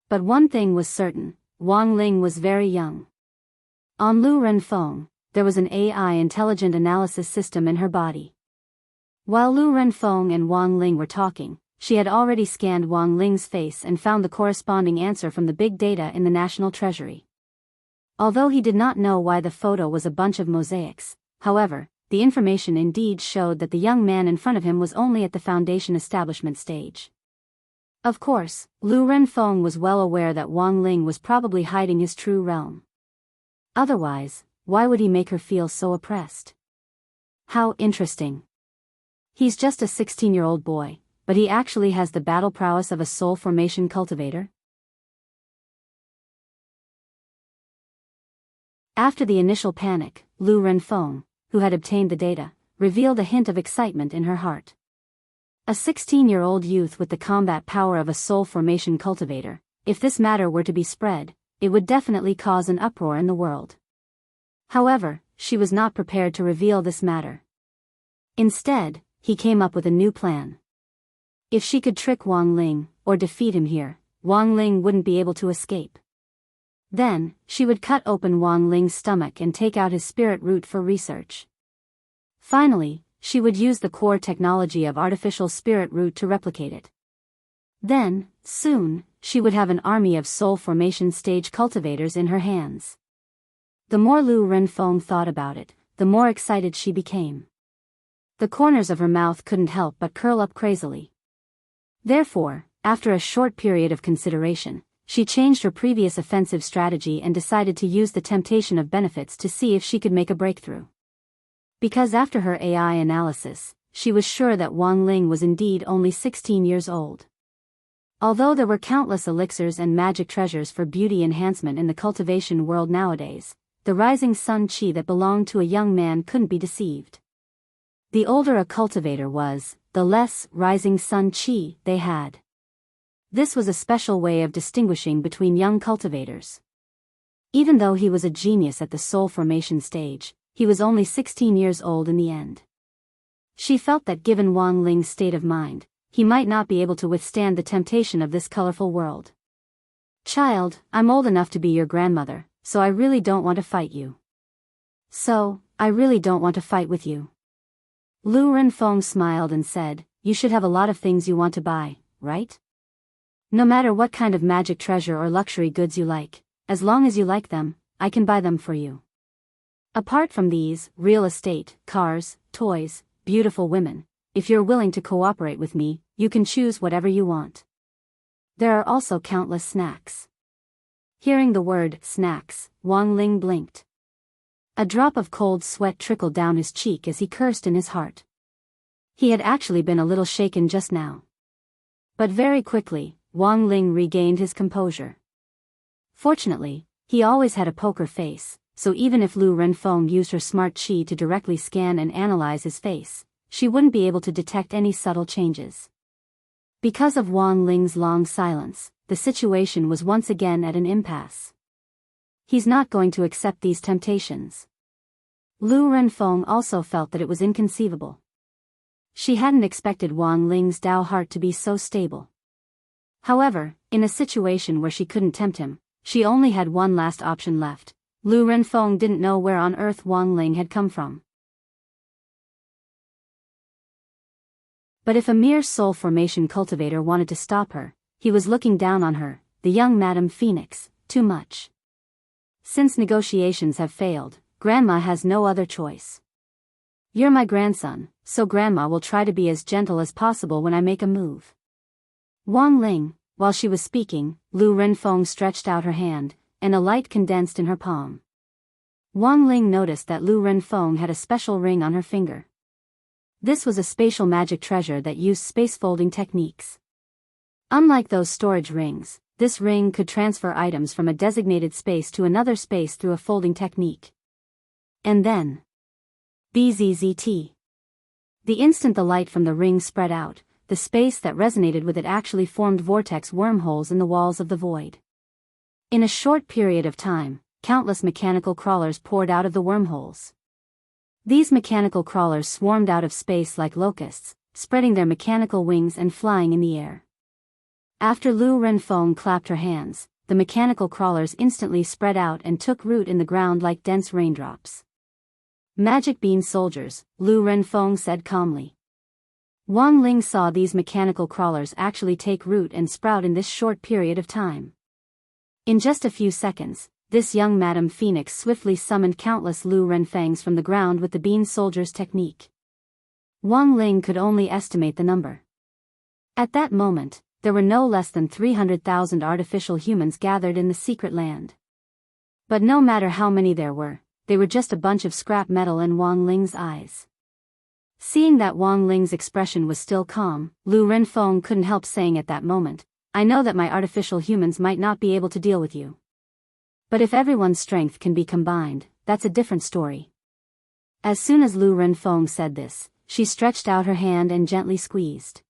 But one thing was certain, Wang Ling was very young. On Lu Renfeng, there was an AI intelligent analysis system in her body. While Lu Renfeng and Wang Ling were talking, she had already scanned Wang Ling's face and found the corresponding answer from the big data in the National Treasury. Although he did not know why the photo was a bunch of mosaics, however, the information indeed showed that the young man in front of him was only at the foundation establishment stage. Of course, Lu Renfeng was well aware that Wang Ling was probably hiding his true realm. Otherwise, why would he make her feel so oppressed? How interesting. He's just a 16-year-old boy, but he actually has the battle prowess of a soul formation cultivator? After the initial panic, Lu Renfeng, who had obtained the data, revealed a hint of excitement in her heart. A 16-year-old youth with the combat power of a soul formation cultivator, if this matter were to be spread, it would definitely cause an uproar in the world. However, she was not prepared to reveal this matter. Instead, he came up with a new plan. If she could trick Wang Ling, or defeat him here, Wang Ling wouldn't be able to escape. Then, she would cut open Wang Ling's stomach and take out his spirit root for research. Finally, she would use the core technology of artificial spirit root to replicate it. Then, soon, she would have an army of soul formation stage cultivators in her hands. The more Lu Renfeng thought about it, the more excited she became. The corners of her mouth couldn't help but curl up crazily. Therefore, after a short period of consideration, she changed her previous offensive strategy and decided to use the temptation of benefits to see if she could make a breakthrough. Because after her AI analysis, she was sure that Wang Ling was indeed only 16 years old. Although there were countless elixirs and magic treasures for beauty enhancement in the cultivation world nowadays, the rising sun chi that belonged to a young man couldn't be deceived. The older a cultivator was, the less rising sun chi they had. This was a special way of distinguishing between young cultivators. Even though he was a genius at the soul formation stage, he was only 16 years old in the end. She felt that given Wang Ling's state of mind, he might not be able to withstand the temptation of this colorful world. "Child, I'm old enough to be your grandmother, so I really don't want to fight you. I really don't want to fight with you." Lu Renfeng smiled and said, "You should have a lot of things you want to buy, right? No matter what kind of magic treasure or luxury goods you like, as long as you like them, I can buy them for you. Apart from these, real estate, cars, toys, beautiful women, if you're willing to cooperate with me, you can choose whatever you want. There are also countless snacks." Hearing the word snacks, Wang Ling blinked. A drop of cold sweat trickled down his cheek as he cursed in his heart. He had actually been a little shaken just now. But very quickly, Wang Ling regained his composure. Fortunately, he always had a poker face, so even if Lu Renfeng used her smart chi to directly scan and analyze his face, she wouldn't be able to detect any subtle changes. Because of Wang Ling's long silence, the situation was once again at an impasse. He's not going to accept these temptations. Lu Renfeng also felt that it was inconceivable. She hadn't expected Wang Ling's Dao heart to be so stable. However, in a situation where she couldn't tempt him, she only had one last option left. Lu Renfeng didn't know where on earth Wang Ling had come from. But if a mere soul formation cultivator wanted to stop her, he was looking down on her, the young Madame Phoenix, too much. Since negotiations have failed, Grandma has no other choice. You're my grandson, so Grandma will try to be as gentle as possible when I make a move. Wang Ling, while she was speaking, Lu Renfeng stretched out her hand, and a light condensed in her palm. Wang Ling noticed that Lu Renfeng had a special ring on her finger. This was a spatial magic treasure that used space-folding techniques. Unlike those storage rings, this ring could transfer items from a designated space to another space through a folding technique. And then... BZZT. The instant the light from the ring spread out, the space that resonated with it actually formed vortex wormholes in the walls of the void. In a short period of time, countless mechanical crawlers poured out of the wormholes. These mechanical crawlers swarmed out of space like locusts, spreading their mechanical wings and flying in the air. After Lu Renfeng clapped her hands, the mechanical crawlers instantly spread out and took root in the ground like dense raindrops. "Magic bean soldiers," Lu Renfeng said calmly. Wang Ling saw these mechanical crawlers actually take root and sprout in this short period of time. In just a few seconds, this young Madame Phoenix swiftly summoned countless Lu Renfangs from the ground with the bean soldier's technique. Wang Ling could only estimate the number. At that moment, there were no less than 300,000 artificial humans gathered in the secret land. But no matter how many there were, they were just a bunch of scrap metal in Wang Ling's eyes. Seeing that Wang Ling's expression was still calm, Lu Renfeng couldn't help saying at that moment, "I know that my artificial humans might not be able to deal with you. But if everyone's strength can be combined, that's a different story." As soon as Lu Renfeng said this, she stretched out her hand and gently squeezed.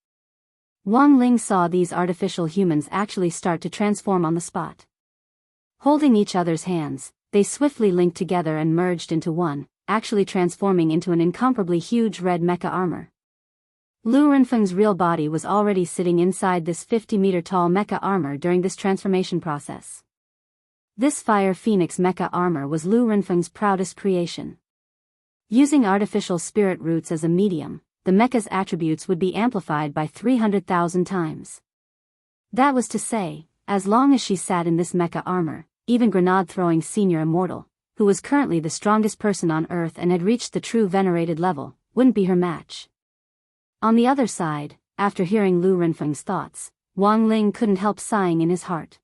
Wang Ling saw these artificial humans actually start to transform on the spot. Holding each other's hands, they swiftly linked together and merged into one, actually transforming into an incomparably huge red mecha armor. Lu Renfeng's real body was already sitting inside this 50-meter-tall mecha armor during this transformation process. This Fire Phoenix mecha armor was Lu Renfeng's proudest creation. Using artificial spirit roots as a medium, the mecha's attributes would be amplified by 300,000 times. That was to say, as long as she sat in this mecha armor, even grenade-throwing senior immortal, who was currently the strongest person on Earth and had reached the true venerated level, wouldn't be her match. On the other side, after hearing Lu Renfeng's thoughts, Wang Ling couldn't help sighing in his heart.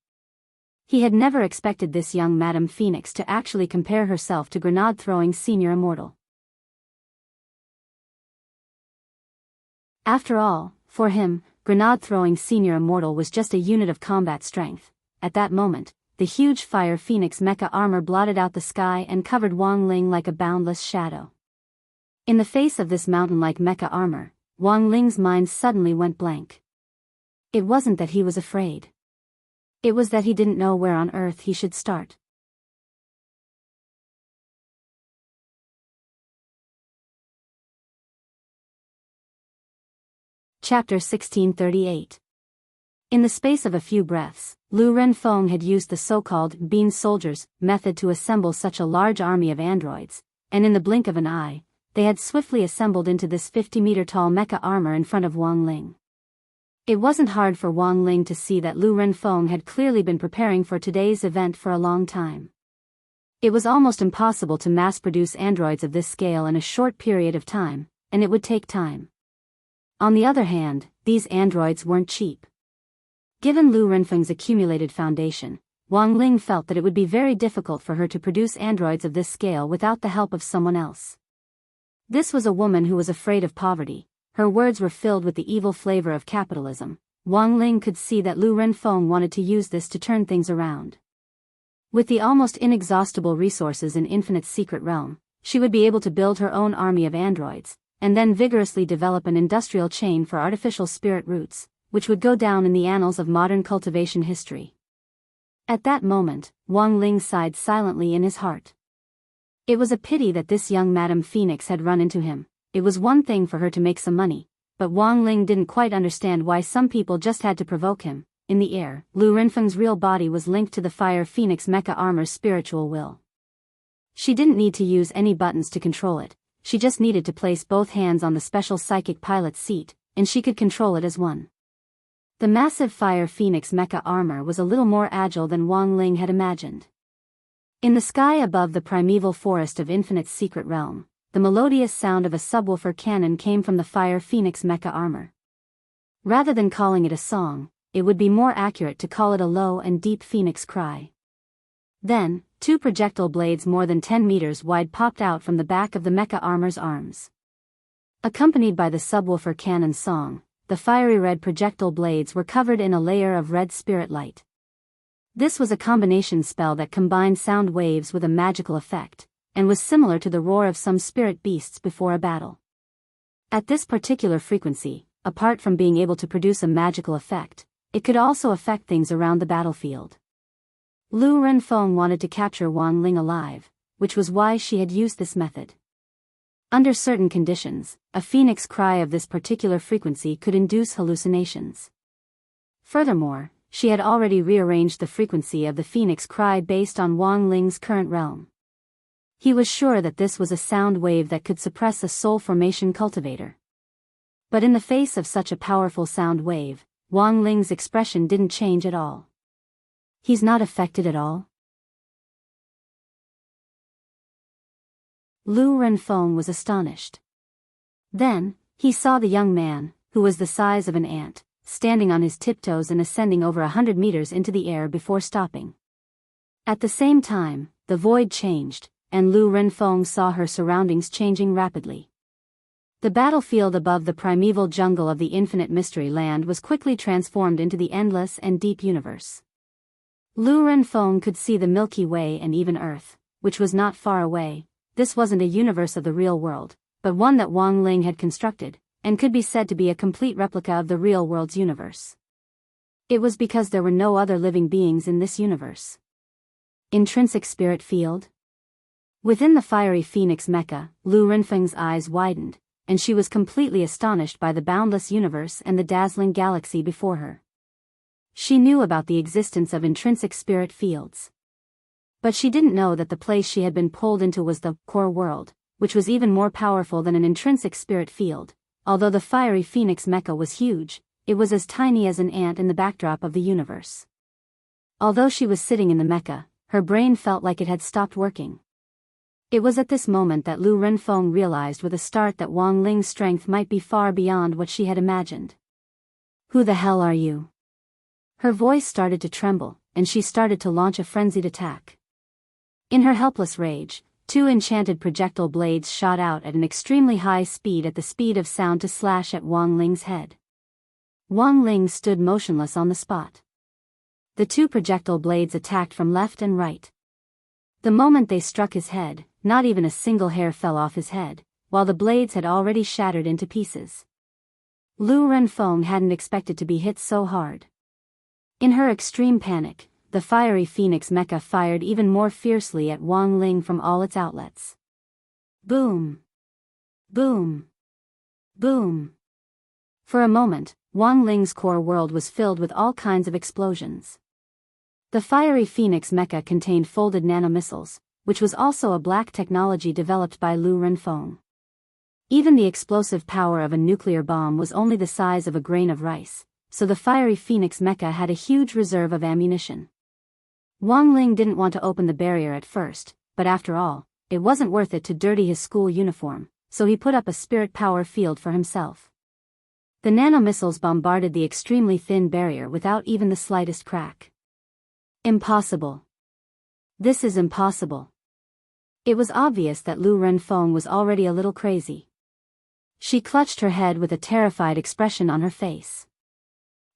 He had never expected this young Madame Phoenix to actually compare herself to grenade-throwing senior immortal. After all, for him, grenade-throwing senior immortal was just a unit of combat strength. At that moment, the huge Fire Phoenix mecha armor blotted out the sky and covered Wang Ling like a boundless shadow. In the face of this mountain-like mecha armor, Wang Ling's mind suddenly went blank. It wasn't that he was afraid. It was that he didn't know where on earth he should start. Chapter 1638. In the space of a few breaths, Lu Renfeng had used the so-called bean soldiers method to assemble such a large army of androids, and in the blink of an eye, they had swiftly assembled into this 50-meter-tall mecha armor in front of Wang Ling. It wasn't hard for Wang Ling to see that Lu Renfeng had clearly been preparing for today's event for a long time. It was almost impossible to mass-produce androids of this scale in a short period of time, and it would take time. On the other hand, these androids weren't cheap. Given Lu Renfeng's accumulated foundation, Wang Ling felt that it would be very difficult for her to produce androids of this scale without the help of someone else. This was a woman who was afraid of poverty. Her words were filled with the evil flavor of capitalism. Wang Ling could see that Lu Renfeng wanted to use this to turn things around. With the almost inexhaustible resources in Infinite's secret realm, she would be able to build her own army of androids, and then vigorously develop an industrial chain for artificial spirit roots, which would go down in the annals of modern cultivation history. At that moment, Wang Ling sighed silently in his heart. It was a pity that this young Madame Phoenix had run into him. It was one thing for her to make some money, but Wang Ling didn't quite understand why some people just had to provoke him. In the air, Lu Renfeng's real body was linked to the Fire Phoenix mecha armor's spiritual will. She didn't need to use any buttons to control it, she just needed to place both hands on the special psychic pilot's seat, and she could control it as one. The massive Fire Phoenix mecha armor was a little more agile than Wang Ling had imagined. In the sky above the primeval forest of Infinite's secret realm, the melodious sound of a subwoofer cannon came from the Fire Phoenix mecha armor. Rather than calling it a song, it would be more accurate to call it a low and deep phoenix cry. Then, two projectile blades more than 10 meters wide popped out from the back of the mecha armor's arms. Accompanied by the subwoofer cannon song, the fiery red projectile blades were covered in a layer of red spirit light. This was a combination spell that combined sound waves with a magical effect, and was similar to the roar of some spirit beasts before a battle. At this particular frequency, apart from being able to produce a magical effect, it could also affect things around the battlefield. Lu Renfeng wanted to capture Wang Ling alive, which was why she had used this method. Under certain conditions, a phoenix cry of this particular frequency could induce hallucinations. Furthermore, she had already rearranged the frequency of the phoenix cry based on Wang Ling's current realm. He was sure that this was a sound wave that could suppress a soul formation cultivator. But in the face of such a powerful sound wave, Wang Ling's expression didn't change at all. "He's not affected at all?" Lu Renfeng was astonished. Then, he saw the young man, who was the size of an ant, standing on his tiptoes and ascending over 100 meters into the air before stopping. At the same time, the void changed, and Lu Renfeng saw her surroundings changing rapidly. The battlefield above the primeval jungle of the infinite mystery land was quickly transformed into the endless and deep universe. Lu Renfeng could see the Milky Way and even Earth, which was not far away. This wasn't a universe of the real world, but one that Wang Ling had constructed, and could be said to be a complete replica of the real world's universe. It was because there were no other living beings in this universe. Intrinsic spirit field? Within the fiery phoenix mecha, Lu Renfeng's eyes widened, and she was completely astonished by the boundless universe and the dazzling galaxy before her. She knew about the existence of intrinsic spirit fields. But she didn't know that the place she had been pulled into was the core world, which was even more powerful than an intrinsic spirit field. Although the fiery phoenix mecha was huge, it was as tiny as an ant in the backdrop of the universe. Although she was sitting in the mecha, her brain felt like it had stopped working. It was at this moment that Lu Renfeng realized with a start that Wang Ling's strength might be far beyond what she had imagined. "Who the hell are you?" Her voice started to tremble, and she started to launch a frenzied attack. In her helpless rage, 2 enchanted projectile blades shot out at an extremely high speed at the speed of sound to slash at Wang Ling's head. Wang Ling stood motionless on the spot. The 2 projectile blades attacked from left and right. The moment they struck his head, not even a single hair fell off his head, while the blades had already shattered into pieces. Lu Renfeng hadn't expected to be hit so hard. In her extreme panic, the fiery phoenix mecha fired even more fiercely at Wang Ling from all its outlets. Boom! Boom! Boom! For a moment, Wang Ling's core world was filled with all kinds of explosions. The fiery phoenix mecha contained folded nanomissiles, which was also a black technology developed by Lu Renfeng. Even the explosive power of a nuclear bomb was only the size of a grain of rice, so the fiery phoenix mecha had a huge reserve of ammunition. Wang Ling didn't want to open the barrier at first, but after all, it wasn't worth it to dirty his school uniform, so he put up a spirit power field for himself. The nanomissiles bombarded the extremely thin barrier without even the slightest crack. Impossible. This is impossible. It was obvious that Lu Renfeng was already a little crazy. She clutched her head with a terrified expression on her face.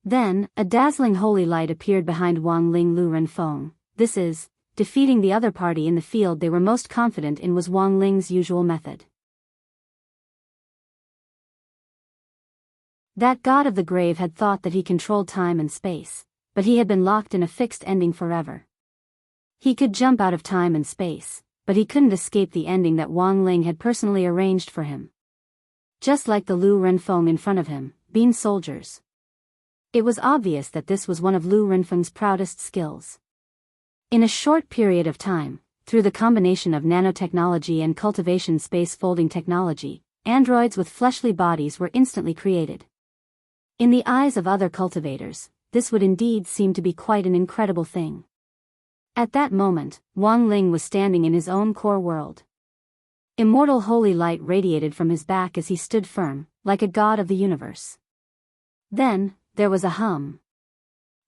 Then, a dazzling holy light appeared behind Wang Ling. Lu Renfeng, this is, defeating the other party in the field they were most confident in was Wang Ling's usual method. That god of the grave had thought that he controlled time and space, but he had been locked in a fixed ending forever. He could jump out of time and space, but he couldn't escape the ending that Wang Ling had personally arranged for him. Just like the Lu Renfeng in front of him, being soldiers. It was obvious that this was one of Lu Renfeng's proudest skills. In a short period of time, through the combination of nanotechnology and cultivation space folding technology, androids with fleshly bodies were instantly created. In the eyes of other cultivators, this would indeed seem to be quite an incredible thing. At that moment, Wang Ling was standing in his own core world. Immortal holy light radiated from his back as he stood firm, like a god of the universe. Then, there was a hum.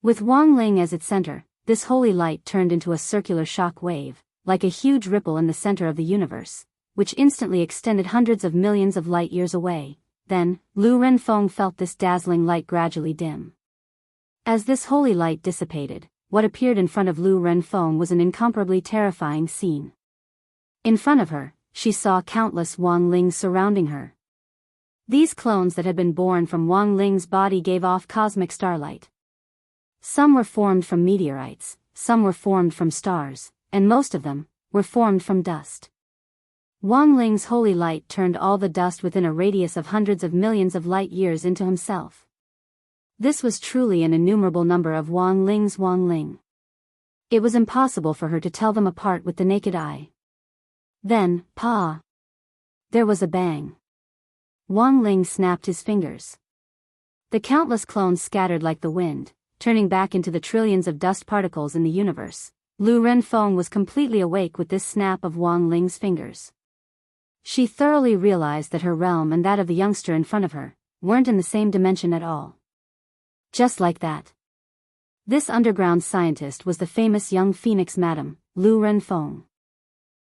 With Wang Ling as its center, this holy light turned into a circular shock wave, like a huge ripple in the center of the universe, which instantly extended hundreds of millions of light years away. Then, Lu Renfeng felt this dazzling light gradually dim. As this holy light dissipated, what appeared in front of Lu Renfeng was an incomparably terrifying scene. In front of her, she saw countless Wang Lings surrounding her. These clones that had been born from Wang Ling's body gave off cosmic starlight. Some were formed from meteorites, some were formed from stars, and most of them were formed from dust. Wang Ling's holy light turned all the dust within a radius of hundreds of millions of light years into himself. This was truly an innumerable number of Wang Ling's Wang Ling. It was impossible for her to tell them apart with the naked eye. Then, pa! There was a bang. Wang Ling snapped his fingers. The countless clones scattered like the wind, turning back into the trillions of dust particles in the universe. Lu Renfeng was completely awake with this snap of Wang Ling's fingers. She thoroughly realized that her realm and that of the youngster in front of her weren't in the same dimension at all. Just like that. This underground scientist was the famous young phoenix madam, Lu Renfeng.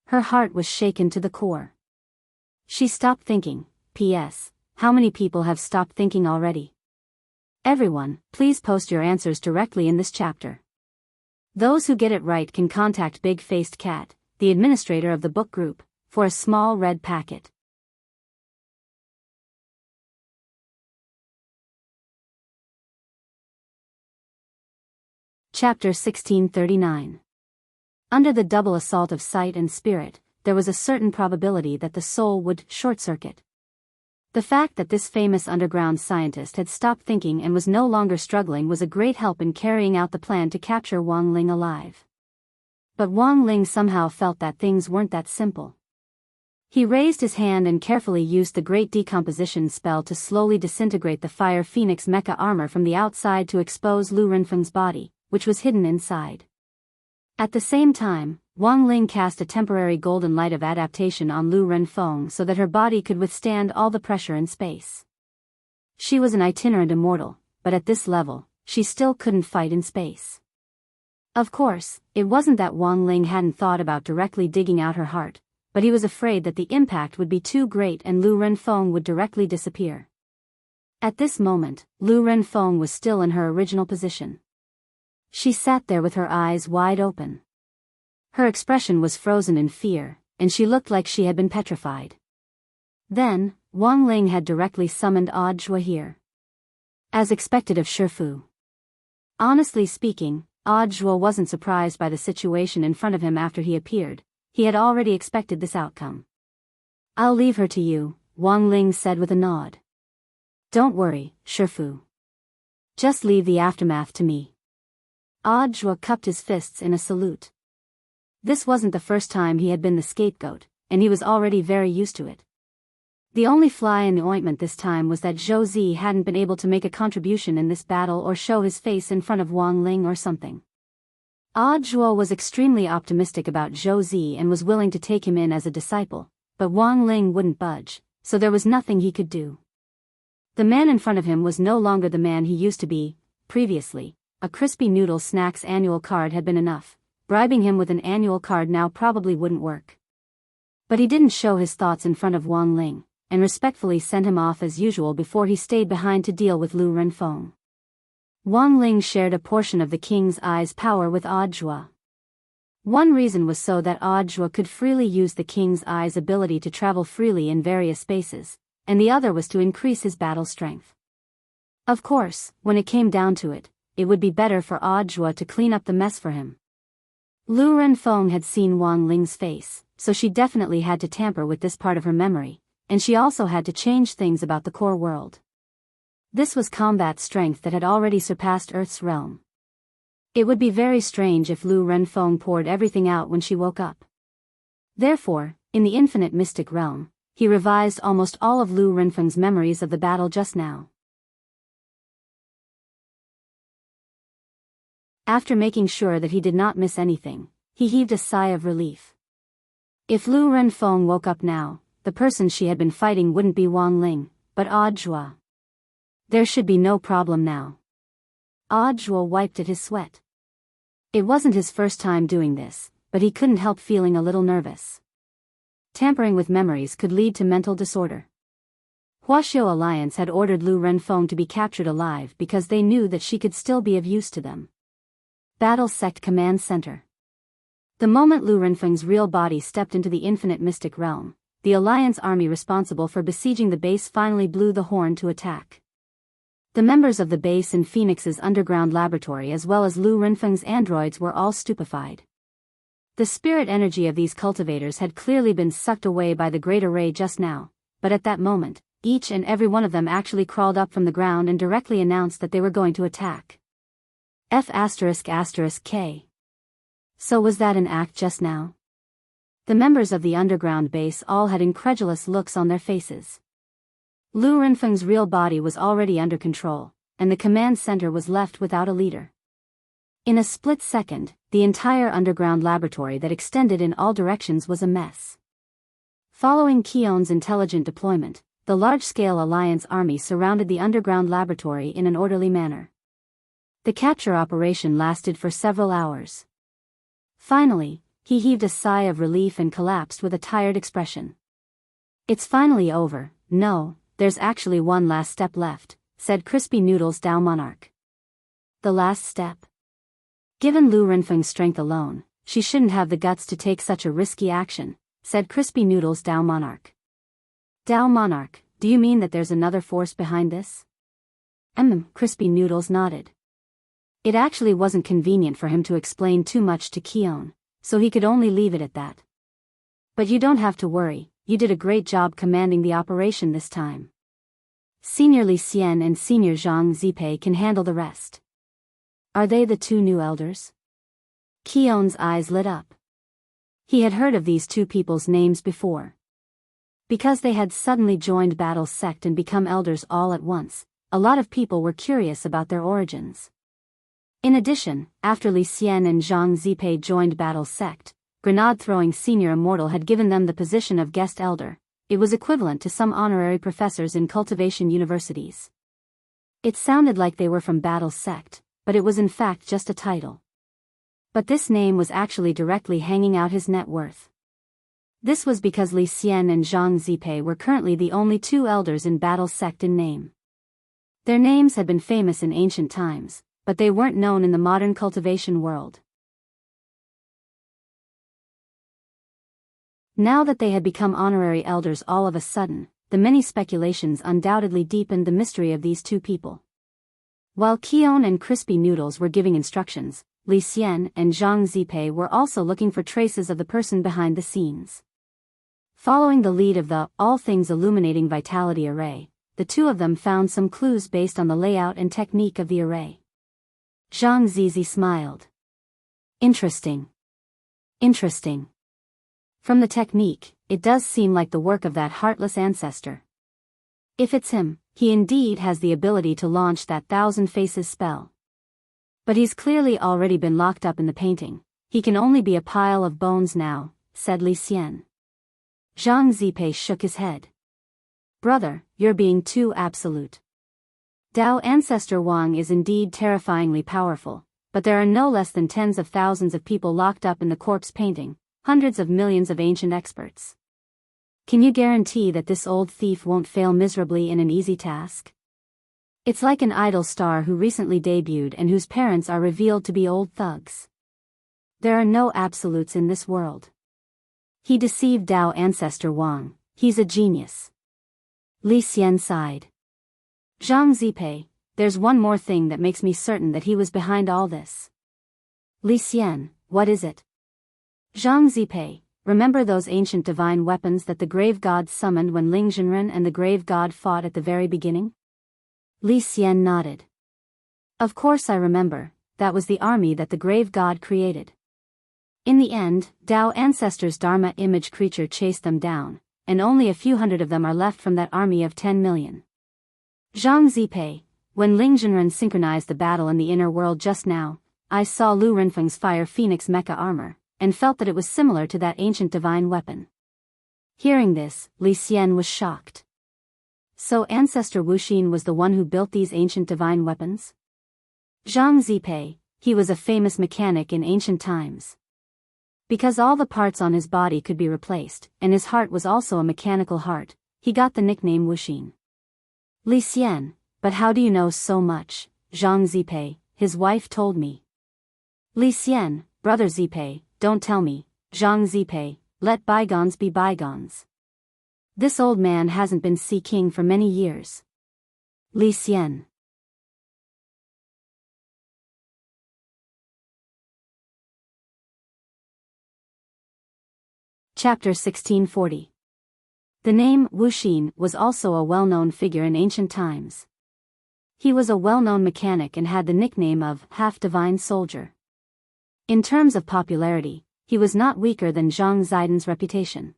Her heart was shaken to the core. She stopped thinking. P.S. How many people have stopped thinking already? Everyone, please post your answers directly in this chapter. Those who get it right can contact Big Faced Cat, the administrator of the book group, for a small red packet. Chapter 1639. Under the double assault of sight and spirit, there was a certain probability that the soul would short-circuit. The fact that this famous underground scientist had stopped thinking and was no longer struggling was a great help in carrying out the plan to capture Wang Ling alive. But Wang Ling somehow felt that things weren't that simple. He raised his hand and carefully used the Great Decomposition spell to slowly disintegrate the Fire Phoenix mecha armor from the outside to expose Lu Renfeng's body, which was hidden inside. At the same time, Wang Ling cast a temporary golden light of adaptation on Lu Renfeng so that her body could withstand all the pressure in space. She was an itinerant immortal, but at this level, she still couldn't fight in space. Of course, it wasn't that Wang Ling hadn't thought about directly digging out her heart, but he was afraid that the impact would be too great and Lu Renfeng would directly disappear. At this moment, Lu Renfeng was still in her original position. She sat there with her eyes wide open. Her expression was frozen in fear, and she looked like she had been petrified. Then, Wang Ling had directly summoned Odd Zhuo here. As expected of Shifu. Honestly speaking, Odd Zhuo wasn't surprised by the situation in front of him after he appeared. He had already expected this outcome. "I'll leave her to you," Wang Ling said with a nod. "Don't worry, Shifu. Just leave the aftermath to me." Odd Zhuo cupped his fists in a salute. This wasn't the first time he had been the scapegoat, and he was already very used to it. The only fly in the ointment this time was that Zhou Zi hadn't been able to make a contribution in this battle or show his face in front of Wang Ling or something. Odd Zhuo was extremely optimistic about Zhou Zi and was willing to take him in as a disciple, but Wang Ling wouldn't budge, so there was nothing he could do. The man in front of him was no longer the man he used to be. Previously, a crispy noodle snack's annual card had been enough. Bribing him with an annual card now probably wouldn't work. But he didn't show his thoughts in front of Wang Ling, and respectfully sent him off as usual before he stayed behind to deal with Lu Renfeng. Wang Ling shared a portion of the King's Eye's power with Odd Zhuo. One reason was so that Odd Zhuo could freely use the King's Eye's ability to travel freely in various spaces, and the other was to increase his battle strength. Of course, when it came down to it, it would be better for Odd Zhuo to clean up the mess for him. Lu Renfeng had seen Wang Ling's face, so she definitely had to tamper with this part of her memory, and she also had to change things about the core world. This was combat strength that had already surpassed Earth's realm. It would be very strange if Lu Renfeng poured everything out when she woke up. Therefore, in the infinite mystic realm, he revised almost all of Lu Renfeng's memories of the battle just now. After making sure that he did not miss anything, he heaved a sigh of relief. If Lu Renfeng woke up now, the person she had been fighting wouldn't be Wang Ling, but Odd Zhuo. There should be no problem now. Odd Zhuo wiped at his sweat. It wasn't his first time doing this, but he couldn't help feeling a little nervous. Tampering with memories could lead to mental disorder. Huaxiao Alliance had ordered Lu Renfeng to be captured alive because they knew that she could still be of use to them. Battle Sect Command Center. The moment Lu Renfeng's real body stepped into the infinite mystic realm, the Alliance army responsible for besieging the base finally blew the horn to attack. The members of the base in Phoenix's underground laboratory as well as Lu Renfeng's androids were all stupefied. The spirit energy of these cultivators had clearly been sucked away by the great array just now, but at that moment, each and every one of them actually crawled up from the ground and directly announced that they were going to attack. F***K. So was that an act just now? The members of the underground base all had incredulous looks on their faces. Lu Renfeng's real body was already under control, and the command center was left without a leader. In a split second, the entire underground laboratory that extended in all directions was a mess. Following Keone's intelligent deployment, the large-scale Alliance army surrounded the underground laboratory in an orderly manner. The capture operation lasted for several hours. Finally, he heaved a sigh of relief and collapsed with a tired expression. "It's finally over." "No, there's actually one last step left," said Crispy Noodles Dao Monarch. "The last step?" "Given Lu Renfeng's strength alone, she shouldn't have the guts to take such a risky action," said Crispy Noodles Dao Monarch. "Dao Monarch, do you mean that there's another force behind this?" Crispy Noodles nodded. It actually wasn't convenient for him to explain too much to Keone, so he could only leave it at that. "But you don't have to worry, you did a great job commanding the operation this time. Senior Li Xian and Senior Zhang Zipei can handle the rest." "Are they the two new elders?" Keone's eyes lit up. He had heard of these two people's names before. Because they had suddenly joined Battle's sect and become elders all at once, a lot of people were curious about their origins. In addition, after Li Xian and Zhang Zipei joined Battle's sect, grenade-throwing senior immortal had given them the position of guest elder. It was equivalent to some honorary professors in cultivation universities. It sounded like they were from Battle's sect, but it was in fact just a title. But this name was actually directly hanging out his net worth. This was because Li Xian and Zhang Zipei were currently the only two elders in Battle's sect in name. Their names had been famous in ancient times, but they weren't known in the modern cultivation world. Now that they had become honorary elders all of a sudden, the many speculations undoubtedly deepened the mystery of these two people. While Keone and Crispy Noodles were giving instructions, Li Xian and Zhang Zipei were also looking for traces of the person behind the scenes. Following the lead of the All Things Illuminating Vitality Array, the two of them found some clues based on the layout and technique of the array. Zhang Zizi smiled. Interesting. Interesting. From the technique, it does seem like the work of that heartless ancestor. If it's him, he indeed has the ability to launch that Thousand Faces spell. But he's clearly already been locked up in the painting. He can only be a pile of bones now, said Li Xian. Zhang Zipei shook his head. Brother, you're being too absolute. Dao Ancestor Wang is indeed terrifyingly powerful, but there are no less than tens of thousands of people locked up in the corpse painting. Hundreds of millions of ancient experts. Can you guarantee that this old thief won't fail miserably in an easy task? It's like an idol star who recently debuted and whose parents are revealed to be old thugs. There are no absolutes in this world. He deceived Dao Ancestor Wang. He's a genius. Li Xian sighed. Zhang Zipei, there's one more thing that makes me certain that he was behind all this. Li Xian, what is it? Zhang Zipei, remember those ancient divine weapons that the grave god summoned when Ling Zhenren and the grave god fought at the very beginning? Li Xian nodded. Of course I remember, that was the army that the grave god created. In the end, Dao Ancestor's Dharma image creature chased them down, and only a few hundred of them are left from that army of 10 million. Zhang Zipei, when Ling Zhenren synchronized the battle in the inner world just now, I saw Lu Renfeng's Fire Phoenix mecha armor, and felt that it was similar to that ancient divine weapon. Hearing this, Li Xian was shocked. So Ancestor Wuxin was the one who built these ancient divine weapons? Zhang Zipei, he was a famous mechanic in ancient times. Because all the parts on his body could be replaced, and his heart was also a mechanical heart, he got the nickname Wuxin. Li Xian, but how do you know so much? Zhang Zipei, his wife told me. Li Xian, brother Zipei, don't tell me. Zhang Zipei, let bygones be bygones. This old man hasn't been Sea King for many years. Li Xian. Chapter 1640. The name Wuxin was also a well-known figure in ancient times. He was a well-known mechanic and had the nickname of half-divine soldier. In terms of popularity, he was not weaker than Zhang Zidan's reputation.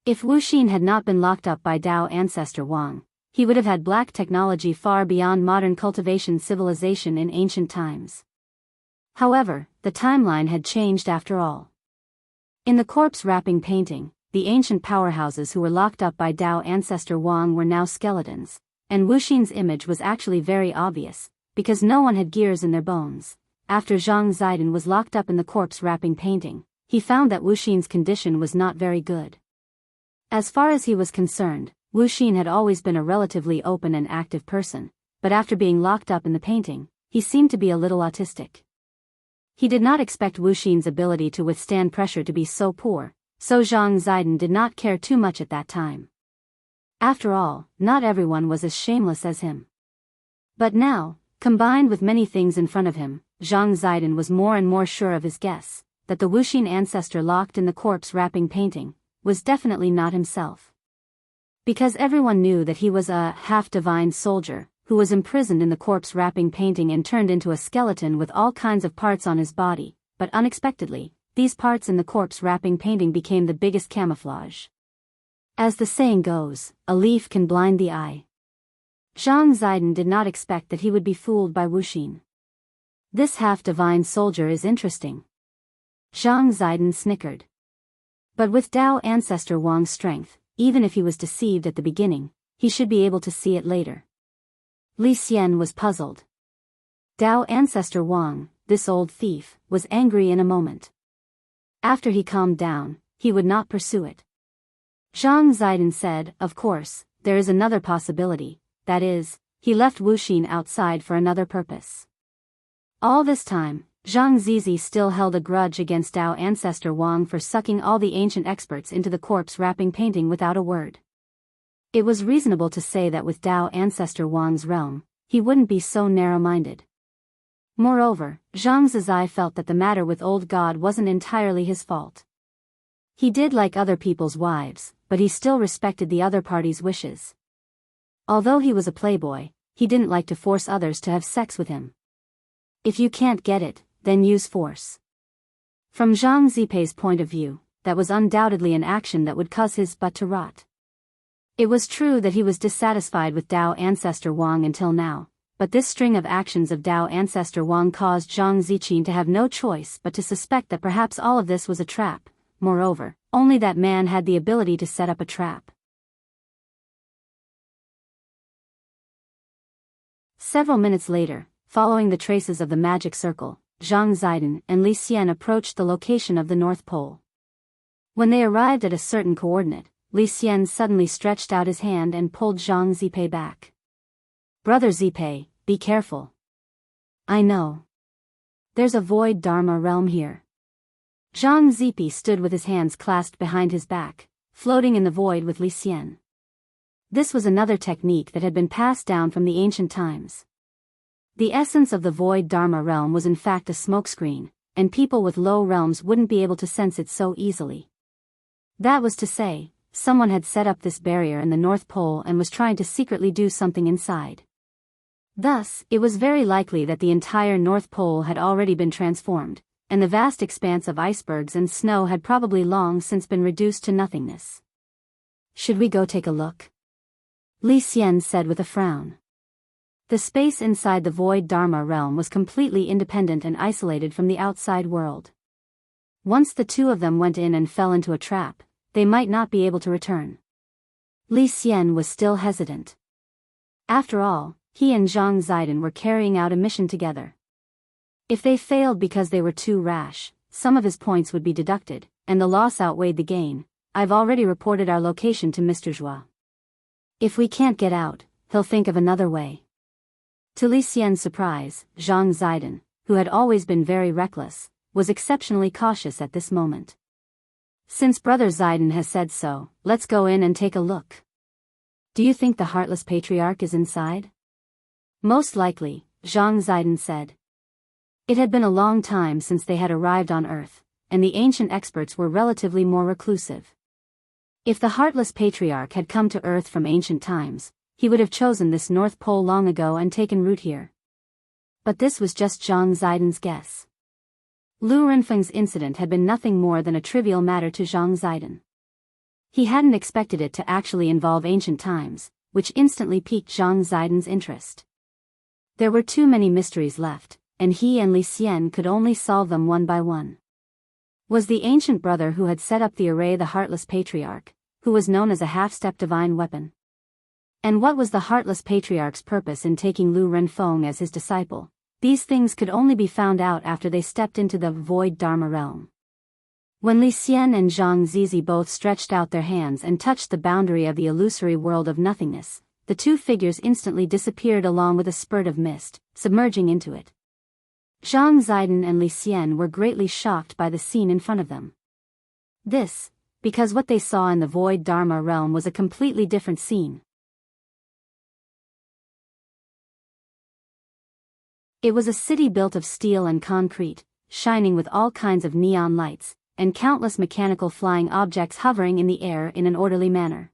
If Wuxin had not been locked up by Dao Ancestor Wang, he would have had black technology far beyond modern cultivation civilization in ancient times. However, the timeline had changed after all. In the corpse wrapping painting, the ancient powerhouses who were locked up by Tao ancestor Wang were now skeletons, and Wuxin's image was actually very obvious, because no one had gears in their bones. After Zhang Zidin was locked up in the corpse-wrapping painting, he found that Wuxin's condition was not very good. As far as he was concerned, Wuxin had always been a relatively open and active person, but after being locked up in the painting, he seemed to be a little autistic. He did not expect Wuxin's ability to withstand pressure to be so poor, so Zhang Zidin did not care too much at that time. After all, not everyone was as shameless as him. But now, combined with many things in front of him, Zhang Zidin was more and more sure of his guess, that the Wuxin ancestor locked in the corpse-wrapping painting was definitely not himself. Because everyone knew that he was a half-divine soldier who was imprisoned in the corpse-wrapping painting and turned into a skeleton with all kinds of parts on his body, but unexpectedly, these parts in the corpse-wrapping painting became the biggest camouflage. As the saying goes, a leaf can blind the eye. Zhang Zidin did not expect that he would be fooled by Wuxin. This half-divine soldier is interesting. Zhang Zidin snickered. But with Tao ancestor Wang's strength, even if he was deceived at the beginning, he should be able to see it later. Li Xian was puzzled. Tao ancestor Wang, this old thief, was angry in a moment. After he calmed down, he would not pursue it. Zhang Zidin said, "Of course, there is another possibility, that is, he left Wuxin outside for another purpose." All this time, Zhang Zizi still held a grudge against Tao ancestor Wang for sucking all the ancient experts into the corpse-wrapping painting without a word. It was reasonable to say that with Tao ancestor Wang's realm, he wouldn't be so narrow-minded. Moreover, Zhang Zizi felt that the matter with Old God wasn't entirely his fault. He did like other people's wives, but he still respected the other party's wishes. Although he was a playboy, he didn't like to force others to have sex with him. If you can't get it, then use force. From Zhang Zipei's point of view, that was undoubtedly an action that would cause his butt to rot. It was true that he was dissatisfied with Tao ancestor Wang until now, but this string of actions of Tao ancestor Wang caused Zhang Ziqin to have no choice but to suspect that perhaps all of this was a trap. Moreover, only that man had the ability to set up a trap. Several minutes later, following the traces of the magic circle, Zhang Zidin and Li Xian approached the location of the North Pole. When they arrived at a certain coordinate, Li Xian suddenly stretched out his hand and pulled Zhang Zipei back. "Brother Zipei, be careful. I know. There's a void Dharma realm here." Zhang Zipei stood with his hands clasped behind his back, floating in the void with Li Xian. This was another technique that had been passed down from the ancient times. The essence of the void Dharma realm was in fact a smokescreen, and people with low realms wouldn't be able to sense it so easily. That was to say, someone had set up this barrier in the North Pole and was trying to secretly do something inside. Thus, it was very likely that the entire North Pole had already been transformed, and the vast expanse of icebergs and snow had probably long since been reduced to nothingness. "Should we go take a look?" Li Xian said with a frown. The space inside the void Dharma realm was completely independent and isolated from the outside world. Once the two of them went in and fell into a trap, they might not be able to return. Li Xian was still hesitant. After all, he and Zhang Zidin were carrying out a mission together. If they failed because they were too rash, some of his points would be deducted, and the loss outweighed the gain. "I've already reported our location to Mr. Zhua. If we can't get out, he'll think of another way." To Li Xian's surprise, Zhang Zidin, who had always been very reckless, was exceptionally cautious at this moment. "Since Brother Zidin has said so, let's go in and take a look. Do you think the Heartless Patriarch is inside?" "Most likely," Zhang Zidin said. It had been a long time since they had arrived on Earth, and the ancient experts were relatively more reclusive. If the Heartless Patriarch had come to Earth from ancient times, he would have chosen this North Pole long ago and taken root here. But this was just Zhang Zidin's guess. Lu Renfeng's incident had been nothing more than a trivial matter to Zhang Zidin. He hadn't expected it to actually involve ancient times, which instantly piqued Zhang Zidin's interest. There were too many mysteries left, and he and Li Xian could only solve them one by one. was the ancient brother who had set up the array, the Heartless Patriarch, who was known as a half-step divine weapon. And what was the Heartless Patriarch's purpose in taking Lu Renfeng as his disciple? These things could only be found out after they stepped into the void Dharma realm. When Li Xian and Zhang Zizi both stretched out their hands and touched the boundary of the illusory world of nothingness, the two figures instantly disappeared along with a spurt of mist, submerging into it. Zhang Ziden and Li Xian were greatly shocked by the scene in front of them. This, because what they saw in the void Dharma realm was a completely different scene. It was a city built of steel and concrete, shining with all kinds of neon lights, and countless mechanical flying objects hovering in the air in an orderly manner.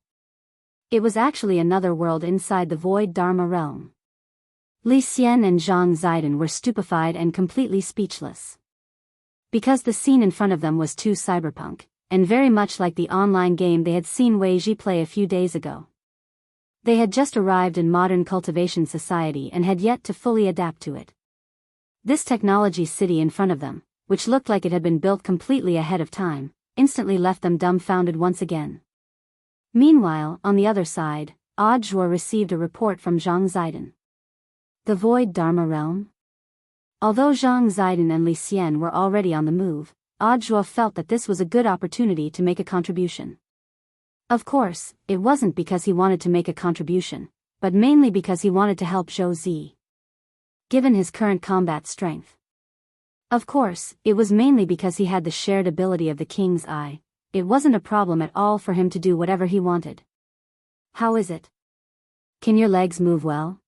It was actually another world inside the void Dharma realm. Li Xian and Zhang Ziden were stupefied and completely speechless. Because the scene in front of them was too cyberpunk, and very much like the online game they had seen Wei Ji play a few days ago. They had just arrived in modern cultivation society and had yet to fully adapt to it. This technology city in front of them, which looked like it had been built completely ahead of time, instantly left them dumbfounded once again. Meanwhile, on the other side, Zhuo received a report from Zhang Ziden. The void Dharma realm? Although Zhang Ziden and Li Xian were already on the move, Zhuo felt that this was a good opportunity to make a contribution. Of course, it wasn't because he wanted to make a contribution, but mainly because he wanted to help Zhou Zi. Given his current combat strength. Of course, it was mainly because he had the shared ability of the King's Eye. It wasn't a problem at all for him to do whatever he wanted. How is it? Can your legs move well?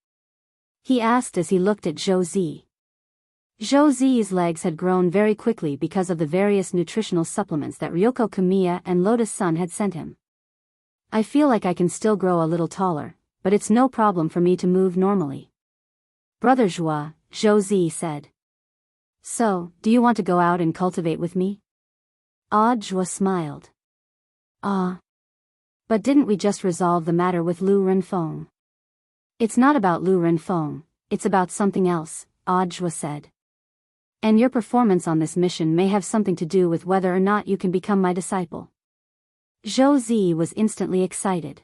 He asked as he looked at Zhou Zi. Zhou Zi's legs had grown very quickly because of the various nutritional supplements that Ryoko Kamiya and Lotus Sun had sent him. I feel like I can still grow a little taller, but it's no problem for me to move normally. Brother Zhua, Zhou Zi said. So, do you want to go out and cultivate with me? Zhua smiled. But didn't we just resolve the matter with Lu Renfeng? It's not about Lu Renfeng, it's about something else, Zhua said. And your performance on this mission may have something to do with whether or not you can become my disciple. Zhou Zi was instantly excited.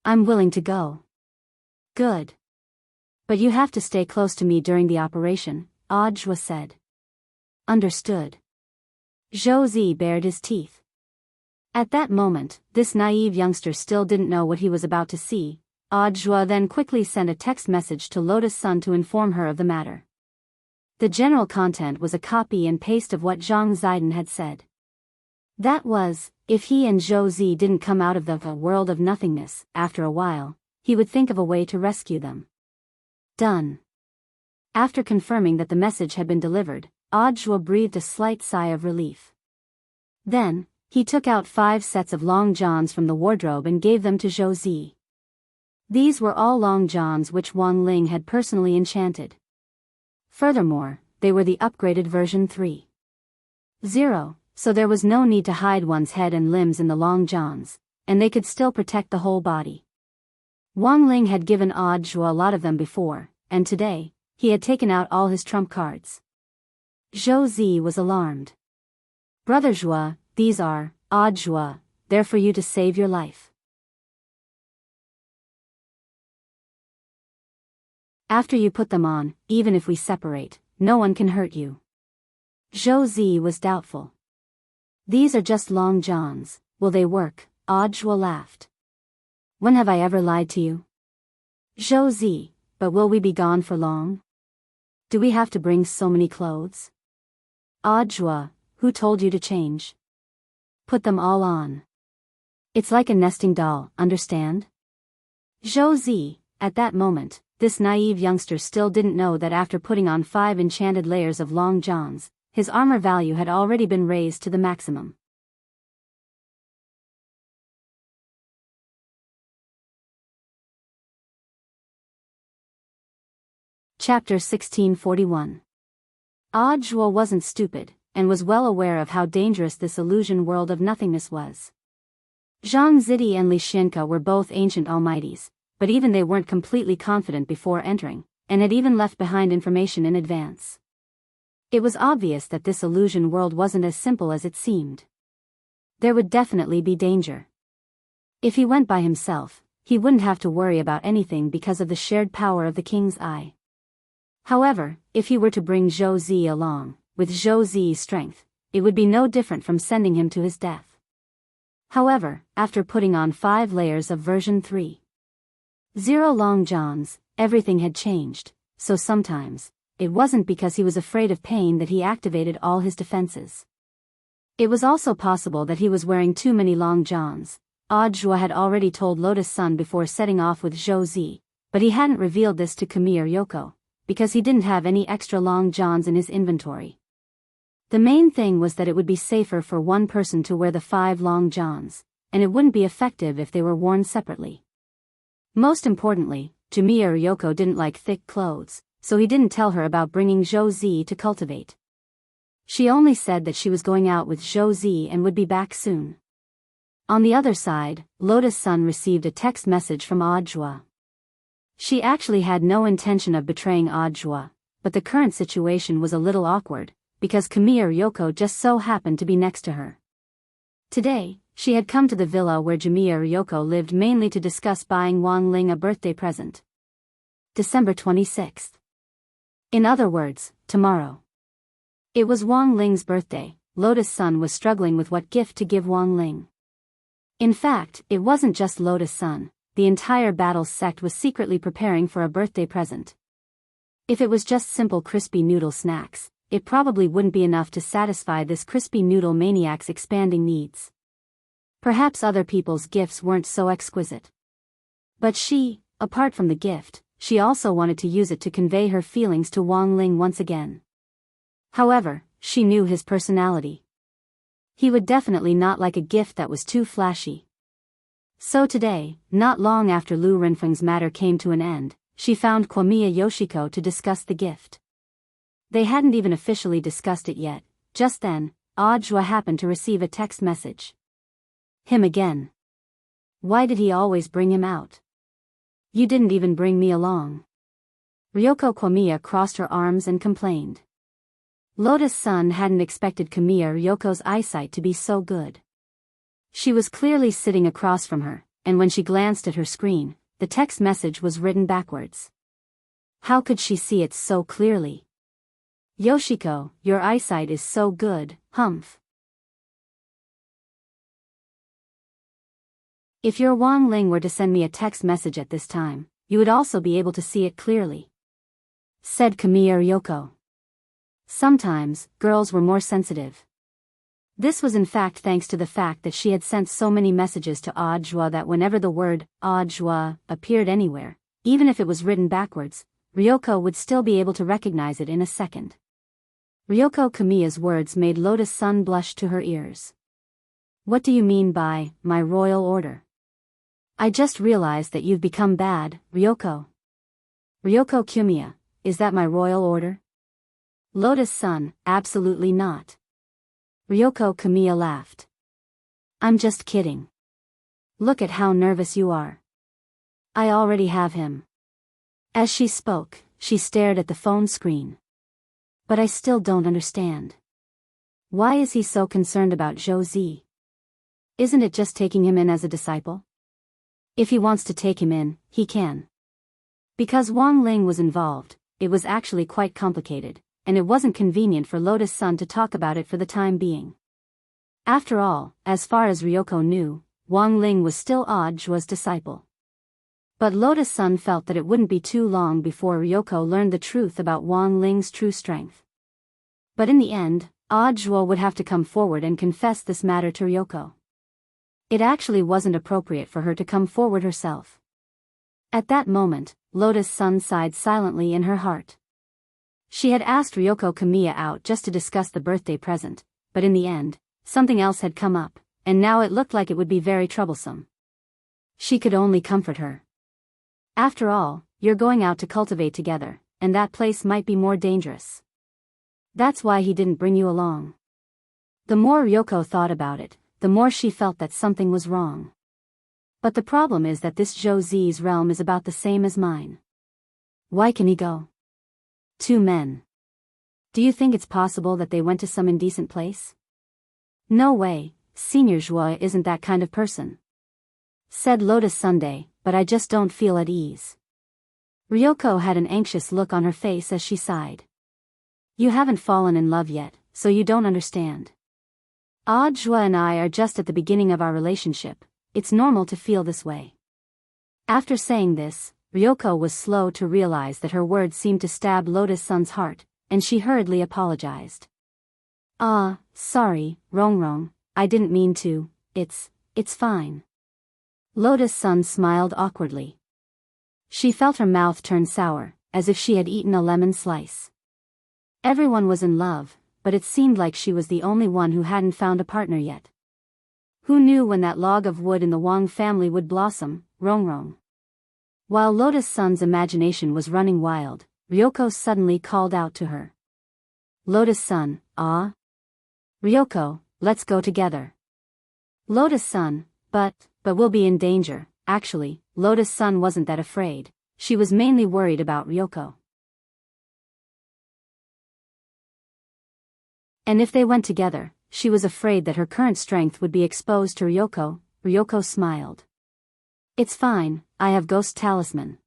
I'm willing to go. Good. But you have to stay close to me during the operation, Zhua said. Understood. Zhou Zi bared his teeth. At that moment, this naive youngster still didn't know what he was about to see. Zhua then quickly sent a text message to Lotus Sun to inform her of the matter. The general content was a copy and paste of what Zhang Ziden had said. That was, if he and Zhou Zi didn't come out of the world of nothingness, after a while, he would think of a way to rescue them. Done. After confirming that the message had been delivered, Zhua breathed a slight sigh of relief. Then, he took out 5 sets of long johns from the wardrobe and gave them to Zhou Zi. These were all long johns which Wang Ling had personally enchanted. Furthermore, they were the upgraded version 3.0, so there was no need to hide one's head and limbs in the long johns, and they could still protect the whole body. Wang Ling had given Zhua a lot of them before, and today, he had taken out all his trump cards. Zhou Zi was alarmed. Brother Zhua, these are, Zhua, they're for you to save your life. After you put them on, even if we separate, no one can hurt you. Zhou Zi was doubtful. These are just long johns, will they work? Zhua laughed. When have I ever lied to you? Zhou Zi, but will we be gone for long? Do we have to bring so many clothes? Zhua, who told you to change? Put them all on. It's like a nesting doll, understand? Zhou Zi, at that moment, this naive youngster still didn't know that after putting on 5 enchanted layers of long johns, his armor value had already been raised to the maximum. Chapter 1641. Zhua wasn't stupid, and was well aware of how dangerous this illusion world of nothingness was. Zhang Zidi and Li Xinka were both ancient almighties, but even they weren't completely confident before entering, and had even left behind information in advance. It was obvious that this illusion world wasn't as simple as it seemed. There would definitely be danger. If he went by himself, he wouldn't have to worry about anything because of the shared power of the king's eye. However, if he were to bring Zhou Zi along, with Zhou Zi's strength, it would be no different from sending him to his death. However, after putting on 5 layers of version 3.0 Long John's, everything had changed, so sometimes, it wasn't because he was afraid of pain that he activated all his defenses. It was also possible that he was wearing too many long johns. Audjua had already told Lotus Sun before setting off with Zhou Zi, but he hadn't revealed this to Camille Yoko, because he didn't have any extra long johns in his inventory. The main thing was that it would be safer for one person to wear the 5 long johns, and it wouldn't be effective if they were worn separately. Most importantly, Camille Yoko didn't like thick clothes, so he didn't tell her about bringing Zhou Zi to cultivate. She only said that she was going out with Zhou Zi and would be back soon. On the other side, Lotus Sun received a text message from Audjua. She actually had no intention of betraying Audjua, but the current situation was a little awkward, because Camille Yoko just so happened to be next to her. Today, she had come to the villa where Camille Yoko lived mainly to discuss buying Wang Ling a birthday present. December 26th. In other words, tomorrow. It was Wang Ling's birthday. Lotus Sun was struggling with what gift to give Wang Ling. In fact, it wasn't just Lotus Sun, the entire Battles sect was secretly preparing for a birthday present. If it was just simple crispy noodle snacks, it probably wouldn't be enough to satisfy this crispy noodle maniac's expanding needs. Perhaps other people's gifts weren't so exquisite. But she, apart from the gift, she also wanted to use it to convey her feelings to Wang Ling once again. However, she knew his personality. He would definitely not like a gift that was too flashy. So today, not long after Lu Renfeng's matter came to an end, she found Kwamiya Yoshiko to discuss the gift. They hadn't even officially discussed it yet. Just then, Audjua happened to receive a text message. Him again. Why did he always bring him out? You didn't even bring me along. Ryoko Kwamiya crossed her arms and complained. Lotus Sun hadn't expected Camille Ryoko's eyesight to be so good. She was clearly sitting across from her, and when she glanced at her screen, the text message was written backwards. How could she see it so clearly? Yoshiko, your eyesight is so good, humph. If your Wang Ling were to send me a text message at this time, you would also be able to see it clearly, said Camille Ryoko. Sometimes, girls were more sensitive. This was in fact thanks to the fact that she had sent so many messages to Audjua that whenever the word Audjua appeared anywhere, even if it was written backwards, Ryoko would still be able to recognize it in a second. Ryoko Kamiya's words made Lotus Sun blush to her ears. What do you mean by, my royal order? I just realized that you've become bad, Ryoko. Ryoko Kamiya, is that my royal order? Lotus Sun, absolutely not. Ryoko Kamiya laughed. I'm just kidding. Look at how nervous you are. I already have him. As she spoke, she stared at the phone screen. But I still don't understand. Why is he so concerned about Zhou Zi? Isn't it just taking him in as a disciple? If he wants to take him in, he can. Because Wang Ling was involved, it was actually quite complicated, and it wasn't convenient for Lotus Sun to talk about it for the time being. After all, as far as Ryoko knew, Wang Ling was still Audjua's disciple. But Lotus Sun felt that it wouldn't be too long before Ryoko learned the truth about Wang Ling's true strength. But in the end, Audjua would have to come forward and confess this matter to Ryoko. It actually wasn't appropriate for her to come forward herself. At that moment, Lotus Sun sighed silently in her heart. She had asked Ryoko Kamiya out just to discuss the birthday present, but in the end, something else had come up, and now it looked like it would be very troublesome. She could only comfort her. After all, you're going out to cultivate together, and that place might be more dangerous. That's why he didn't bring you along. The more Ryoko thought about it, the more she felt that something was wrong. But the problem is that this Zhou Zi's realm is about the same as mine. Why can he go? 2 men. Do you think it's possible that they went to some indecent place? No way, Senior Joie isn't that kind of person. Said Lotus Sunday, but I just don't feel at ease. Ryoko had an anxious look on her face as she sighed. You haven't fallen in love yet, so you don't understand. Odd Joie and I are just at the beginning of our relationship. It's normal to feel this way. After saying this, Ryoko was slow to realize that her words seemed to stab Lotus Sun's heart, and she hurriedly apologized. Sorry, Rongrong, I didn't mean to, it's fine. Lotus Sun smiled awkwardly. She felt her mouth turn sour, as if she had eaten a lemon slice. Everyone was in love, but it seemed like she was the only one who hadn't found a partner yet. Who knew when that log of wood in the Wang family would blossom, Rongrong? While Lotus Sun's imagination was running wild, Ryoko suddenly called out to her. Lotus Sun, Ryoko, let's go together. Lotus Sun, but we'll be in danger. Actually, Lotus Sun wasn't that afraid. She was mainly worried about Ryoko. And if they went together, she was afraid that her current strength would be exposed to Ryoko. Ryoko smiled. It's fine, I have Ghost Talisman.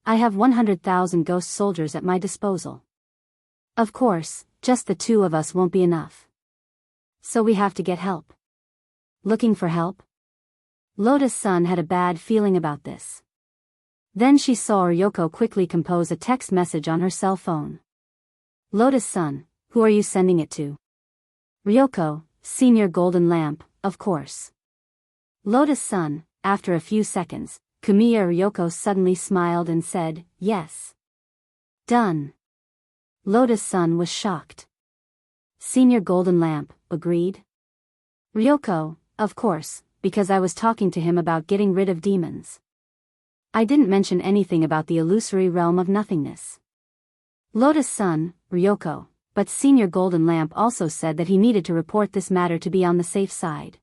I have 100,000 ghost soldiers at my disposal. Of course, just the two of us won't be enough. So we have to get help. Looking for help? Lotus Sun had a bad feeling about this. Then she saw Ryoko quickly compose a text message on her cell phone. Lotus Sun, who are you sending it to? Ryoko, Senior Golden Lamp, of course. Lotus Sun, after a few seconds, Kumiya Ryoko suddenly smiled and said, yes. Done. Lotus Sun was shocked. Senior Golden Lamp, agreed? Ryoko, of course, because I was talking to him about getting rid of demons. I didn't mention anything about the illusory realm of nothingness. Lotus Sun, Ryoko, but Senior Golden Lamp also said that he needed to report this matter to be on the safe side.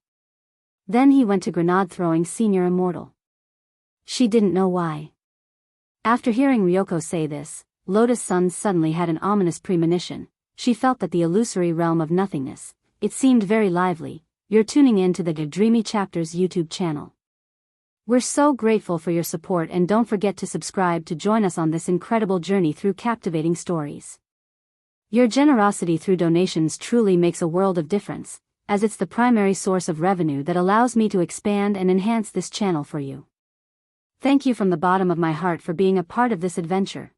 Then he went to grenade-throwing Senior Immortal. She didn't know why. After hearing Ryoko say this, Lotus Sun suddenly had an ominous premonition. She felt that the illusory realm of nothingness, it seemed very lively. You're tuning in to the Dreamy Chapters YouTube channel. We're so grateful for your support, and don't forget to subscribe to join us on this incredible journey through captivating stories. Your generosity through donations truly makes a world of difference, as it's the primary source of revenue that allows me to expand and enhance this channel for you. Thank you from the bottom of my heart for being a part of this adventure.